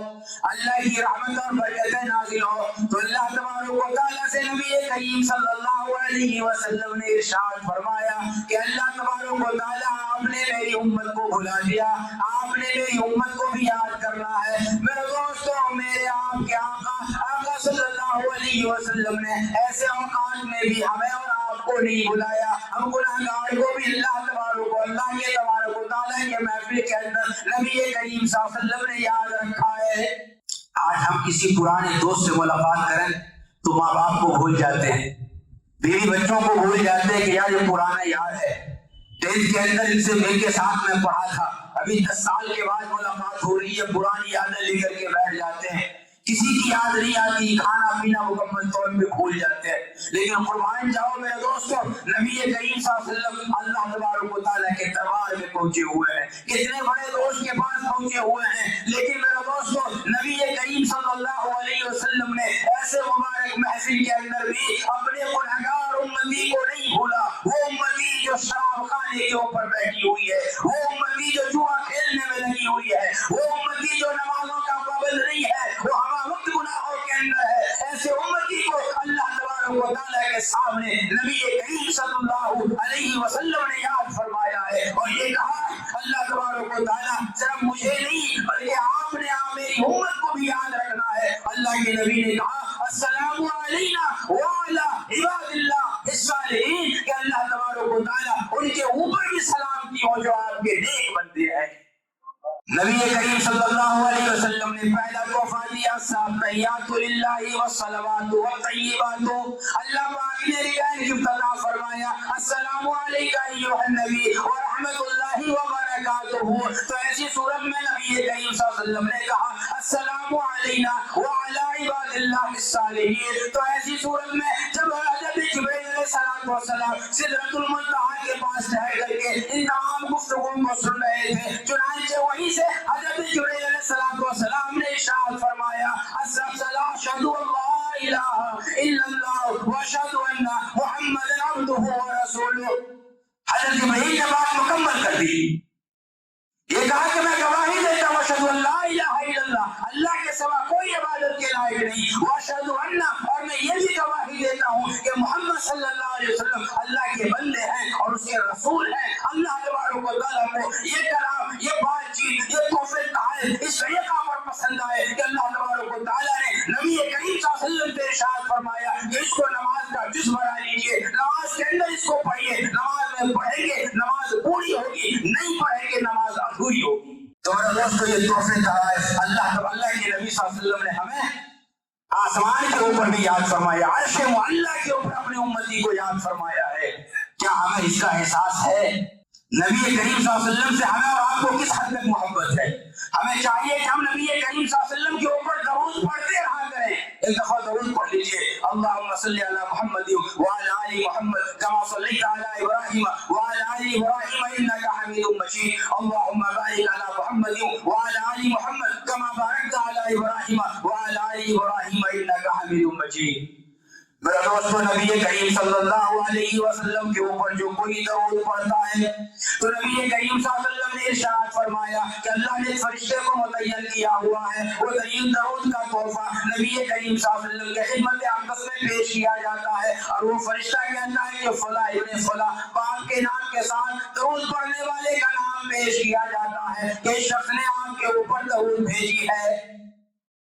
اللہ کی رحمت اور برکتیں نازل ہو, تو اللہ تبارک و تعالیٰ سے نبی کریم صلی اللہ علیہ وسلم نے ارشاد فرمایا کہ اللہ تبارک و تعالیٰ آپ نے میری امت کو بھلا دیا, آپ نے میری امت کو بھی یاد کرنا ہے. میرے دوستوں, میرے آپ کے آقا صلی اللہ علیہ وسلم نے ایسے اوقات میں بھی ہمیں اور آپ کو نہیں بلایا. ہم گناہگار کو بھی اللہ تبارک و تعالیٰ کے محفل کے اندر نبی کریم صلی اللہ علیہ وسلم نے یاد رکھا ہے. آج ہم کسی پرانے دوست سے ملاقات کریں تو ماں باپ کو بھول جاتے ہیں, بیوی بچوں کو بھول جاتے ہیں کہ یار یہ پرانا یاد ہے, 10th کے اندر ان سے مل کے ساتھ میں پڑھا تھا, ابھی 10 سال کے بعد ملاقات ہو رہی ہے, پرانی یادیں لے کر کے بیٹھ جاتے ہیں. کسی کی یاد نہیں آتی, کھانا پینا مکمل طور پہ بھول جاتے ہیں. لیکن قربان جاؤ میرے دوستو, نبی کریم صلی اللہ علیہ وسلم اللہ تبارک و تعالیٰ کے دربار میں پہنچے ہوئے ہیں, کتنے بڑے دوست کے پاس پہنچے ہوئے ہیں, لیکن میرے دوستو نبی کریم صلی اللہ علیہ وسلم نے ایسے مبارک محفل کے اندر بھی اپنے گنہگار امتی کو نہیں بھولا. وہ امتی جو شراب خانے کے اوپر بیٹھی ہوئی ہے, وہ امتی جو جوا کھیلنے میں لگی ہوئی ہے, وہ امتی جو نمازوں کا پابند نہیں ہے, وہ وقت گناہوں کے اندر ہے, ایسے امتی کو اللہ تبارک و تعالیٰ کے سامنے نبی اللہ کے نبی نے کہا السلام علینا وعلی عباد اللہ الصالحین کہ اللہ تبارک و تعالیٰ ان کے اوپر بھی سلامتی ہو جو آپ کے نیک بندے ہیں۔ نبی کریم صلی اللہ علیہ وسلم نے پہلا تحفہ دیا تحیات للہ والصلوات والطیبات، اللہ پاک نے ریٹرن گفٹ عطا فرمایا السلام علیکہ ایھا النبی ورحمۃ اللہ وبرکاتہ۔ تو ایسی صورت میں نبی کریم صلی اللہ علیہ وسلم نے کہا السلام علینا وعلی عباد اللہ الصالحین۔ تو ایسی صورت میں جب حضرت جبرائیل علیہ السلام سدرۃ المنتہا کے پاس ٹھہر کر کے ان تمام گفتگو کو سن رہے تھے، چنانچہ وہیں سے حضرت جبرائیل علیہ السلام نے ارشاد فرمایا اشہد ان لا الہ الا اللہ واشہد ان محمدا عبدہ ورسولہ۔ حضرت جبرائیل نے بات مکمل کر دی، یہ کہا کہ میں گواہی دیتا ہوں اشہد ان لا الہ الا اللہ، اللہ کے سوا کوئی عبادت کے لائق نہیں، واشہد ان، اور میں یہ بھی گواہی دیتا ہوں کہ محمد صلی اللہ علیہ وسلم اللہ کے بندے ہیں اور اس کے رسول ہیں۔ اللہ تبارک و تعالیٰ کو یہ کلام، یہ بات چیت، یہ تحفے تحائف اس طریقہ پر پسند آئے کہ اللہ تبارک و تعالیٰ نے نبی کریم صلی اللہ علیہ وسلم سے ارشاد فرمایا کہ اس کو نماز کا جز بنا لیجیے، نماز کے اندر اس کو پڑھیے، نماز میں پڑھیں گے نماز پوری ہوگی، نہیں پڑھیں گے نماز ادھوری ہوگی۔ تو میرے دوستو یہ تحفے تحائف اللہ کے نبی صلی اللہ علیہ وسلم نے ہمیں آسمان کے اوپر بھی یاد فرمایا، عرش معلیٰ کے اوپر اپنے امتی کو یاد فرمایا ہے۔ کیا ہمیں اس کا احساس ہے؟ نبی کریم صلی اللہ علیہ وسلم سے ہمیں اور آپ کو کس حد تک محبت ہے؟ ہمیں چاہیے کہ ہم نبی کریم صلی اللہ علیہ وسلم کے اوپر درود پڑھتے رہا کریں۔ ایک دفعہ درود پڑھ لیجئے، اللہم صلی علی محمد وعلی آل محمد کما صلیت علی ابراہیم وعلی آل ابراہیم انک حمید مجید، اللہم بارک علی محمد وعلی آل محمد کما بارکت علی ابراہیم وعلی آل ابراہیم انک حمید مجید۔ میرے دوستو نبی کریم صلی اللہ علیہ وسلم کے اوپر جو کوئی درود پڑھتا ہے تو نبی کریم صلی اللہ علیہ وسلم نے ارشاد فرمایا کہ اللہ نے فرشتے کو متعین کیا ہوا ہے، وہ درود کا تحفہ نبی کریم صلی اللہ علیہ وسلم کے خدمت اقدس میں پیش کیا جاتا ہے، اور وہ فرشتہ کہتا ہے کہ فلاں ابن فلاں، باپ کے نام کے ساتھ درود پڑھنے والے کا نام پیش کیا جاتا ہے کہ اس شخص نے آپ کے اوپر درود بھیجی ہے۔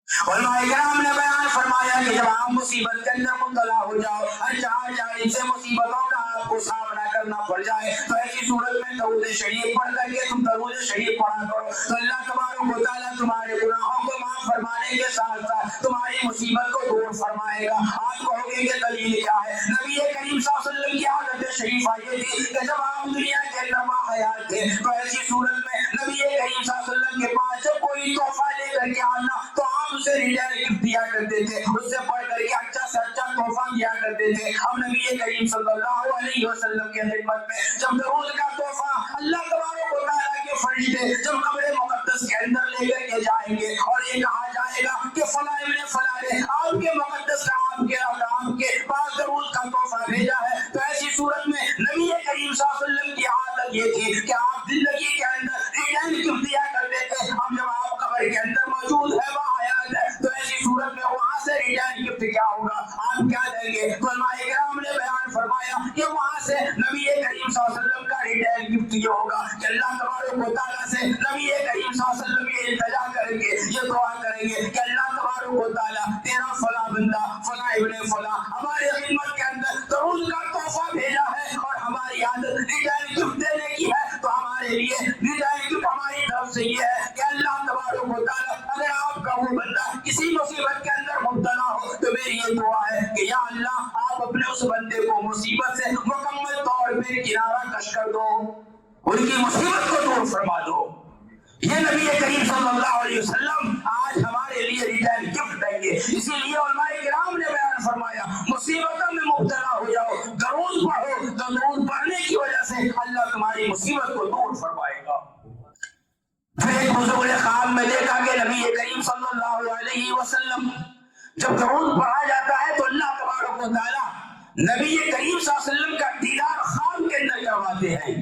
علماء کرام نے بیان فرمایا کہ جب آپ مصیبت کے اندر مبتلا ہو جاؤ، ہر جانب سے مصیبتوں کا آپ کو سامنا کرنا پڑ جائے، تو ایسی صورت میں درود شریف پڑھ کر کے تم درود شریف پڑھا کرو، تو اللہ تبارک و تعالیٰ تمہارے گناہوں کو معاف فرمانے کے ساتھ ساتھ تمہاری مصیبت کو دور فرمائے گا۔ آپ کہو گے کہ دلیل کیا ہے؟ نبی کریم صلی اللہ علیہ وسلم کی عادت شریفہ یہ تھی کہ جب آپ دنیا کے اندر باحیات تھے تو ایسی صورت میں نبی کریم صلی اللہ علیہ وسلم کے پاس جب کوئی تحفہ لے کر کے آنا تو آپ اسے ریٹرن دیا کرتے تھے، اس سے پڑھ کر کے اچھا سے اچھا تحفہ دیا کرتے تھے۔ ہم نبی کریم صلی اللہ علیہ وسلم کے خدمت میں جب درود کا تحفہ اللہ تبارک و تعالیٰ کے فرشتے جب قبر مقدس کے اندر لے کر کے جائیں گے اور یہ کہا جائے گا کہ فلاں ابن فلاں نے آپ کے مقدس کا آپ کے پاس درود کا تحفہ بھیجا ہے، تو ایسی صورت میں نبی کریم صلی اللہ علیہ وسلم کی عادت یہ تھی کہ آپ زندگی کے اندر ریٹرن گفٹ دیا کرتے تھے۔ ہم جب آپ قبر کے اندر موجود ہے باحیات ہے تو ایسی صورت میں وہاں سے ریٹرن گفٹ کیا ہوگا؟ آپ کیا دیں گے؟ تو علماء کرام نے بیان فرمایا کہ وہاں سے نبی کریم صلی اللہ علیہ وسلم کا ریٹرن گفٹ یہ ہوگا کہ اللہ تبارک و تعالیٰ سے نبی کریم صلی اللہ علیہ وسلم یہ التجا کریں گے، یہ دعا کریں گے کہ اللہ تبارک و تعالیٰ تیرا فلاں بندہ فلاں ابن فلاں ہماری خدمت کے اندر درود کا تحفہ بھیجا ہے اور ہماری عادت ریٹرن گفٹ دینے کی ہے، تو ہمارے لیے ریٹرن گفٹ ہماری طرف سے یہ ہے کہ اللہ تبارک و تعالیٰ اگر آپ کا وہ بندہ کسی مصیبت کے اندر مبتلا ہو تو میری یہ دعا ہے کہ یا اللہ آپ اپنے اس بندے کو مصیبت سے مکمل طور پہ کنارہ کش کر دو، ان کی مصیبت کو دور فرما دو۔ یہ نبی کریم صلی اللہ علیہ وسلم آج ہمارے لیے ریٹرن گفٹ دیں گے۔ اسی لیے علماء کرام نے بیان فرمایا مصیبتوں میں مبتلا ہو جاؤ درود پڑھو، تو درود پڑھنے کی وجہ سے اللہ تمہاری مصیبت کو دور فرمائے گا۔ پھر ایک بزرگ نے خواب میں دیکھا کہ نبی کریم صلی اللہ علیہ وسلم جب درود پڑھا جاتا ہے تو اللہ تبارک و تعالیٰ نبی کریم صلی اللہ علیہ وسلم کا دیدار خواب کے اندر کرواتے ہیں۔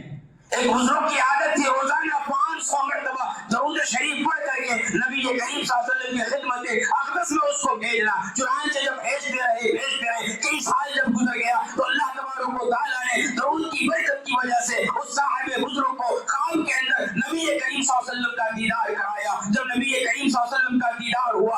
ایک بزرگ کی عادت تھی روزانہ 500 مرتبہ درود شریف پڑھ کر کے نبی کریم صلی اللہ علیہ وسلم کی خدمت اقدس میں اس کو بھیجنا، چنانچہ جب بھیجتے رہے کئی سال جب گزر گیا تو اللہ تبارک و تعالیٰ نے درود کی برکت کی وجہ سے اس صاحب بزرگ کو خواب کے اندر نبی کریم صلی اللہ علیہ وسلم کا دیدار کرایا۔ جب نبی کریم صلی اللہ علیہ وسلم کا دیدار ہوا،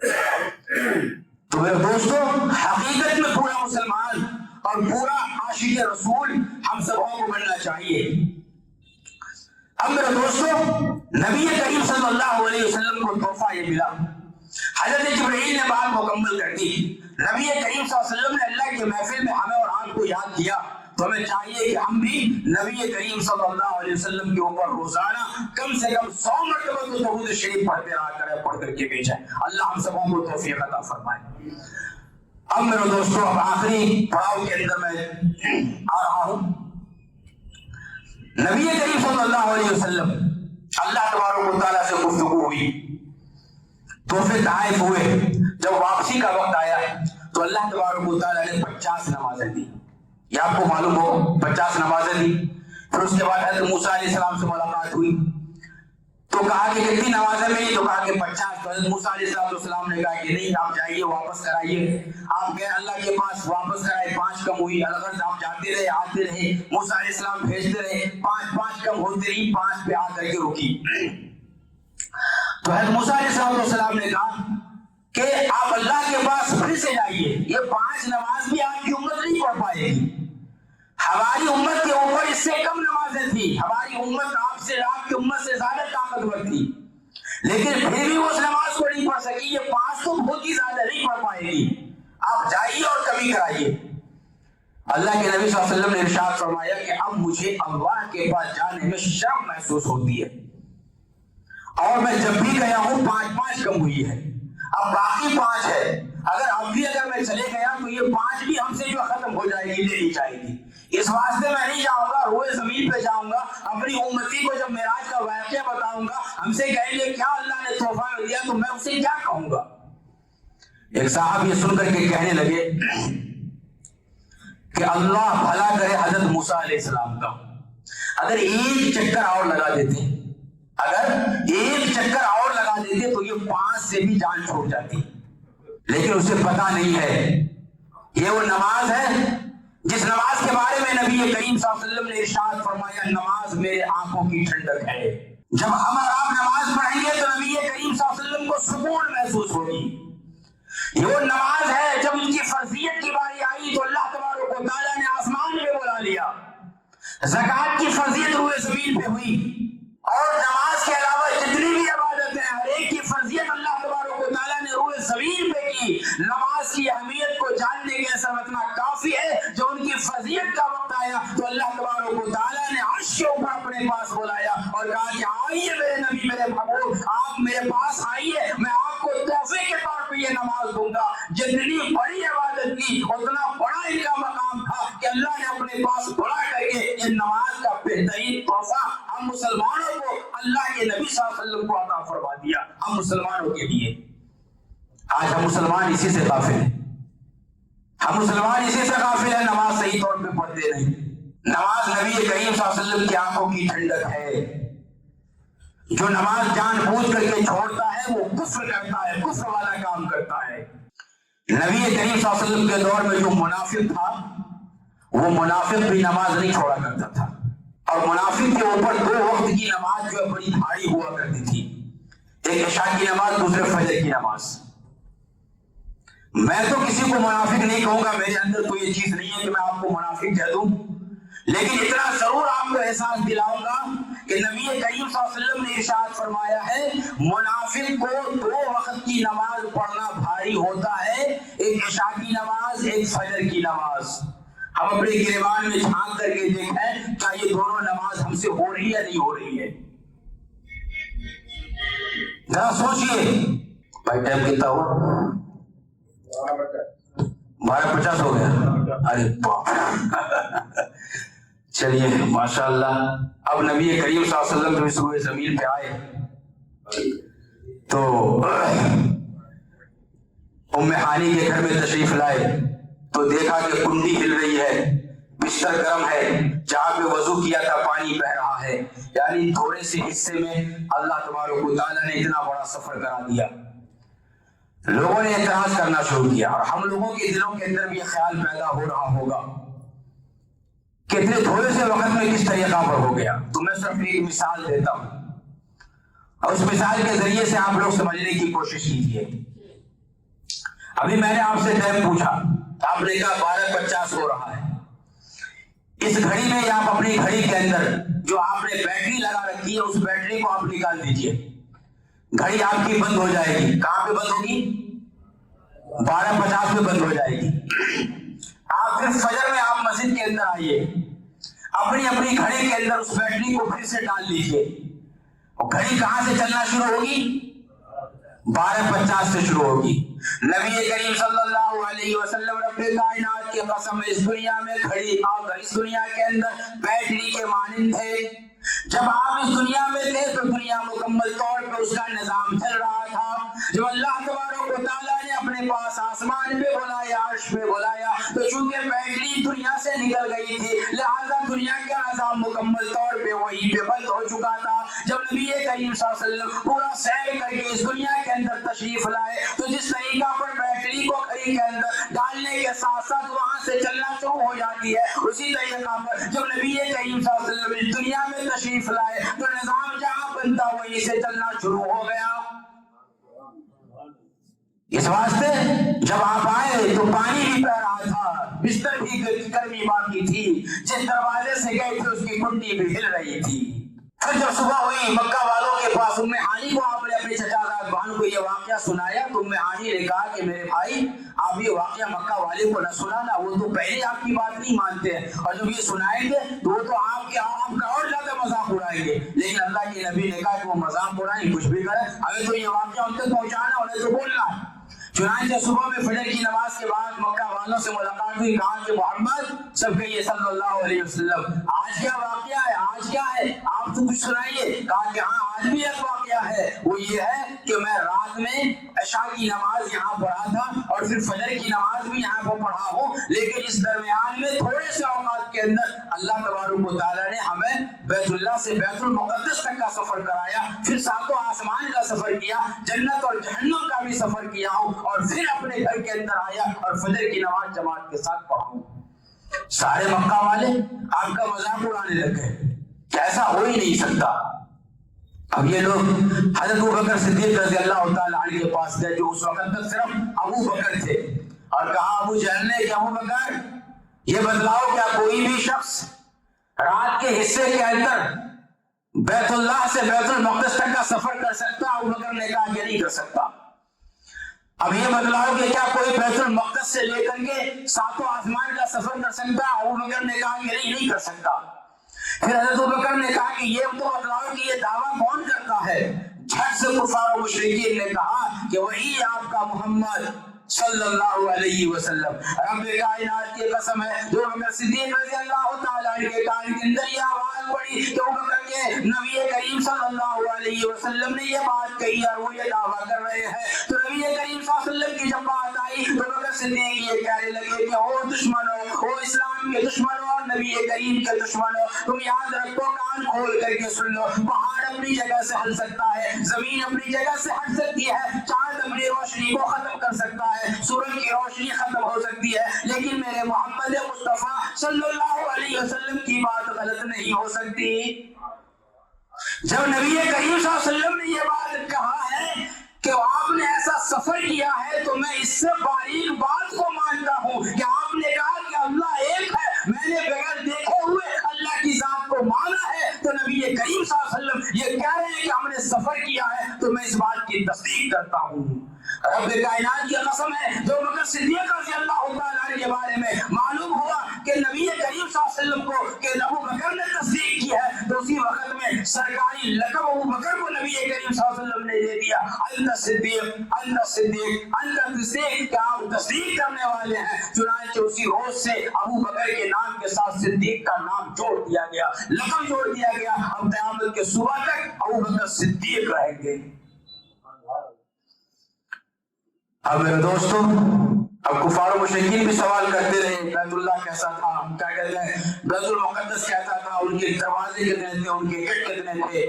تو میرے دوستو حقیقت میں پورا مسلمان اور پورا عاشق رسول ہم سبوں کو بننا چاہیے۔ اب میرے دوستو نبی کریم صلی اللہ علیہ وسلم کو تحفہ یہ ملا، حضرت جبرائیل نے بات مکمل کر دی، نبی کریم صلی اللہ علیہ وسلم نے اللہ کے محفل میں ہمیں اور آپ کو یاد کیا، تو ہمیں چاہیے کہ ہم بھی نبی کریم صلی اللہ علیہ وسلم کے اوپر روزانہ کم سے کم 100 مرتبہ تو درود شریف پڑھتے رہا کریں، پڑھ کر کے بھیجیں۔ اللہ ہم سبوں کو توفیق عطا فرمائے۔ اب میرے دوستو اب آخری پڑاؤ کے اندر میں آ رہا ہوں۔ نبی کریم صلی اللہ علیہ وسلم اللہ تبارک و تعالیٰ سے گفتگو ہوئی، تحفے تحائف ہوئے، جب واپسی کا وقت آیا تو اللہ تبارک و تعالیٰ نے 50 نمازیں دی، یہ آپ کو معلوم ہو 50 نمازیں دی۔ پھر اس کے بعد حضرت موسیٰ علیہ السلام سے ملاقات ہوئی تو کہا کہ کتنی نمازیں ملی، تو کہا کہ 50۔ تو حضرت موسیٰ علیہ السلام نے کہا کہ نہیں، آپ جائیے واپس کرائیے۔ آپ گئے اللہ کے پاس، واپس کرائے، 5 کم ہوئی، الغرض آپ جاتے رہے آتے رہے، موسیٰ علیہ السلام بھیجتے رہے، 5 کم ہوتی رہی، 5 پہ آ کر کے رکی۔ تو حضرت موسیٰ علیہ السلام نے کہا کہ آپ اللہ کے پاس پھر سے جائیے، یہ 5 نماز بھی آپ کی امت نہیں پڑھ پائے گی، ہماری امت کے اوپر اس سے کم نمازیں تھی، ہماری امت آپ کی امت سے زیادہ طاقتور تھی، لیکن پھر بھی وہ اس نماز کو نہیں پڑھ سکی، یہ 5 تو بہت ہی زیادہ نہیں پڑھ پائے گی، آپ جائیے اور کمی کرائیے۔ اللہ کے نبی صلی اللہ علیہ وسلم نے ارشاد فرمایا کہ اب مجھے اللہ کے پاس جانے میں شرم محسوس ہوتی ہے، اور میں جب بھی گیا ہوں 5 کم ہوئی ہے، اب باقی 5 ہے، اگر میں چلے گیا تو یہ 5 بھی ہم سے جو ختم ہو جائے گی، لینی چاہیے گی۔ اس واسطے میں نہیں جاؤں گا، روئے زمین پہ جاؤں گا، اپنی امتی کو جب معراج کا واقعہ بتاؤں گا، ہم سے کہیں گے کیا اللہ نے تحفہ دیا، تو میں اسے کیا کہوں گا۔ ایک صاحب یہ سن کر کے کہنے لگے کہ اللہ بھلا کرے حضرت موسیٰ علیہ السلام کا، اگر ایک چکر اور لگا دیتے، تو یہ 5 سے بھی جان چھوٹ جاتی، لیکن اسے پتا نہیں ہے یہ وہ نماز ہے جس نماز کے بارے میں نبی کریم صلی اللہ علیہ وسلم نے ارشاد فرمایا نماز میرے آنکھوں کی ٹھنڈک ہے۔ جب ہم اور آپ نماز پڑھیں گے تو نبی کریم صلی اللہ علیہ وسلم کو سکون محسوس ہوگی۔ یہ وہ نماز ہے جب ان کی فرضیت کی باری آئی تو اللہ تبارک و تعالیٰ نے آسمان میں بلا لیا، زکوٰۃ کی فرضیت روئے زمین پہ ہوئی، اور نماز کے علاوہ جتنی بھی عبادتیں ہیں ہر ایک کی فرضیت اللہ تبارک و تعالیٰ نے روئے زمین پہ کی۔ نماز کی اہمیت کو جاننے کے اثر اتنا کافی ہے، جو ان کی فرضیت کا وقت آیا تو اللہ تبارک و تعالیٰ نے عرش کے اوپر اپنے پاس بلایا اور کہا کہ آئیے میرے نبی میرے محبوب، آپ میرے پاس آئیے، میں آپ کو تحفے کے طور پہ یہ نماز دوں گا۔ جتنی بڑی عبادت کی اتنا بڑا ان کا مقام تھا کہ اللہ نے اپنے پاس بلا کر کے یہ نماز کا بہترین تحفہ ہم مسلمانوں کو اللہ کے نبی صلی اللہ علیہ وسلم کو عطا فرما دیا، ہم مسلمانوں کے لیے۔ آج ہم مسلمان اسی سے غافل ہیں، نماز صحیح طور پہ پڑھتے نہیں۔ نماز نبی کریم صلی اللہ علیہ وسلم کی آنکھوں کی ٹھنڈک ہے، جو نماز جان بوجھ کر کے چھوڑتا ہے وہ کفر کرتا ہے، کفر والا کام کرتا ہے۔ نبی کریم صلی اللہ علیہ وسلم کے دور میں جو منافق تھا وہ منافق بھی نماز نہیں چھوڑا کرتا تھا، اور منافق کے اوپر 2 وقت کی نماز جو ہے بڑی بھاری ہوا کرتی تھی، ایک عشاء کی نماز، دوسرے فجر کی نماز۔ میں تو کسی کو منافق نہیں کہوں گا، میرے اندر تو یہ چیز نہیں ہے کہ میں آپ کو منافق کہہ دوں، لیکن اتنا ضرور آپ کو احساس دلاؤں گا کہ نبی کریم صلی اللہ علیہ وسلم نے ارشاد فرمایا ہے منافق کو 2 وقت کی نماز پڑھنا بھاری ہوتا ہے، ایک عشاء کی نماز، ایک فجر کی نماز۔ ہم اپنے گریبان میں جھانک کر کے دیکھیں کیا یہ دونوں نماز ہم سے ہو رہی ہے یا نہیں ہو رہی ہے؟ ذرا سوچئے۔ بھائی ٹائم کتنا ہوا؟ 12:50 ہو گیا، ارے باپ۔ چلیے ماشاءاللہ، اب نبی کریم صلی اللہ علیہ وسلم جو اس روئے زمین پہ آئے تو ام ہانی کے گھر میں تشریف لائے تو دیکھا کہ کنڈی ہل رہی ہے، بستر گرم ہے، جہاں پہ وضو کیا تھا پانی بہ رہا ہے، یعنی تھوڑے سے حصے میں اللہ تبارک و تعالیٰ نے اتنا بڑا سفر کرا دیا۔ لوگوں نے اعتراض کرنا شروع کیا، اور ہم لوگوں کے دلوں کے اندر بھی یہ خیال پیدا ہو رہا ہوگا کہ اتنے تھوڑے سے وقت میں کس طریقہ پر ہو گیا۔ تو میں صرف ایک مثال دیتا ہوں، اور اس مثال کے ذریعے سے آپ لوگ سمجھنے کی کوشش کیجیے۔ ابھی میں نے آپ سے ٹائم پوچھا، آپ نے کہا 12:50 ہو رہا ہے۔ اس گھڑی میں آپ اپنی گھڑی کے اندر جو آپ نے بیٹری لگا رکھی ہے اس بیٹری کو آپ نکال دیجئے، گھڑی آپ کی بند ہو جائے گی۔ کہاں پہ بند ہوگی؟ 12:50 پہ بند ہو جائے گی۔ آپ پھر فجر میں آپ مسجد کے اندر آئیے، اپنی اپنی گھڑی کے اندر اس بیٹری کو پھر سے ڈال لیجئے، اور گھڑی کہاں سے چلنا شروع ہوگی؟ 12:50 سے شروع ہوگی۔ نبی کریم صلی اللہ علیہ وسلم رب کائنات کی قسم اس دنیا میں گھڑی اور اس دنیا کے اندر بیٹری کے مانند تھے۔ جب آپ اس دنیا میں تھے تو دنیا مکمل طور پہ اس کا نظام چل رہا تھا۔ جب اللہ تبارک و تعالیٰ نے اپنے پاس آسمان پہ بلایا، عرش پہ بلایا، تو چونکہ بیٹری دنیا سے نکل گئی تھی لہذا دنیا کا نظام مکمل طور پہ وہیں پہ بند ہو چکا تھا۔ جب نبی کریم صلی اللہ علیہ وسلم پورا سیر کر کے اس دنیا کے اندر تشریف لائے تو جس طریقہ پر بیٹری کو گھڑی کے اندر ڈالنے کے ساتھ ساتھ وہاں سے چلنا شروع ہو جاتی ہے، اسی طریقہ پر جب نبی کریم صلی اللہ علیہ وسلم اس دنیا میں تشریف لائے تو نظام جہاں بنتا وہیں سے چلنا شروع ہو گیا۔ اس واسطے جب آپ آئے تو پانی بھی بہ رہا تھا، بستر بھی گرمی باقی تھی، جس دروازے سے گئے تھے اس کی کنڈی بھی ہل رہی تھی۔ پھر جب صبح ہوئی مکہ والوں کے پاس ام ہانی کو آپ نے اپنی چچا زاد بہن کو یہ واقعہ سنایا تو ام ہانی نے کہا کہ میرے بھائی آپ یہ واقعہ مکہ والے کو نہ سنانا، وہ تو پہلے آپ کی بات نہیں مانتے ہیں، اور جب یہ سنائیں گے تو وہ تو آپ کا اور زیادہ مذاق اڑائیں گے۔ لیکن اللہ کے نبی نے کہا کہ وہ مذاق اڑائیں کچھ بھی کریں، ہمیں تو یہ واقعہ ان تک پہنچانا، انہیں تو بولنا ہے۔ چنانچہ صبح میں فجر کی نماز کے بعد مکہ والوں سے ملاقات ہوئی، کہا کہ محمد سب کہیے صلی اللہ علیہ وسلم آج کیا واقعہ ہے، آج کیا ہے، آپ تو کچھ سنائیے۔ کہا کہ ہاں آج بھی ایک واقعہ ہے، وہ یہ ہے کہ میں رات میں عشاء کی نماز یہاں پڑھا تھا اور پھر فجر کی نماز بھی یہاں پر پڑھا ہوں، لیکن اس درمیان میں تھوڑے سے اوقات کے اندر اللہ تبارک و تعالیٰ نے ہمیں بیت اللہ سے بیت المقدس تک کا سفر کرایا، پھر ساتوں آسمان کا سفر کیا، جنت اور جہنم کا بھی سفر کیا ہوں، اور پھر اپنے گھر کے اندر آیا اور فجر کی نماز جماعت کے ساتھ پڑھا۔ سارے مکہ والے آپ کا مذاق اڑانے لگ گئے کہ ایسا ہو ہی نہیں سکتا۔ اب یہ لوگ حضرت ابوبکر صدیق رضی اللہ تعالی عنہ کے پاس گئے جو اس وقت تک صرف ابو بکر تھے، اور کہا ابو جہل نے کہ ابو بکر یہ بتلاؤ کیا کوئی بھی شخص رات کے حصے کے اندر بیت اللہ سے بیت المقدس تک کا سفر کر سکتا؟ ابو بکر نے کہا کہ نہیں کر سکتا۔ اب یہ بتلاؤ کہ کیا کوئی بیت المقدس سے لے کر کے ساتوں آسمان کا سفر کر سکتا؟ ابو بکر نے کہا کہ نہیں کر سکتا۔ پھر حضرت ابوبکر نے کہا کہ یہ تو بتلاؤ کہ یہ دعویٰ کون کرتا ہے؟ جھٹ سے کفار و مشرکین نے کہا کہ وہی آپ کا محمد صلی اللہ علیہ وسلم۔ رب کائنات کی قسم ہے جو ابوبکر صدیق رضی اللہ تعالیٰ عنہ کے کان کے اندر یہ آواز پڑی کہ ابوبکر کے نبی کریم صلی اللہ علیہ وسلم نے یہ بات کہی اور وہ یہ دعویٰ کر رہے ہیں، تو نبی کریم صلی اللہ علیہ وسلم کی جب بات آئی تو ابوبکر صدیق یہ کہنے لگے کہ او دشمنوں، او اسلام کے دشمنوں اور نبی کریم کے دشمنوں، تم یاد رکھو، کان کھول کر کے سن لو، پہاڑ اپنی جگہ سے ہل سکتا ہے، زمین اپنی جگہ سے ہٹ سکتی ہے، چاند اپنی روشنی کو ختم کر سکتا ہے، سورج کی روشنی ختم ہو سکتی ہے، لیکن میرے محمد مصطفیٰ صلی اللہ علیہ وسلم کی بات غلط نہیں ہو سکتی۔ جب نبی کریم صلی اللہ علیہ وسلم نے یہ بات کہا ہے کہ آپ نے ایسا سفر کیا ہے تو میں اس سے باریک بات کو مانتا ہوں کہ آپ نے کہا کہ اللہ ایک ہے، میں نے بغیر دیکھے ہوئے اللہ کی ذات کو مانا ہے، تو نبی کریم صلی اللہ علیہ وسلم یہ کہہ رہے ہیں کہ ہم نے سفر کیا ہے تو میں اس بات کی تصدیق کرتا ہوں۔ رب کائنات کی قسم ہے جو ابوبکر صدیق رضی اللہ تعالیٰ عنہ کے بارے میں معلوم ہوا کہ نبی کریم صلی اللہ علیہ وسلم کو کہ ابوبکر نے تصدیق کی ہے تو اسی وقت میں سرکاری لقب ابوبکر کو نبی کریم صلی اللہ علیہ وسلم نے دے دیا، انت صدیق انت صدیق انت تصدیق، کہ آپ تصدیق کرنے والے ہیں۔ چنانچہ اسی روز سے ابوبکر کے نام کے ساتھ صدیق کا نام جوڑ دیا گیا، لقب جوڑ دیا گیا، اب قیامت کے صبح تک ابوبکر صدیق رہیں گے۔ اب میرے دوستوں، اب کفار و مشرکین بھی سوال کرتے رہے بیت اللہ کیسا تھا، کیا کہتے ہیں بیت المقدس کیسا تھا، ان کے دروازے کتنے تھے، ان کے گیٹ کتنے تھے،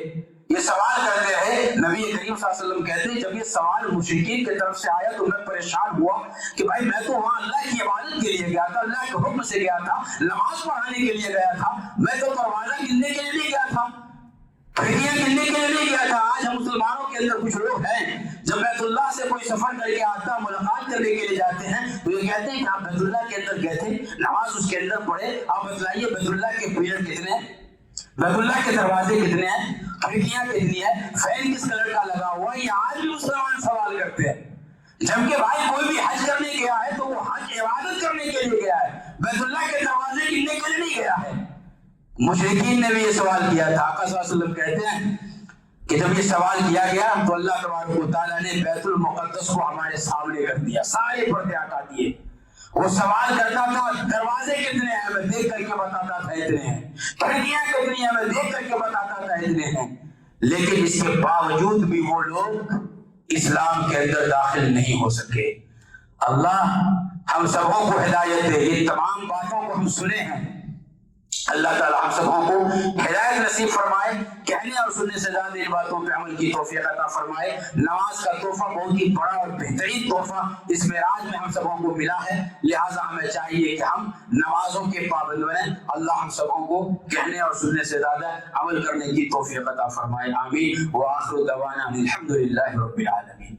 یہ سوال کرتے رہے۔ نبی کریم صلی اللہ علیہ وسلم کہتے ہیں جب یہ سوال مشرکین کی طرف سے آیا تو میں پریشان ہوا کہ بھائی میں تو وہاں اللہ کی عبادت کے لیے گیا تھا، اللہ کے حکم سے گیا تھا، نماز پڑھانے کے لیے گیا تھا، میں تو دروازہ گننے کے لیے نہیں گیا تھا، کھڑکیاں گننے کے لیے نہیں گیا تھا۔ آج ہم مسلمانوں کے اندر کچھ لوگ ہیں جب بیت اللہ سے کوئی سفر کر کے آتا ملاقات کرنے کے لیے جاتے ہیں تو یہ کہتے ہیں کہ آپ بیت اللہ کے اندر گئے تھے, نماز اس کے اندر پڑھے, آپ بتلائیے بیت اللہ کے پیلر کتنے ہیں, بیت اللہ کے دروازے کتنے ہیں, کھڑکیاں کتنی ہیں, فین کس کلر کا لگا ہوا ہے. یہ آج بھی مسلمان سوال کرتے ہیں. جبکہ بھائی کوئی بھی حج کرنے گیا ہے تو وہ حج عبادت کرنے کے لیے گیا ہے, بیت اللہ کے دروازے کتنے کے لیے نہیں گیا ہے. مشرکین نے بھی یہ سوال کیا تھا. آقا صلی اللہ علیہ وسلم کہتے ہیں کہ جب یہ سوال کیا گیا تو اللہ تبارک و تعالیٰ نے بیت المقدس کو ہمارے سامنے کر دیا, سارے پردے ہٹا دیے. وہ سوال کرتا تھا دروازے کتنے ہیں, میں دیکھ کر کے بتاتا تھا اتنے ہیں, کھڑکیاں کتنی ہیں, میں دیکھ کر کے بتاتا تھا اتنے ہیں. لیکن اس کے باوجود بھی وہ لوگ اسلام کے اندر داخل نہیں ہو سکے. اللہ ہم سبوں کو ہدایت دے. یہ تمام باتوں کو ہم سنے ہیں, اللہ تعالی ہم سبوں کو ہدایت نصیب فرمائے, کہنے اور سننے سے زیادہ ان باتوں پہ عمل کی توفیق عطا فرمائے. نماز کا تحفہ بہت ہی بڑا اور بہترین تحفہ اس معراج میں ہم سبوں کو ملا ہے, لہٰذا ہمیں چاہیے کہ ہم نمازوں کے پابند بنیں. اللہ ہم سبوں کو کہنے اور سننے سے زیادہ عمل کرنے کی توفیق عطا فرمائے. آمین. وآخر دعوانا الحمد للہ رب العالمین.